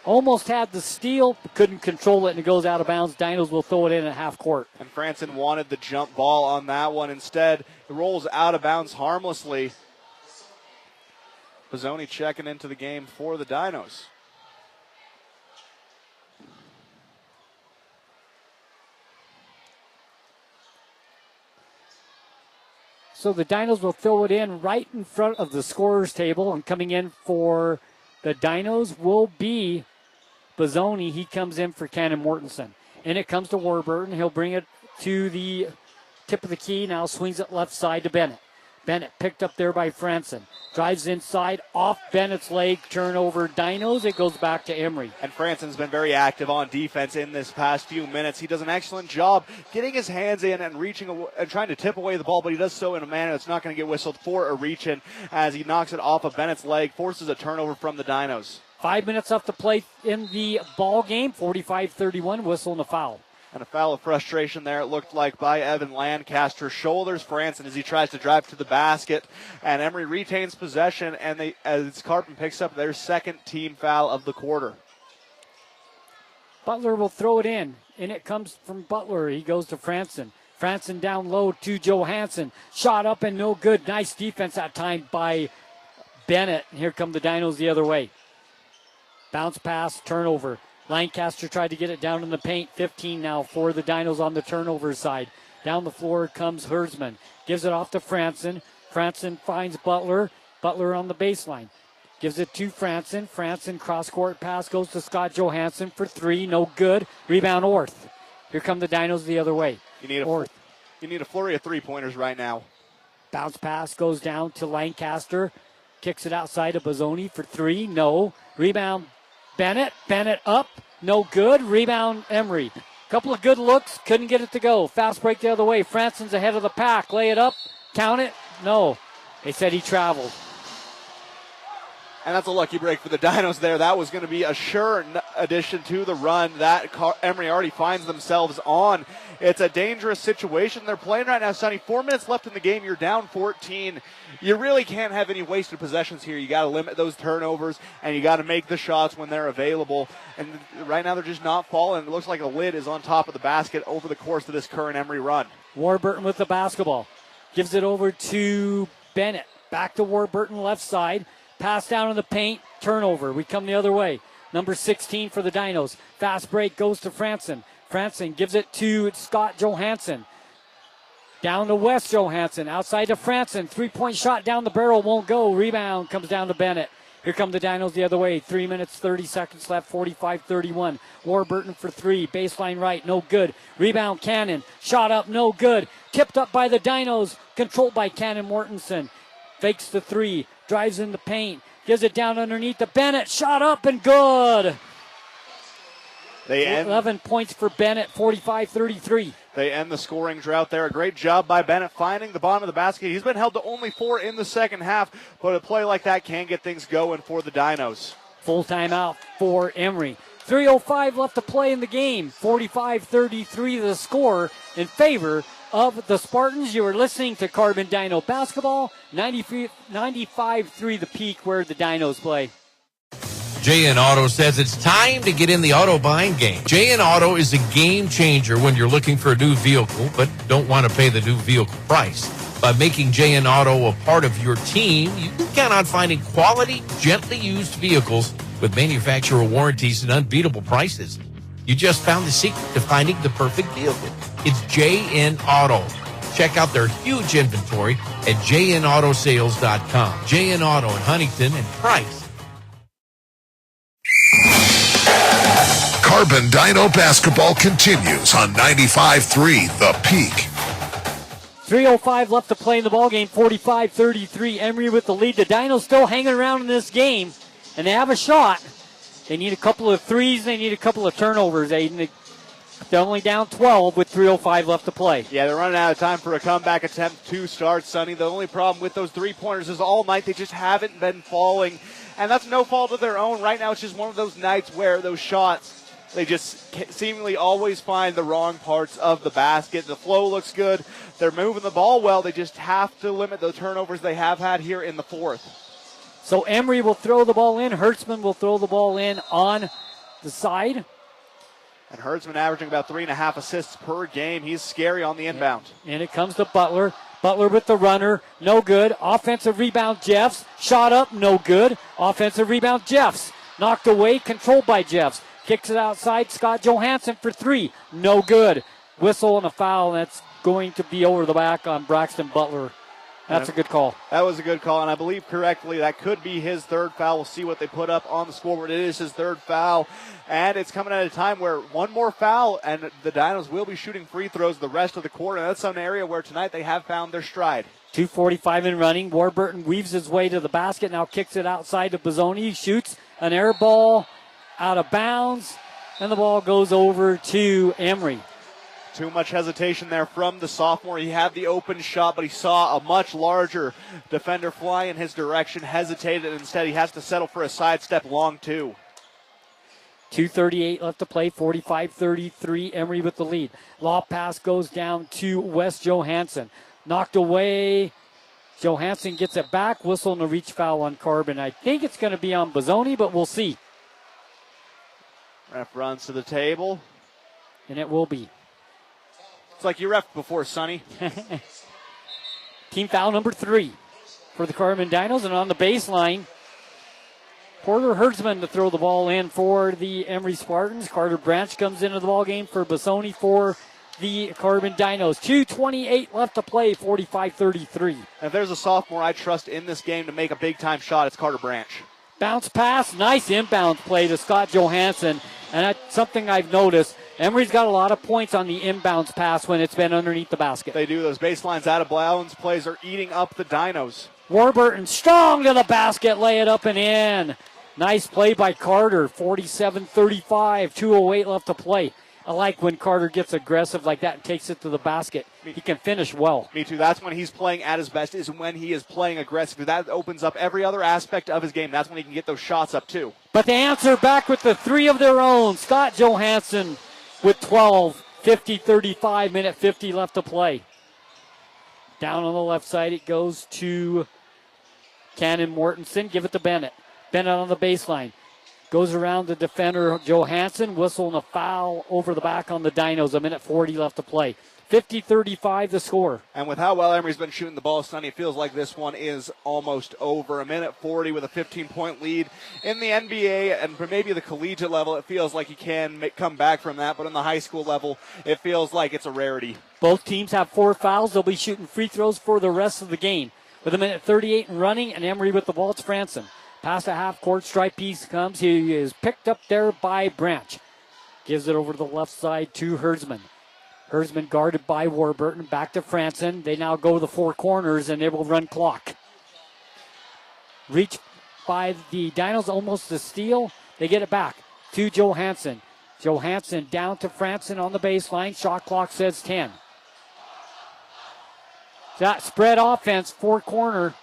Speaker 2: Almost had the steal, couldn't control it, and it goes out of bounds. Dinos will throw it in at half court.
Speaker 3: And Franson wanted the jump ball on that one. Instead, it rolls out of bounds harmlessly. Pizzoni checking into the game for the Dinos.
Speaker 2: So the Dinos will throw it in right in front of the scorer's table, and coming in for the Dinos will be Pizzoni. He comes in for Cannon Mortensen. And it comes to Warburton. He'll bring it to the tip of the key. Now swings it left side to Bennett. Bennett picked up there by Franson. Drives inside, off Bennett's leg, turnover Dinos. It goes back to Emery.
Speaker 3: And Franson's been very active on defense in this past few minutes. He does an excellent job getting his hands in and reaching and trying to tip away the ball, but he does so in a manner that's not going to get whistled for a reach-in as he knocks it off of Bennett's leg, forces a turnover from the Dinos.
Speaker 2: 5 minutes left to play in the ball game. 45-31, whistle and a foul.
Speaker 3: And a foul of frustration there, it looked like, by Evan Lancaster. Shoulders Franson as he tries to drive to the basket. And Emery retains possession, and as Carbon picks up their second team foul of the quarter.
Speaker 2: Butler will throw it in, and it comes from Butler. He goes to Franson. Franson down low to Johansson. Shot up and no good. Nice defense that time by Bennett. Here come the Dinos the other way. Bounce pass, turnover. Lancaster tried to get it down in the paint. 15 now for the Dinos on the turnover side. Down the floor comes Hertzman. Gives it off to Franson. Franson finds Butler. Butler on the baseline. Gives it to Franson. Franson cross-court pass goes to Scott Johansson for three. No good. Rebound Orth. Here come the Dinos the other way.
Speaker 3: You need a flurry of three-pointers right now.
Speaker 2: Bounce pass goes down to Lancaster. Kicks it outside to Bozzoni for three. No. Rebound Bennett. Bennett up. No good. Rebound Emery. Couple of good looks. Couldn't get it to go. Fast break the other way. Franson's ahead of the pack. Lay it up. Count it. No. They said he traveled.
Speaker 3: And that's a lucky break for the Dinos there. That was going to be a sure addition to the run that Emery already finds themselves on. It's a dangerous situation they're playing right now, Sonny. 4 minutes left in the game. You're down 14. You really can't have any wasted possessions here. You got to limit those turnovers, and you got to make the shots when they're available. And right now they're just not falling. It looks like a lid is on top of the basket over the course of this current Emery run.
Speaker 2: Warburton with the basketball. Gives it over to Bennett. Back to Warburton, left side. Pass down in the paint, turnover. We come the other way. Number 16 for the Dinos. Fast break goes to Franson. Franson gives it to Scott Johansson. Down to West Johansson. Outside to Franson. Three-point shot down the barrel won't go. Rebound comes down to Bennett. Here come the Dinos the other way. 3 minutes, 30 seconds left. 45-31. Warburton for three. Baseline right. No good. Rebound Cannon. Shot up. No good. Tipped up by the Dinos. Controlled by Cannon Mortensen. Fakes the three. Drives in the paint. Gives it down underneath to Bennett. Shot up and good. 11 points for Bennett. 45-33.
Speaker 3: They end the scoring drought there. A great job by Bennett finding the bottom of the basket. He's been held to only 4 in the second half, but a play like that can get things going for the Dinos.
Speaker 2: Full timeout for Emery. 3:05 left to play in the game. 45-33 the score in favor of the Spartans. You are listening to Carbon Dino Basketball. 95-3 the Peak where the Dinos play.
Speaker 4: JN Auto says it's time to get in the auto buying game. JN Auto is a game changer when you're looking for a new vehicle, but don't want to pay the new vehicle price. By making JN Auto a part of your team, you can count on finding quality, gently used vehicles with manufacturer warranties and unbeatable prices. You just found the secret to finding the perfect vehicle. It's JN Auto. Check out their huge inventory at jnautosales.com. JN Auto in Huntington and Price.
Speaker 1: Carbon Dino Basketball continues on 95-3 The Peak.
Speaker 2: 3:05 left to play in the ballgame. 45-33. Emery with the lead. The Dinos still hanging around in this game, and they have a shot. They need a couple of threes. They need a couple of turnovers. They're only down 12 with 3:05 left to play.
Speaker 3: Yeah, they're running out of time for a comeback attempt to start, Sonny. The only problem with those three-pointers is all night they just haven't been falling, and that's no fault of their own. Right now it's just one of those nights where those shots, they just seemingly always find the wrong parts of the basket. The flow looks good. They're moving the ball well. They just have to limit the turnovers they have had here in the fourth.
Speaker 2: So Emery will throw the ball in. Hertzman will throw the ball in on the side.
Speaker 3: And Hertzman averaging about 3.5 assists per game. He's scary on the inbound.
Speaker 2: And it comes to Butler. Butler with the runner. No good. Offensive rebound, Jeffs. Shot up. No good. Offensive rebound, Jeffs. Knocked away. Controlled by Jeffs. Kicks it outside. Scott Johansson for three. No good. Whistle and a foul. That's going to be over the back on Braxton Butler. That's a good call.
Speaker 3: That was a good call, and I believe correctly that could be his third foul. We'll see what they put up on the scoreboard. It is his third foul, and it's coming at a time where one more foul, and the Dinos will be shooting free throws the rest of the quarter. And that's an area where tonight they have found their stride.
Speaker 2: 2:45 in running. Warburton weaves his way to the basket, now kicks it outside to Bozzoni, shoots an air ball out of bounds, and the ball goes over to Emery.
Speaker 3: Too much hesitation there from the sophomore. He had the open shot, but he saw a much larger defender fly in his direction, hesitated, and instead he has to settle for a sidestep long two.
Speaker 2: 2:38 left to play, 45-33, Emery with the lead. Lob pass goes down to Wes Johansson. Knocked away. Johansson gets it back. Whistle and a reach foul on Carbon. I think it's going to be on Bozzoni, but we'll see.
Speaker 3: Ref runs to the table.
Speaker 2: And it will be.
Speaker 3: It's like you ref before, Sonny.
Speaker 2: Team foul number 3 for the Carbon Dinos. And on the baseline, Porter Hertzman to throw the ball in for the Emery Spartans. Carter Branch comes into the ball game for Bozzoni for the Carbon Dinos. 2:28 left to play, 45-33.
Speaker 3: If there's a sophomore I trust in this game to make a big-time shot, it's Carter Branch.
Speaker 2: Bounce pass, nice inbound play to Scott Johansson. And that's something I've noticed. Emery's got a lot of points on the inbounds pass when it's been underneath the basket.
Speaker 3: They do. Those baselines out of bounds plays are eating up the Dinos.
Speaker 2: Warburton strong to the basket, lay it up and in. Nice play by Carter, 47-35, 2:08 left to play. I like when Carter gets aggressive like that and takes it to the basket. He can finish well.
Speaker 3: Me too. That's when he's playing at his best, is when he is playing aggressive. That opens up every other aspect of his game. That's when he can get those shots up too.
Speaker 2: But they answer back with the 3 of their own. Scott Johansson with 12, 50-35, minute 50 left to play. Down on the left side it goes to Cannon Mortensen. Give it to Bennett. Bennett on the baseline. Goes around the defender, Johansson. Whistle and a foul over the back on the Dinos. A minute 40 left to play. 50-35 the score.
Speaker 3: And with how well Emery's been shooting the ball, Sonny, it feels like this one is almost over. A minute 40 with a 15-point lead. In the NBA and for maybe the collegiate level, it feels like you can come back from that. But on the high school level, it feels like it's a rarity.
Speaker 2: Both teams have 4 fouls. They'll be shooting free throws for the rest of the game. With a minute 38 and running, and Emery with the ball, it's Franson. Past a half-court stripe piece comes. He is picked up there by Branch. Gives it over to the left side to Hertzman. Hertzman guarded by Warburton. Back to Franson. They now go to the 4 corners, and they will run clock. Reach by the Dinos, almost a steal. They get it back to Johansson. Johansson down to Franson on the baseline. Shot clock says 10. That spread offense, 4 corner.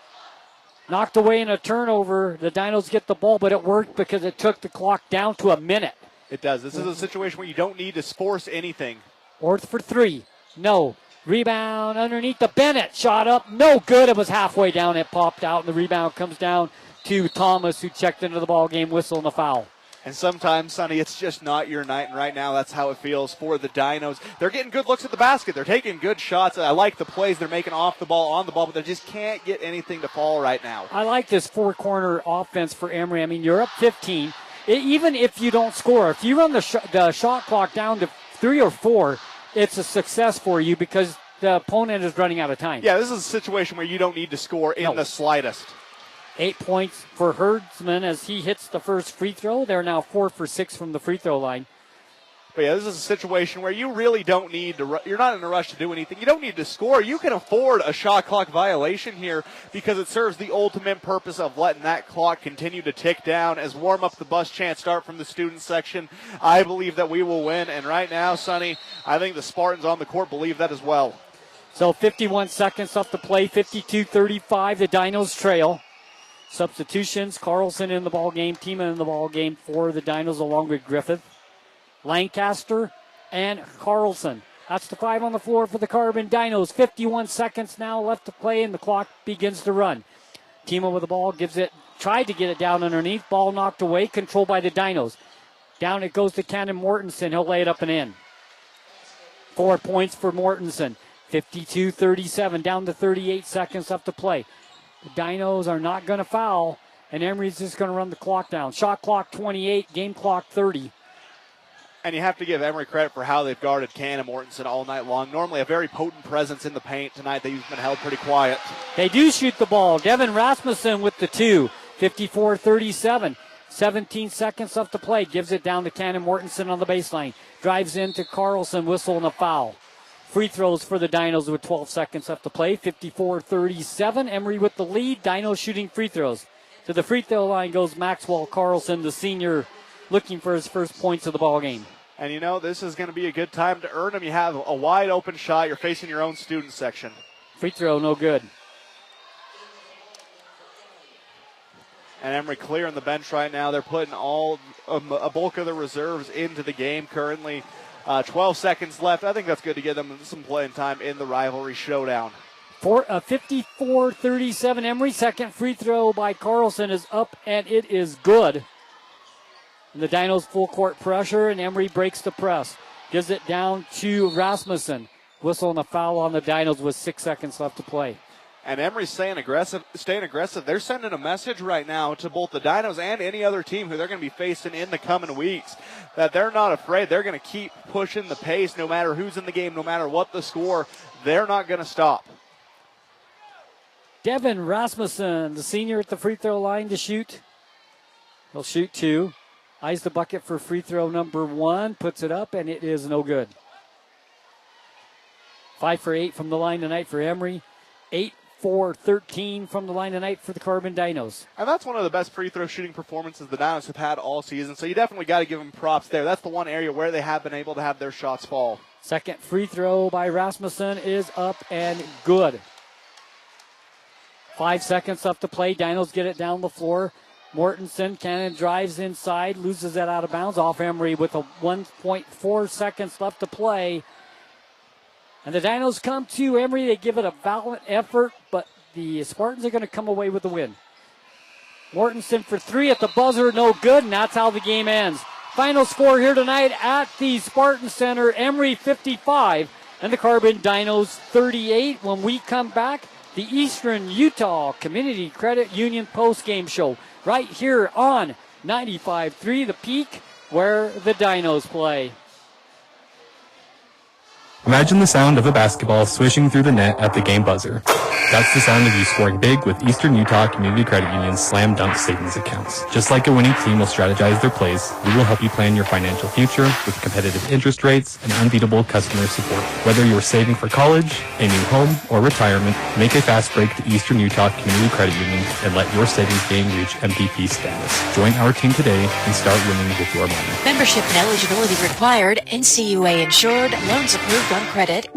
Speaker 2: Knocked away in a turnover. The Dinos get the ball, but it worked because it took the clock down to a minute.
Speaker 3: It does. This is a situation where you don't need to force anything.
Speaker 2: Orth for 3. No. Rebound underneath the Bennett. Shot up. No good. It was halfway down. It popped out, and the rebound comes down to Thomas, who checked into the ball game, whistle and a foul.
Speaker 3: And sometimes, Sonny, it's just not your night, and right now that's how it feels for the Dinos. They're getting good looks at the basket. They're taking good shots. I like the plays they're making off the ball, on the ball, but they just can't get anything to fall right now.
Speaker 2: I like this 4-corner offense for Emery. I mean, you're up 15. Even if you don't score, if you run the shot clock down to 3 or 4, it's a success for you because the opponent is running out of time.
Speaker 3: Yeah, this is a situation where you don't need to score in the slightest.
Speaker 2: 8 points for Hertzman as he hits the first free throw. They're now 4 for 6 from the free throw line.
Speaker 3: But yeah, this is a situation where you really don't need to, you're not in a rush to do anything. You don't need to score. You can afford a shot clock violation here because it serves the ultimate purpose of letting that clock continue to tick down as warm up the bus chants start from the student section. I believe that we will win. And right now, Sonny, I think the Spartans on the court believe that as well.
Speaker 2: So 51 seconds left to play, 52-35, the Dinos trail. Substitutions, Carlson in the ball game, Tima in the ball game for the Dinos along with Griffith, Lancaster, and Carlson. That's the 5 on the floor for the Carbon Dinos. 51 seconds now left to play, and the clock begins to run. Tima with the ball, tried to get it down underneath, ball knocked away, controlled by the Dinos. Down it goes to Cannon Mortensen, he'll lay it up and in. 4 points for Mortensen, 52-37, down to 38 seconds left to play. The Dinos are not going to foul, and Emery's just going to run the clock down. Shot clock 28, game clock 30.
Speaker 3: And you have to give Emery credit for how they've guarded Cannon Mortensen all night long. Normally a very potent presence in the paint. Tonight they've been held pretty quiet.
Speaker 2: They do shoot the ball. Devin Rasmussen with the 2, 54-37. 17 seconds left to play. Gives it down to Cannon Mortensen on the baseline. Drives into Carlson, whistle and a foul. Free throws for the Dinos with 12 seconds left to play. 54-37. Emery with the lead. Dinos shooting free throws. To the free throw line goes Maxwell Carlson, the senior, looking for his first points of the ball game.
Speaker 3: And you know, this is going to be a good time to earn them. You have a wide open shot. You're facing your own student section.
Speaker 2: Free throw, no good.
Speaker 3: And Emery clearing the bench right now. They're putting a bulk of the reserves into the game currently. 12 seconds left. I think that's good to get them some playing time in the rivalry showdown.
Speaker 2: 54-37. Emery, second free throw by Carlson is up, and it is good. And the Dinos full court pressure, and Emery breaks the press. Gives it down to Rasmussen. Whistle and a foul on the Dinos with 6 seconds left to play.
Speaker 3: And Emery's staying aggressive. They're sending a message right now to both the Dinos and any other team who they're going to be facing in the coming weeks that they're not afraid. They're going to keep pushing the pace no matter who's in the game, no matter what the score. They're not going to stop.
Speaker 2: Devin Rasmussen, the senior at the free throw line to shoot. He'll shoot 2. Eyes the bucket for free throw number 1. Puts it up, and it is no good. 5 for 8 from the line tonight for Emery. 8 for 13 from the line tonight for the Carbon Dinos.
Speaker 3: And that's one of the best free throw shooting performances the Dinos have had all season. So you definitely got to give them props there. That's the one area where they have been able to have their shots fall.
Speaker 2: Second free throw by Rasmussen is up and good. 5 seconds left to play. Dinos get it down the floor. Mortensen, Cannon drives inside, loses that out of bounds off Emery with a 1.4 seconds left to play. And the Dinos come to Emery. They give it a valiant effort, but the Spartans are going to come away with the win. Mortensen for 3 at the buzzer, no good, and that's how the game ends. Final score here tonight at the Spartan Center, Emery 55 and the Carbon Dinos 38. When we come back, the Eastern Utah Community Credit Union postgame show right here on 95.3 The Peak, where the Dinos play.
Speaker 22: Imagine the sound of a basketball swishing through the net at the game buzzer. That's the sound of you scoring big with Eastern Utah Community Credit Union's Slam Dunk savings accounts. Just like a winning team will strategize their plays, we will help you plan your financial future with competitive interest rates and unbeatable customer support. Whether you're saving for college, a new home, or retirement, make a fast break to Eastern Utah Community Credit Union and let your savings game reach MVP status. Join our team today and start winning with your money.
Speaker 23: Membership and eligibility required. NCUA insured. Loans approved on credit.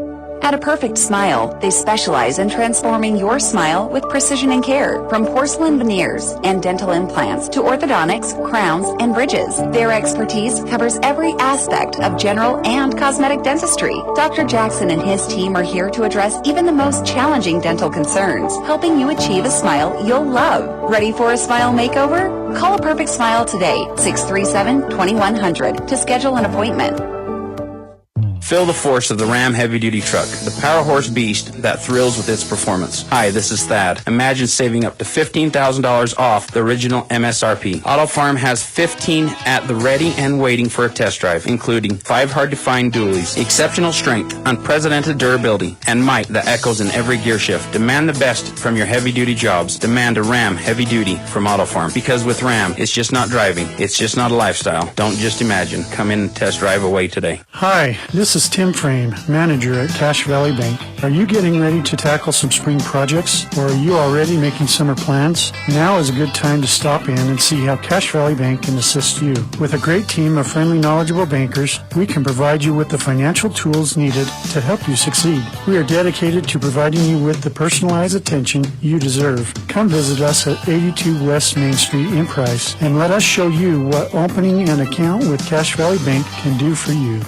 Speaker 6: At A Perfect Smile, they specialize in transforming your smile with precision and care. From porcelain veneers and dental implants to orthodontics, crowns, and bridges, their expertise covers every aspect of general and cosmetic dentistry. Dr. Jackson and his team are here to address even the most challenging dental concerns, helping you achieve a smile you'll love. Ready for a smile makeover? Call A Perfect Smile today, 637-2100, to schedule an appointment.
Speaker 12: Feel the force of the Ram heavy-duty truck, the power horse beast that thrills with its performance. Hi, this is Thad. Imagine saving up to $15,000 off the original MSRP. Auto Farm has 15 at the ready and waiting for a test drive, including 5 hard-to-find dualies, exceptional strength, unprecedented durability, and might that echoes in every gear shift. Demand the best from your heavy-duty jobs. Demand a Ram heavy-duty from Auto Farm. Because with Ram, it's just not driving. It's just not a lifestyle. Don't just imagine. Come in and test drive away today.
Speaker 7: Hi, this is Tim Frame, manager at Cache Valley Bank. Are you getting ready to tackle some spring projects, or are you already making summer plans? Now is a good time to stop in and see how Cache Valley Bank can assist you. With a great team of friendly, knowledgeable bankers, we can provide you with the financial tools needed to help you succeed. We are dedicated to providing you with the personalized attention you deserve. Come visit us at 82 West Main Street in Price and let us show you what opening an account with Cache Valley Bank can do for you.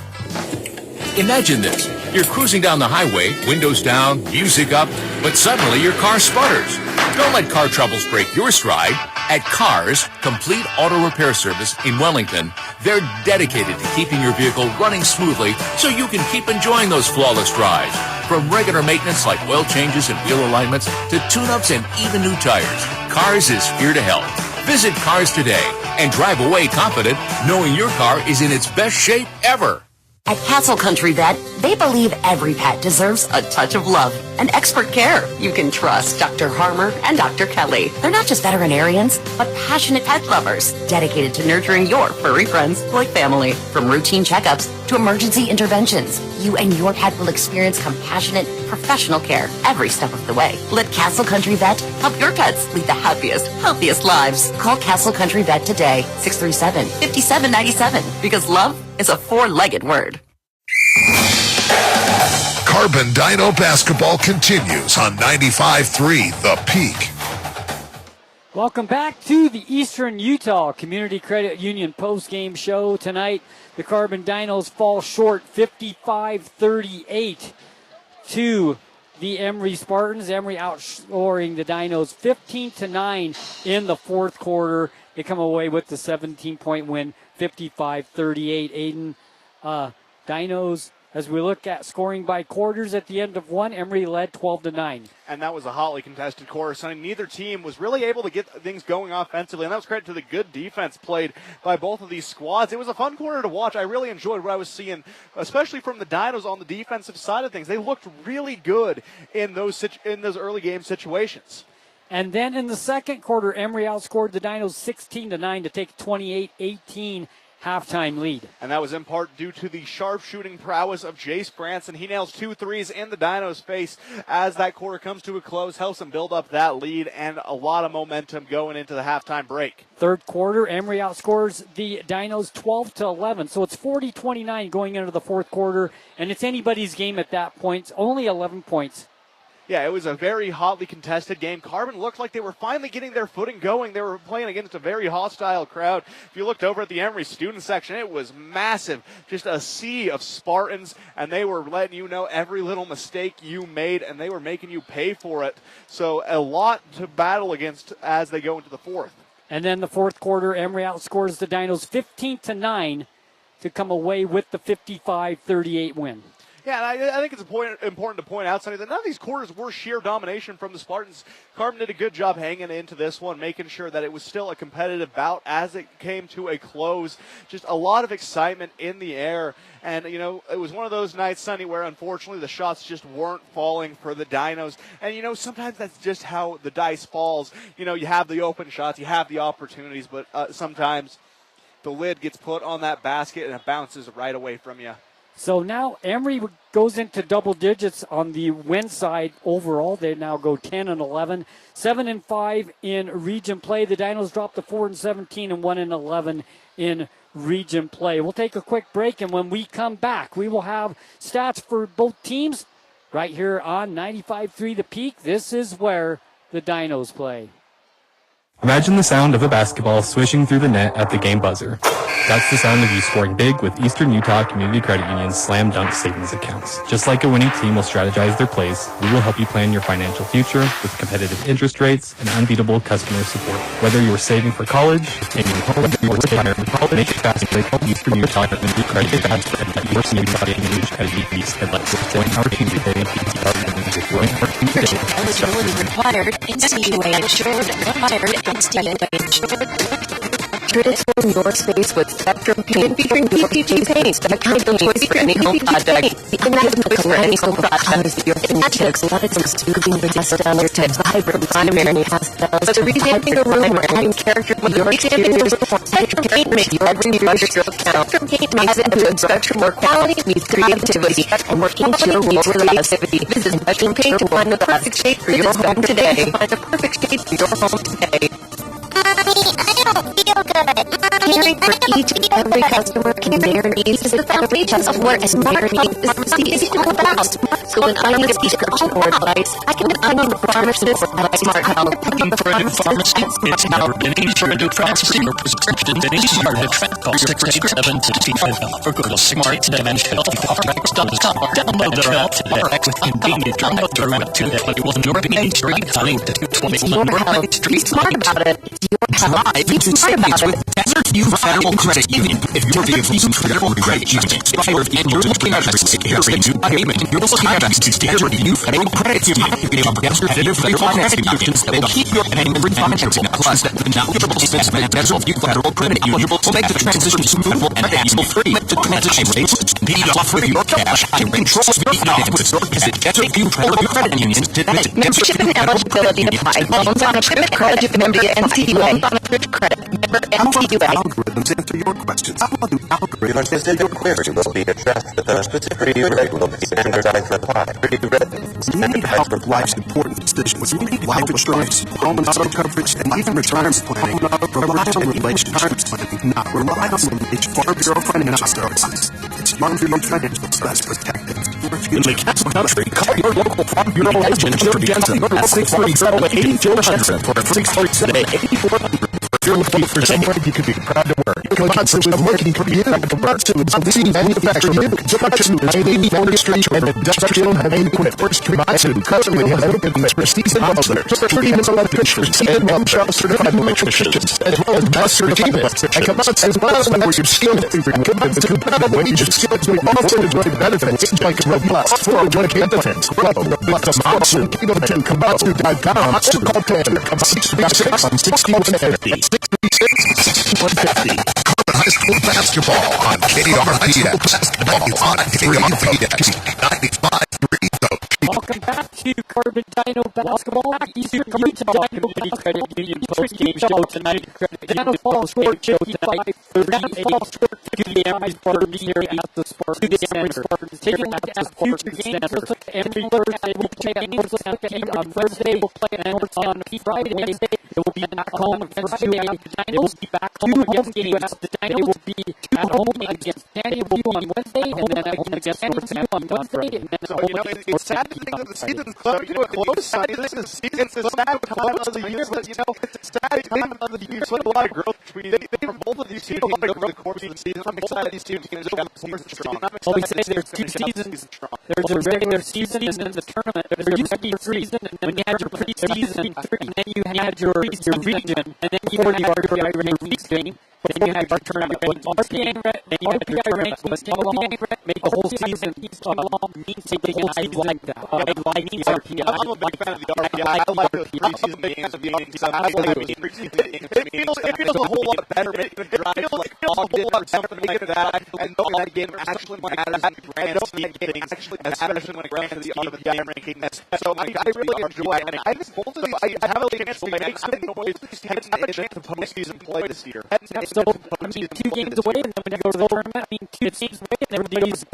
Speaker 13: Imagine this. You're cruising down the highway, windows down, music up, but suddenly your car sputters. Don't let car troubles break your stride. At Cars, Complete Auto Repair Service in Wellington, they're dedicated to keeping your vehicle running smoothly so you can keep enjoying those flawless drives. From regular maintenance like oil changes and wheel alignments to tune-ups and even new tires, Cars is here to help. Visit Cars today and drive away confident knowing your car is in its best shape ever.
Speaker 14: At Castle Country Vet, they believe every pet deserves a touch of love and expert care. You can trust Dr. Harmer and Dr. Kelly. They're not just veterinarians, but passionate pet lovers, dedicated to nurturing your furry friends like family. From routine checkups to emergency interventions, you and your pet will experience compassionate, professional care every step of the way. Let Castle Country Vet help your pets lead the happiest, healthiest lives. Call Castle Country Vet today, 637-5797, because love is a four-legged word.
Speaker 1: Carbon Dino basketball continues on 95.3 The Peak.
Speaker 2: Welcome back to the Eastern Utah Community Credit Union post-game show. Tonight, the Carbon Dinos fall short 55-38 to the Emery Spartans. Emery outscoring the Dinos 15-9 in the fourth quarter. They come away with the 17-point win, 55-38. Aiden, Dinos, as we look at scoring by quarters at the end of one, Emery led 12-9.
Speaker 3: And that was a hotly contested quarter. So neither team was really able to get things going offensively, and that was credit to the good defense played by both of these squads. It was a fun quarter to watch. I really enjoyed what I was seeing, especially from the Dinos on the defensive side of things. They looked really good in those early game situations.
Speaker 2: And then in the second quarter, Emery outscored the Dinos 16-9 to take 28-18 halftime lead.
Speaker 3: And that was in part due to the sharp-shooting prowess of Jace Branson. He nails 2 threes in the Dinos' face as that quarter comes to a close, helps them build up that lead, and a lot of momentum going into the halftime break.
Speaker 2: Third quarter, Emery outscores the Dinos 12-11, so it's 40-29 going into the fourth quarter, and it's anybody's game at that point. It's only 11 points.
Speaker 3: Yeah, it was a very hotly contested game. Carbon looked like they were finally getting their footing going. They were playing against a very hostile crowd. If you looked over at the Emery student section, it was massive. Just a sea of Spartans, and they were letting you know every little mistake you made, and they were making you pay for it. So a lot to battle against as they go into the fourth.
Speaker 2: And then the fourth quarter, Emery outscores the Dinos 15-9 to come away with the 55-38 win.
Speaker 3: Yeah, and I think it's important to point out, Sonny, that none of these quarters were sheer domination from the Spartans. Carbon did a good job hanging into this one, making sure that it was still a competitive bout as it came to a close. Just a lot of excitement in the air. And, you know, it was one of those nights, Sonny, where unfortunately the shots just weren't falling for the Dinos. And, you know, sometimes that's just how the dice falls. You know, you have the open shots, you have the opportunities, but sometimes the lid gets put on that basket and it bounces right away from you.
Speaker 2: So now Emery goes into double digits on the win side overall. They now go 10-11, 7-5 in region play. The Dinos drop to 4-17 and 1-11 in region play. We'll take a quick break, and when we come back, we will have stats for both teams right here on 95.3 The Peak. This is where the Dinos play.
Speaker 22: Imagine the sound of a basketball swishing through the net at the game buzzer. That's the sound of you scoring big with Eastern Utah Community Credit Union's Slam Dunk savings accounts. Just like a winning team will strategize their plays, we will help you plan your financial future with competitive interest rates and unbeatable customer support. Whether you're saving for college, taking your home, or retiring from college, make it fast and call Eastern Utah Community Credit Fast and let your Community Credit Union and let's join our team today.
Speaker 23: Eligibility required. NCUA insured. Required. NCUA insured.
Speaker 8: Transform your space with Spectrum Paint featuring PPG paint. Spectrum choice for any home project. The imagine choice for any home project. Your initiatives, lights, moving the dust down your tips, hybrid primary pastels. Whether revamping a room or adding character with your experience, Spectrum Paint makes your every stroke count. Spectrum Paint makes it into a spectrum where quality meets creativity and working to your rules with activity. Visit Spectrum Paint to find the perfect shade for your home today. Find the perfect shade for your home today.
Speaker 9: I don't feel good.
Speaker 8: Caring for each and every customer can their needs is the foundation of what a smart pharmacy is all about. So when I need prescription or advice, I can depend on the pharmacist at Smart Health.
Speaker 10: Looking for a new pharmacy? It's now beginning for a new pharmacy or prescription. Any smart call 667-65 for Google Smart Dimensional RX.com. Download their app today. RX with convenient. Download their app today. You will never be Main Street. Selling to 221 North Main Street.
Speaker 8: Be smart about it. It's your health.
Speaker 10: Be smart about it. With Desert you Federal Credit Union. If your vehicle is Federal Credit Union, and you're looking at your payment, you're looking at you Federal Credit Union. You can have competitive financing options that will keep your payment refinancing. Plus, the knowledgeable businessmen of you Federal Credit Union will make the transition smooth and hassle-free. The transition rates speed offer your cash and control your finances. Visit SFU Federal Credit Union today.
Speaker 8: Membership and eligibility apply. Loans on a credit card if member NCUA. Loans on a credit credit member NCUA.
Speaker 25: Algorithms answer your questions. How will algorithms
Speaker 26: answer your query will be addressed with a specific reg will be standardized reply.
Speaker 25: You need help with life's important decisions. You need life insurance, home and auto coverage, and even retirement planning. Rely on retirement planning, not rely on Farm Bureau Financial Services. It's Farm Bureau Financial Services protected.
Speaker 5: In the Castle Country, call your local Farm Bureau agent, Joe Jensen, your local Farm Bureau at 8400 for a free start today. 8400. If you're looking for somewhere you could be proud to work, you can constantly working for you. Converters of the manufacturer you. Converters maybe industry and industrial heavy equipment. First to buy to customly have equipment for season welders, treatments electricians, and well certified electricians, as well as master achievements. And come on, as well as where you're skilled at commitment to compatible wages, skills with all sorts of great benefits, like Robust, 401k benefits, Robust, Monson, Kingdom10, Monster Call Planner, 636 on 6150. 636-150.
Speaker 1: High school basketball on KRPX. On KRPX 95.3.
Speaker 2: Welcome back to Carbon Dino Basketball. Eastern Utah Dino Credit Union post-game show tonight. Dino falls short show tonight. Dino falls short to the Emery Spartans here at the Emery Spartans. Taking a look at future games. Let's look at Emery Thursday. We'll play at on Thursday. We'll play at on Friday. Wednesday. It will be back home against UA. The Dino will be back home against the Dino. They will be at home against Danny on Wednesday, and then at home against North on Wednesday, and then at home against North Sad thing that the season's close. You know, close. The season's so sad time of the year, but you know, it's a sad time of the year. So a lot of growth between both of these teams over the course of the season. I'm excited these two teams are strong. Well, we say there's two seasons. There's a regular season and then the tournament. There used to be a season, and then you had your preseason, and then you had your region, and then you had your league game. But then you had your tournament, RPA, then you had your tournament, but make the whole season long means something, and I like that. I like RPA. I'm a big fan of the RPA. I like the preseason games of the season. I like the preseason games. It feels a whole lot better. It feels like a whole lot better to make it that. And that game actually matters. And that game actually matters when it comes to the RPA rankings. So I really enjoy it. And I think both of these teams have a chance to make. I think both these teams have a chance to postseason play this year. So, I mean, 2 games away, and then when you go to the tournament, I mean, 2 games away, and everybody's,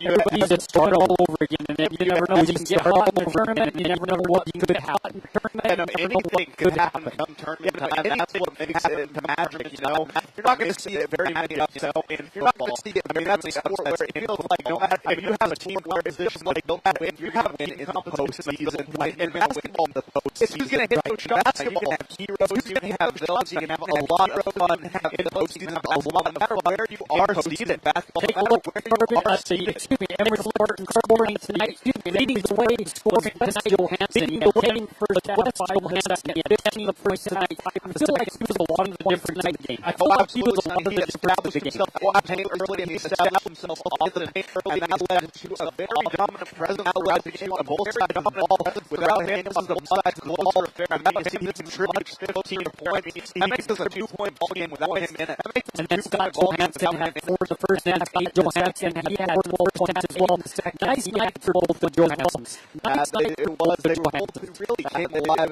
Speaker 2: everybody's just starting all over again, and then you never know, you can get hot in the tournament, and you never know what you could happen in the tournament, and anything could happen come tournament time, and that's what makes it magic, you know? You're not going to see it very many upsets, and you're not going to see it, I mean, that's a sport where it feels like no matter, if you have a team where it's just like, no matter, if you have a win in the postseason, like in basketball in the postseason, who's going to hit those shots, you can have heroes, who's going to have villains, you can have a lot of fun, have in the postseason, no matter where you are postseason basketball, no matter where you are excuse me, Emery Spartans scoring tonight, leading the way, scoring tonight, Johansson, heading for the West Johansson, getting the first tonight. I feel like he was a lot of the difference in the game. I feel like he was a lot of the difference in the game. Early, and he established himself off the paint early, and that led to a very dominant presence, that led to on both sides of the ball, without him on the sides of the ball, and that makes him contribute 15 points. That makes this a 2-point ball game without him in it. And then Scott Johansson had 4 the first half. Scott Johansson had 4 the first half as well. Nice night for both the Johanssons. Nice night for both the Johanssons. Really came alive.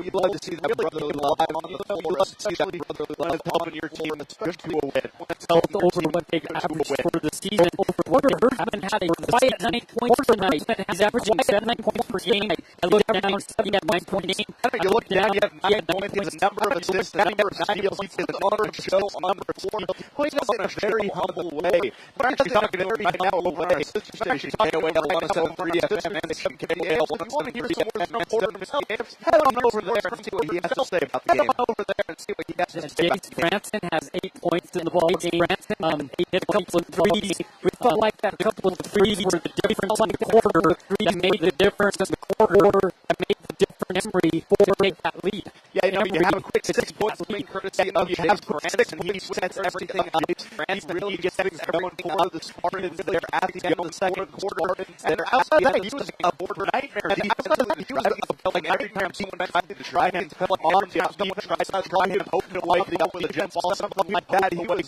Speaker 2: You'd love to see them brotherly live on the field. You'd love to see that brotherly live helping your team to a win. Held over what they averaged for the season. Porter Hurstman had a quiet 9 points tonight. He's averaging 7 points per game. I looked down, he had 9.8. You look down, he had 9 points, a number of assists, a number of steals. He did an honor show on number 4. Plays us in a very humble way. We're actually talking in a very humble way. She's talking away a lot of 7-3 FM and 7KBA. If you want to hear some more Porter himself, head on over there and see what he has to say about the game. Head on over there and see what he has to say about the game. Branson has 8 points in the ball game. Branson hit a couple of threes. We felt like that a couple of threes were the difference in the quarter. Threes made the difference in the quarter. That made the difference for to take that lead.
Speaker 3: Yeah, you have a quick 6 points swing courtesy of James Spartans, and he sets everything up. He really gets things going for the Spartans there at the end of the second quarter. And outside that, he was a border nightmare. And outside that, he was like every time someone tried to try him, someone tries to try him, hope to light the up with a jet ball, something like that. He was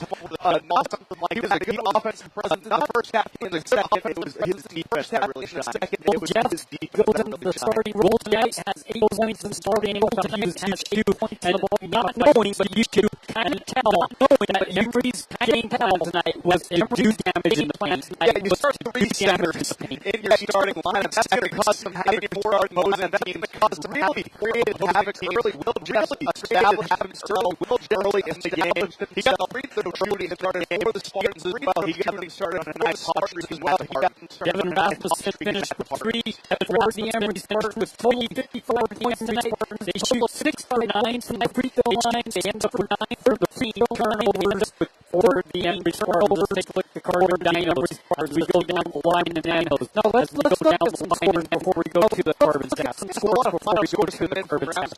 Speaker 3: he was a good offensive presence in the first half. In the second, it was his defense that really shined. It was his defense that really shined.
Speaker 2: Starting role tonight has 8 points and starting role tonight has 2 points and the ball not knowing, but you should kind of tell, knowing that Emery's paint towel tonight was reduced damage in the plant tonight.
Speaker 3: Yeah, you start to read standards in your starting lineup. That's going to cause some having 4 hard moves, and that's going to cause some really creative havoc early. Will really establish himself early in the game. He got the free throw shooting and started for the Spartans as well. He got them started on a nice hot streak as well. He got them started
Speaker 2: Devin Rasmussen finished with 3. For the Emery Spartans with total 54 points tonight. They shoot 6 for 9 from the free throw line. They end up with 9 for the free throw turnovers for the Emery Spartans. Take a look at the Carbon Dinos as we go down the line in the Dinos. Now let's go down some scores before we go to the Carbon stats. Some scores before we go to the Carbon stats.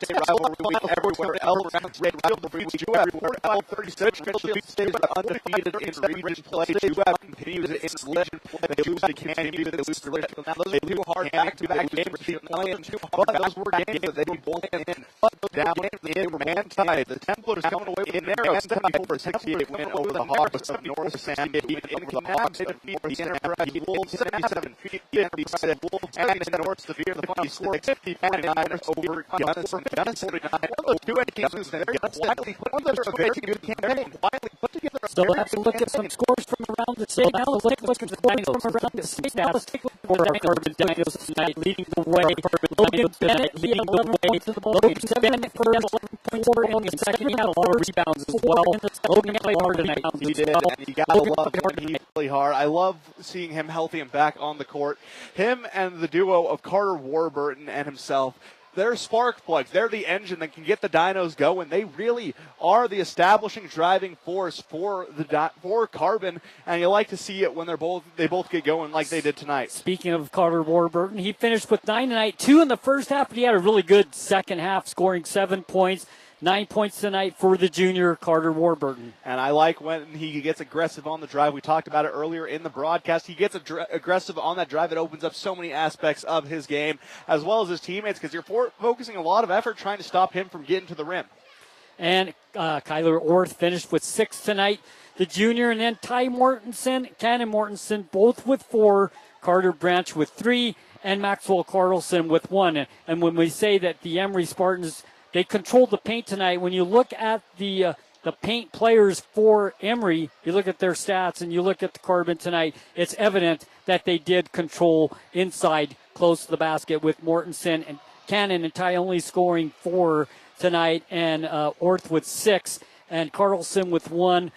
Speaker 3: Everywhere else around state rivalry, everywhere else 36 Michigan State undefeated in region play. Juab continues its legend play. They lose to Canyon, they lose to Richmond. Now those are 2 hard back-to-back games. But those were games that they were playing in. But down in man-tied, the Templars coming away in there a 74-68 win over the Hawks of North San Diego. The Hawks defeat the Enterprise Wolves 77 feet. The Enterprise Wolves and the North Severe the final score 50-49ers over Gunnison 49. One of those 2 games that Wiley put together a very good campaign. Wiley put together
Speaker 2: So let's look at some scores from around the state. Now let's take a look at the scores from around the state. Now let's take a look at the Carbon Dinos tonight, leading the way. Logan Bennett leading the way to the ball game. Bennett for 11.4 in the second. He had a lot of rebounds as well. Logan played hard tonight.
Speaker 3: He did, and he got a love him. He played hard. I love seeing him healthy and back on the court. Him and the duo of Carter Warburton and himself, they're spark plugs. They're the engine that can get the Dinos going. They really are the establishing driving force for Carbon, and you like to see it when they both get going like they did tonight.
Speaker 2: Speaking of Carter Warburton, he finished with 9 tonight, 2 in the first half, but he had a really good second half, scoring 7 points. 9 points tonight for the junior Carter Warburton.
Speaker 3: And I like when he gets aggressive on the drive. We talked about it earlier in the broadcast. He gets aggressive on that drive. It opens up so many aspects of his game, as well as his teammates, because you're focusing a lot of effort trying to stop him from getting to the rim.
Speaker 2: And Kyler Orth finished with 6 tonight, the junior, and then Cannon Mortensen, both with 4, Carter Branch with 3, and Maxwell Carlson with 1. And when we say that the Emery Spartans, they controlled the paint tonight. When you look at the paint players for Emery, you look at their stats and you look at the Carbon tonight, it's evident that they did control inside close to the basket, with Mortensen and Cannon and Ty only scoring 4 tonight, and Orth with 6, and Carlson with 1.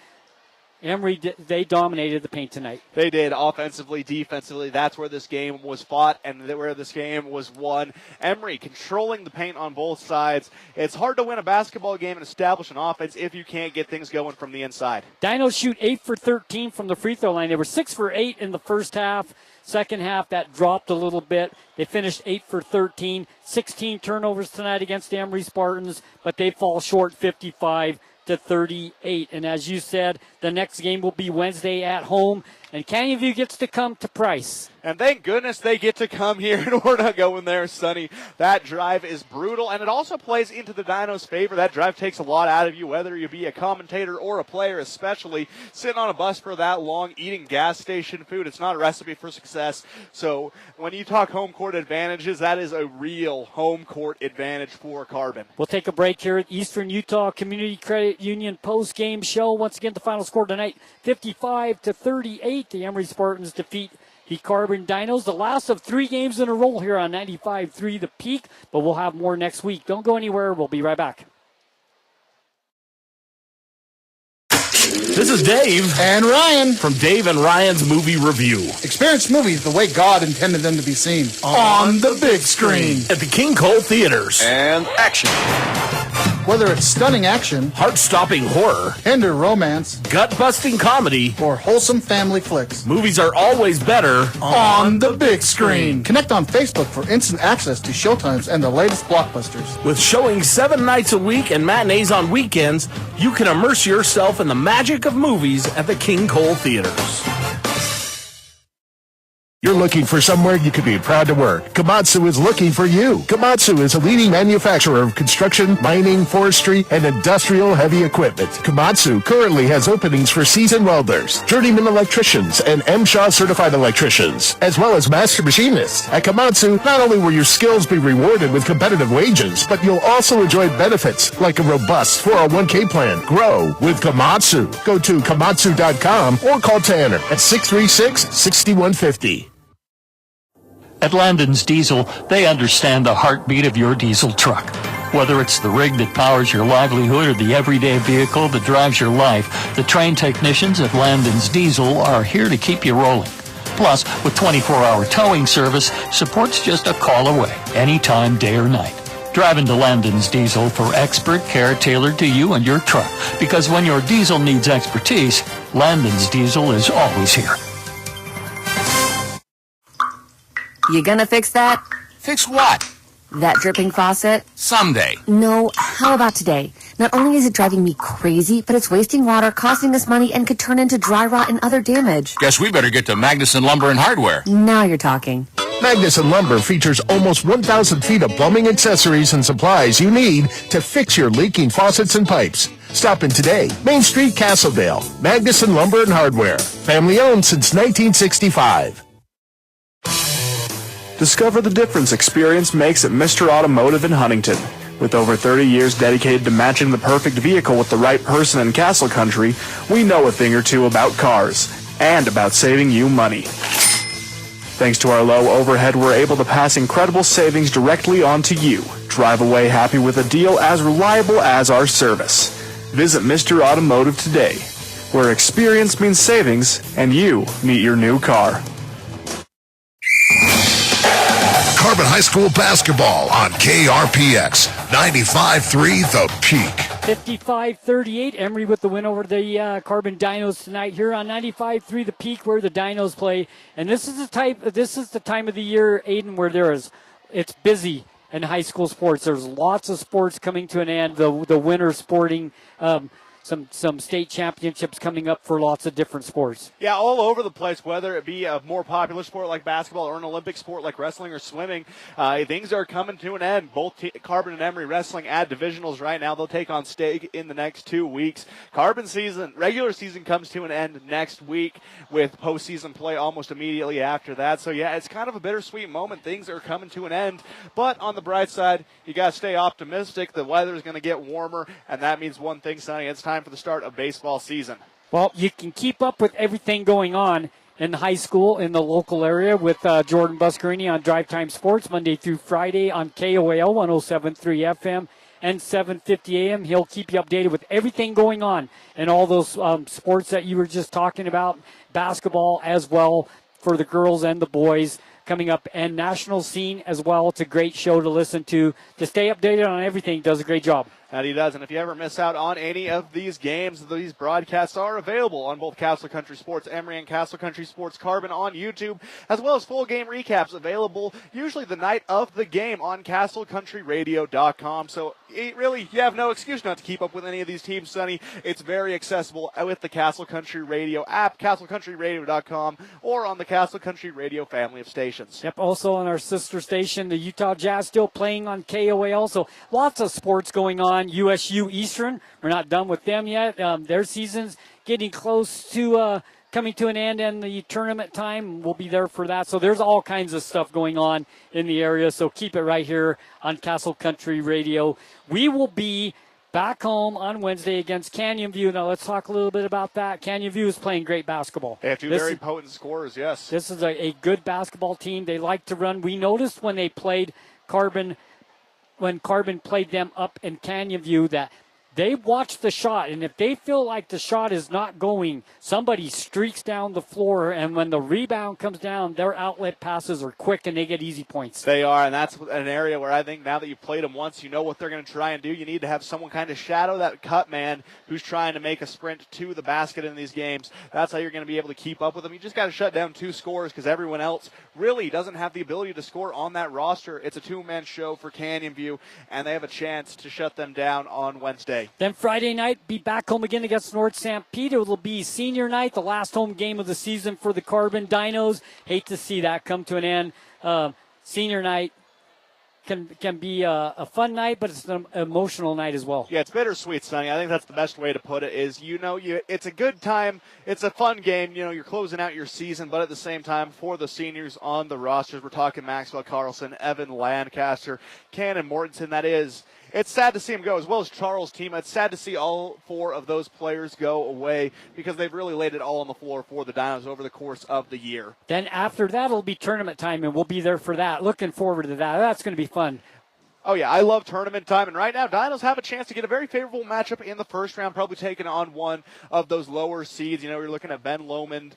Speaker 2: Emery, they dominated the paint tonight.
Speaker 3: They did, offensively, defensively. That's where this game was fought and where this game was won. Emery controlling the paint on both sides. It's hard to win a basketball game and establish an offense if you can't get things going from the inside.
Speaker 2: Dinos shoot 8 for 13 from the free throw line. They were 6 for 8 in the first half. Second half, that dropped a little bit. They finished 8 for 13. 16 turnovers tonight against the Emery Spartans, but they fall short 55-38. And as you said, the next game will be Wednesday at home, and Canyon View gets to come to Price.
Speaker 3: And thank goodness they get to come here, and we're not going there, Sonny. That drive is brutal, and it also plays into the Dinos' favor. That drive takes a lot out of you, whether you be a commentator or a player, especially sitting on a bus for that long, eating gas station food. It's not a recipe for success. So when you talk home court advantages, that is a real home court advantage for Carbon.
Speaker 2: We'll take a break here at Eastern Utah Community Credit Union post-game show. Once again, the final score tonight, 55-38. The Emery Spartans defeat the Carbon Dinos. The last of 3 games in a row here on 95.3 The Peak, but we'll have more next week. Don't go anywhere. We'll be right back.
Speaker 5: This is Dave and Ryan from Dave and Ryan's Movie Review.
Speaker 11: Experience movies the way God intended them to be seen.
Speaker 5: On the big screen at the King Cole Theaters.
Speaker 11: And action. Whether it's stunning action,
Speaker 5: heart-stopping horror,
Speaker 11: tender romance,
Speaker 5: gut-busting comedy,
Speaker 11: or wholesome family flicks,
Speaker 5: movies are always better
Speaker 11: on the big screen. Connect on Facebook for instant access to showtimes and the latest blockbusters.
Speaker 5: With showing 7 nights a week and matinees on weekends, you can immerse yourself in the magic of movies at the King Cole Theaters.
Speaker 15: You're looking for somewhere you could be proud to work. Komatsu is looking for you. Komatsu is a leading manufacturer of construction, mining, forestry, and industrial heavy equipment. Komatsu currently has openings for seasoned welders, journeyman electricians, and MSHA certified electricians, as well as master machinists. At Komatsu, not only will your skills be rewarded with competitive wages, but you'll also enjoy benefits like a robust 401k plan. Grow with Komatsu. Go to komatsu.com or call Tanner at 636-6150.
Speaker 10: At Landon's Diesel, they understand the heartbeat of your diesel truck. Whether it's the rig that powers your livelihood or the everyday vehicle that drives your life, the trained technicians at Landon's Diesel are here to keep you rolling. Plus, with 24-hour towing service, support's just a call away, anytime, day or night. Drive into Landon's Diesel for expert care tailored to you and your truck. Because when your diesel needs expertise, Landon's Diesel is always here.
Speaker 8: You gonna fix that?
Speaker 13: Fix what?
Speaker 8: That dripping faucet?
Speaker 13: Someday.
Speaker 8: No, how about today? Not only is it driving me crazy, but it's wasting water, costing us money, and could turn into dry rot and other damage.
Speaker 13: Guess we better get to Magnuson Lumber and Hardware.
Speaker 8: Now you're talking.
Speaker 15: Magnuson Lumber features almost 1,000 feet of plumbing accessories and supplies you need to fix your leaking faucets and pipes. Stop in today. Main Street, Castledale. Magnuson Lumber and Hardware. Family owned since 1965.
Speaker 16: Discover the difference experience makes at Mr. Automotive in Huntington. With over 30 years dedicated to matching the perfect vehicle with the right person in Castle Country, we know a thing or two about cars and about saving you money. Thanks to our low overhead, we're able to pass incredible savings directly on to you. Drive away happy with a deal as reliable as our service. Visit Mr. Automotive today, where experience means savings and you meet your new car.
Speaker 1: Carbon High School basketball on KRPX 95.3 The Peak.
Speaker 2: 55-38, Emery with the win over the Carbon Dinos tonight here on 95.3 The Peak, where the Dinos play. And this is the time of the year, Aiden, where it's busy in high school sports. There's lots of sports coming to an end. The winter sporting. Some state championships coming up for lots of different sports.
Speaker 3: Yeah, all over the place, whether it be a more popular sport like basketball or an Olympic sport like wrestling or swimming. Things are coming to an end. Both Carbon and Emery Wrestling add divisionals right now. They'll take on State in the next 2 weeks. Carbon regular season comes to an end next week with postseason play almost immediately after that. So, yeah, it's kind of a bittersweet moment. Things are coming to an end. But on the bright side, you got to stay optimistic. The weather is going to get warmer, and that means one thing, Sonny. It's time for the start of baseball season.
Speaker 2: Well, you can keep up with everything going on in high school in the local area with Jordan Buscarini on Drive Time Sports Monday through Friday on KOAL 107.3 FM and 7:50 AM. He'll keep you updated with everything going on and all those sports that you were just talking about, basketball as well for the girls and the boys coming up, and national scene as well. It's a great show to listen to stay updated on everything. Does a great job.
Speaker 3: That he does. And if you ever miss out on any of these games, these broadcasts are available on both Castle Country Sports Emery and Castle Country Sports Carbon on YouTube, as well as full game recaps available usually the night of the game on CastleCountryRadio.com. So you have no excuse not to keep up with any of these teams, Sonny. It's very accessible with the Castle Country Radio app, CastleCountryRadio.com, or on the Castle Country Radio family of stations.
Speaker 2: Yep, also on our sister station, the Utah Jazz, still playing on KOAL. So lots of sports going on. USU Eastern, we're not done with them yet. Their season's getting close to coming to an end, and the tournament time will be there for that. So there's all kinds of stuff going on in the area. So keep it right here on Castle Country Radio. We will be back home on Wednesday against Canyon View. Now let's talk a little bit about that. Canyon View is playing great basketball.
Speaker 3: They have two very potent scorers, yes.
Speaker 2: This is a good basketball team. They like to run. We noticed when they played Carbon, when Carbon played them up in Canyon View, that they watch the shot, and if they feel like the shot is not going, somebody streaks down the floor, and when the rebound comes down, their outlet passes are quick, and they get easy points.
Speaker 3: They are, and that's an area where I think now that you've played them once, you know what they're going to try and do. You need to have someone kind of shadow that cut man who's trying to make a sprint to the basket in these games. That's how you're going to be able to keep up with them. You just got to shut down 2 scorers because everyone else really doesn't have the ability to score on that roster. It's a 2-man show for Canyon View, and they have a chance to shut them down on Wednesday.
Speaker 2: Then Friday night, be back home again against North St. Pete. It will be senior night, the last home game of the season for the Carbon Dinos. Hate to see that come to an end. Senior night can be a fun night, but it's an emotional night as well.
Speaker 3: Yeah, it's bittersweet, Sonny. I think that's the best way to put it is, it's a good time. It's a fun game. You're closing out your season, but at the same time, for the seniors on the rosters, we're talking Maxwell Carlson, Evan Lancaster, Cannon Mortensen, that is. It's sad to see him go, as well as Charles Tima. It's sad to see all 4 of those players go away because they've really laid it all on the floor for the Dinos over the course of the year.
Speaker 2: Then after that, it'll be tournament time, and we'll be there for that. Looking forward to that. That's going to be fun.
Speaker 3: Oh, yeah, I love tournament time, and right now Dinos have a chance to get a very favorable matchup in the first round, probably taking on one of those lower seeds. You're looking at Ben Lomond,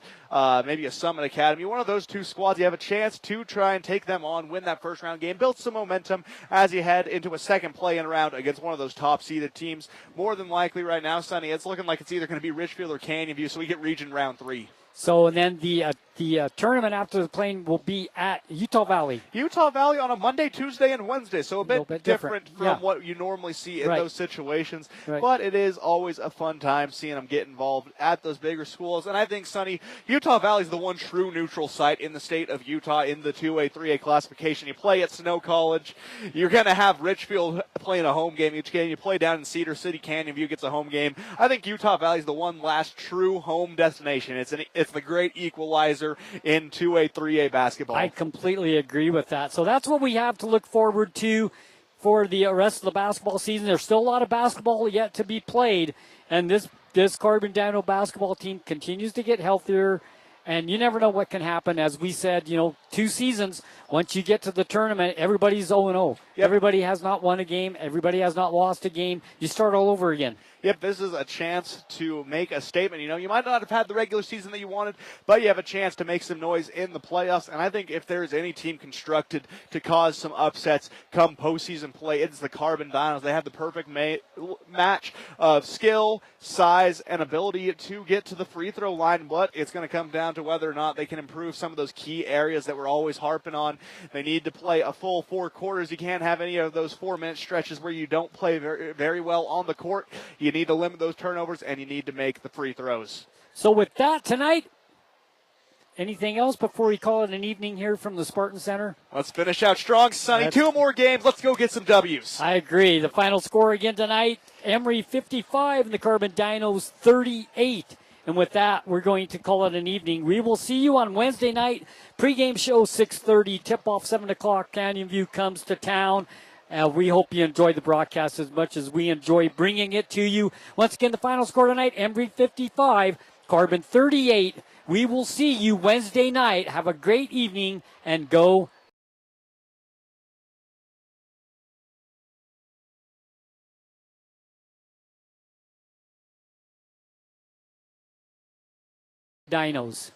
Speaker 3: maybe a Summit Academy. One of those 2 squads, you have a chance to try and take them on, win that first round game, build some momentum as you head into a second play-in round against one of those top-seeded teams. More than likely right now, Sonny, it's looking like it's either going to be Richfield or Canyon View, so we get region round 3.
Speaker 2: So, and then the tournament after the play-in will be at Utah Valley.
Speaker 3: Utah Valley on a Monday, Tuesday, and Wednesday, so a bit different from what you normally see in those situations.
Speaker 2: Right.
Speaker 3: But it is always a fun time seeing them get involved at those bigger schools. And I think, Sonny, Utah Valley is the one true neutral site in the state of Utah in the 2A, 3A classification. You play at Snow College. You're going to have Richfield playing a home game each game. You play down in Cedar City. Canyon View gets a home game. I think Utah Valley is the one last true home destination. It's the great equalizer in 2A, 3A basketball.
Speaker 2: I completely agree with that. So that's what we have to look forward to for the rest of the basketball season. There's still a lot of basketball yet to be played, and this Carbon Dino basketball team continues to get healthier, and you never know what can happen. As we said, 2 seasons, once you get to the tournament, everybody's 0-0. Yep. Everybody has not won a game. Everybody has not lost a game. You start all over again.
Speaker 3: Yep, this is a chance to make a statement. You might not have had the regular season that you wanted, but you have a chance to make some noise in the playoffs. And I think if there's any team constructed to cause some upsets come postseason play, it's the Carbon Dinos. They have the perfect match of skill, size, and ability to get to the free throw line, but it's going to come down to whether or not they can improve some of those key areas that we're always harping on. They need to play a full 4 quarters. You can't have any of those 4-minute stretches where you don't play very, very well on the court. You need to limit those turnovers, and you need to make the free throws.
Speaker 2: So with that tonight, anything else before we call it an evening here from the Spartan Center?
Speaker 3: Let's finish out strong, Sonny. 2 more games. Let's go get some W's.
Speaker 2: I agree. The final score again tonight, Emery 55 and the Carbon Dinos 38. And with that, we're going to call it an evening. We will see you on Wednesday night. Pre-game show 6:30. Tip-off 7 o'clock. Canyon View comes to town. We hope you enjoyed the broadcast as much as we enjoy bringing it to you. Once again, the final score tonight, Emery 55, Carbon 38. We will see you Wednesday night. Have a great evening and go Dinos.